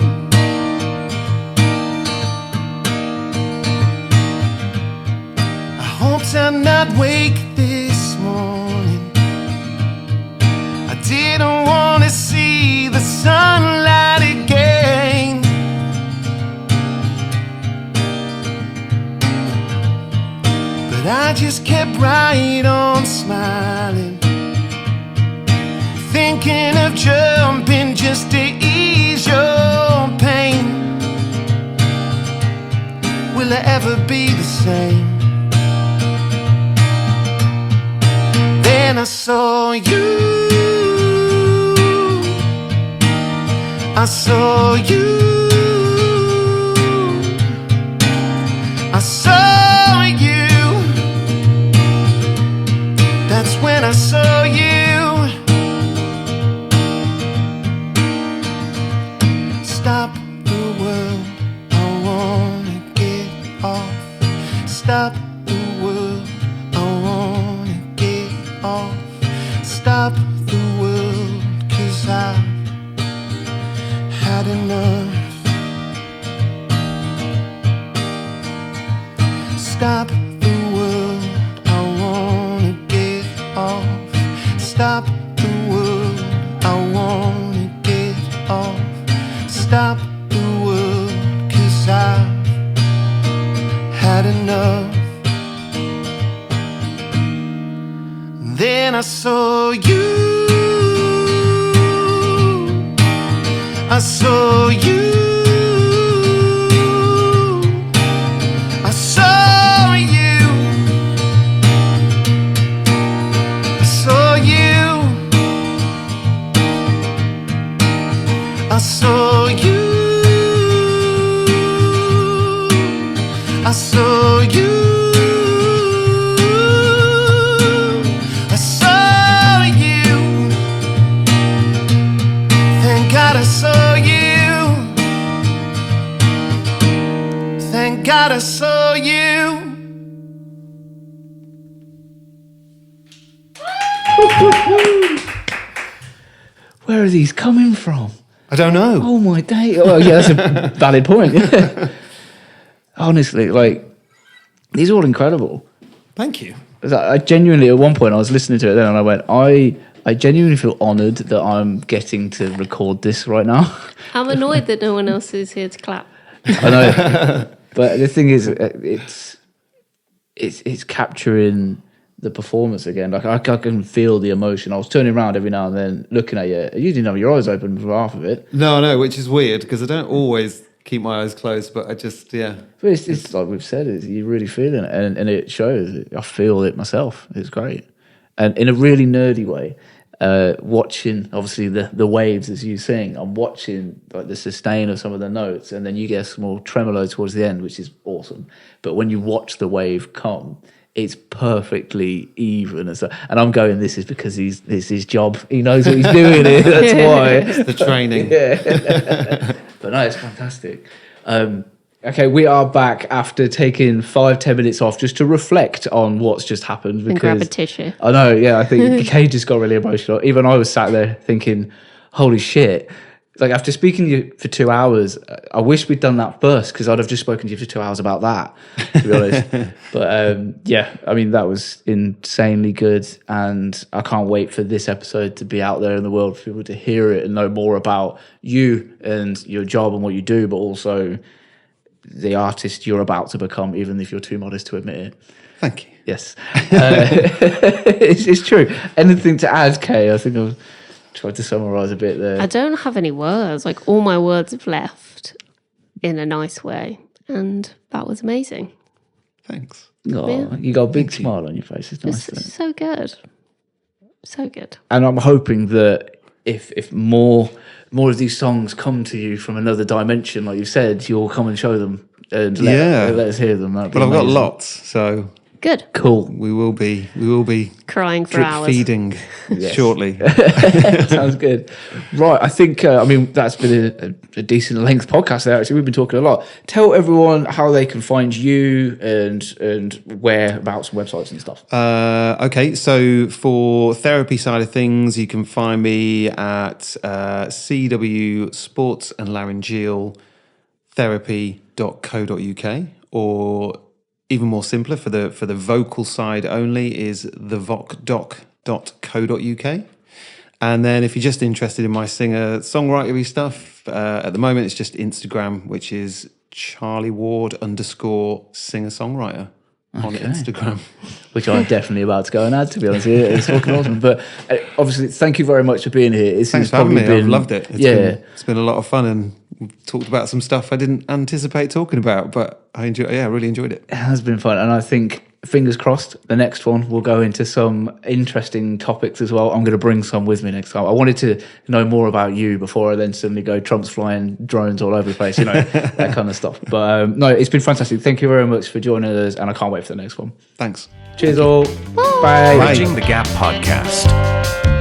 I hoped I'd not wake this morning. I didn't want to see the sunlight again. But I just kept right on smiling, thinking of jumping just to ease your pain. Will I ever be the same? Then I saw you. I saw you. I saw you. stop the world, 'cause I've had enough. Stop the world, I wanna get off. Stop the world, I wanna get off. Stop the world, 'cause I've had enough. Then I saw you, I saw you, I saw you, I saw you, I saw you, I saw you. God, I saw you. Where are these coming from? I don't know. Oh my day! Oh yeah, that's a valid point. Yeah. Honestly, like these are all incredible. Thank you. I genuinely, at one point, I was listening to it then, and I went, I genuinely feel honoured that I'm getting to record this right now. I'm annoyed that no one else is here to clap. I know, but the thing is, it's capturing the performance again. Like I can feel the emotion. I was turning around every now and then, looking at you. You didn't have your eyes open for half of it. No, which is weird because I don't always keep my eyes closed, but I just But it's like we've said, you're really feeling it, and it shows. I feel it myself. It's great, and in a really nerdy way. Watching obviously the waves as you sing, I'm watching like the sustain of some of the notes, and then you get a small tremolo towards the end, which is awesome. But when you watch the wave come, it's perfectly even, and I'm going, this is because it's his job. He knows what he's doing here. That's why. It's the training. Yeah. But no, it's fantastic. Okay, we are back after taking 5-10 minutes off just to reflect on what's just happened. And grab a tissue. I know, yeah, I think Kay just got really emotional. Even I was sat there thinking, holy shit. Like, after speaking to you for 2 hours, I wish we'd done that first, because I'd have just spoken to you for 2 hours about that, to be honest. But, yeah, I mean, that was insanely good, and I can't wait for this episode to be out there in the world for people to hear it and know more about you and your job and what you do, but also the artist you're about to become, even if you're too modest to admit it. Thank you. Yes. It's true. Anything to add, Kay? I think I've tried to summarise a bit there. I don't have any words. Like, all my words have left in a nice way. And that was amazing. Thanks. Oh, Yeah. You got a big smile on your face. It's nice. It's so good. So good. And I'm hoping that if more of these songs come to you from another dimension, like you said, you'll come and show them and let us hear them. That'd be I've got amazing. lots, so Good. Cool. we will be Crying for drip hours. feeding shortly. Sounds good. Right, I think, that's been a decent length podcast there, actually. We've been talking a lot. Tell everyone how they can find you and whereabouts and websites and stuff. Okay, so for therapy side of things, you can find me at CW Sports and Laryngeal Therapy.co.uk, or even more simpler for the vocal side only is the vocdoc.co.uk. And then if you're just interested in my singer-songwritery stuff, at the moment it's just Instagram, which is CharlieWard_singer-songwriter on Instagram. Which I'm definitely about to go and add, to be honest with you. It's fucking awesome. But obviously, thank you very much for being here. Thanks for having me. I've loved it. It's been a lot of fun, and we've talked about some stuff I didn't anticipate talking about, but I really enjoyed it. It has been fun. And I think, fingers crossed, the next one will go into some interesting topics as well. I'm going to bring some with me next time. I wanted to know more about you before I then suddenly go Trump's flying drones all over the place, that kind of stuff. But no, it's been fantastic. Thank you very much for joining us, and I can't wait for the next one. Thanks. Cheers all. Bye. Bridging the Gap Podcast.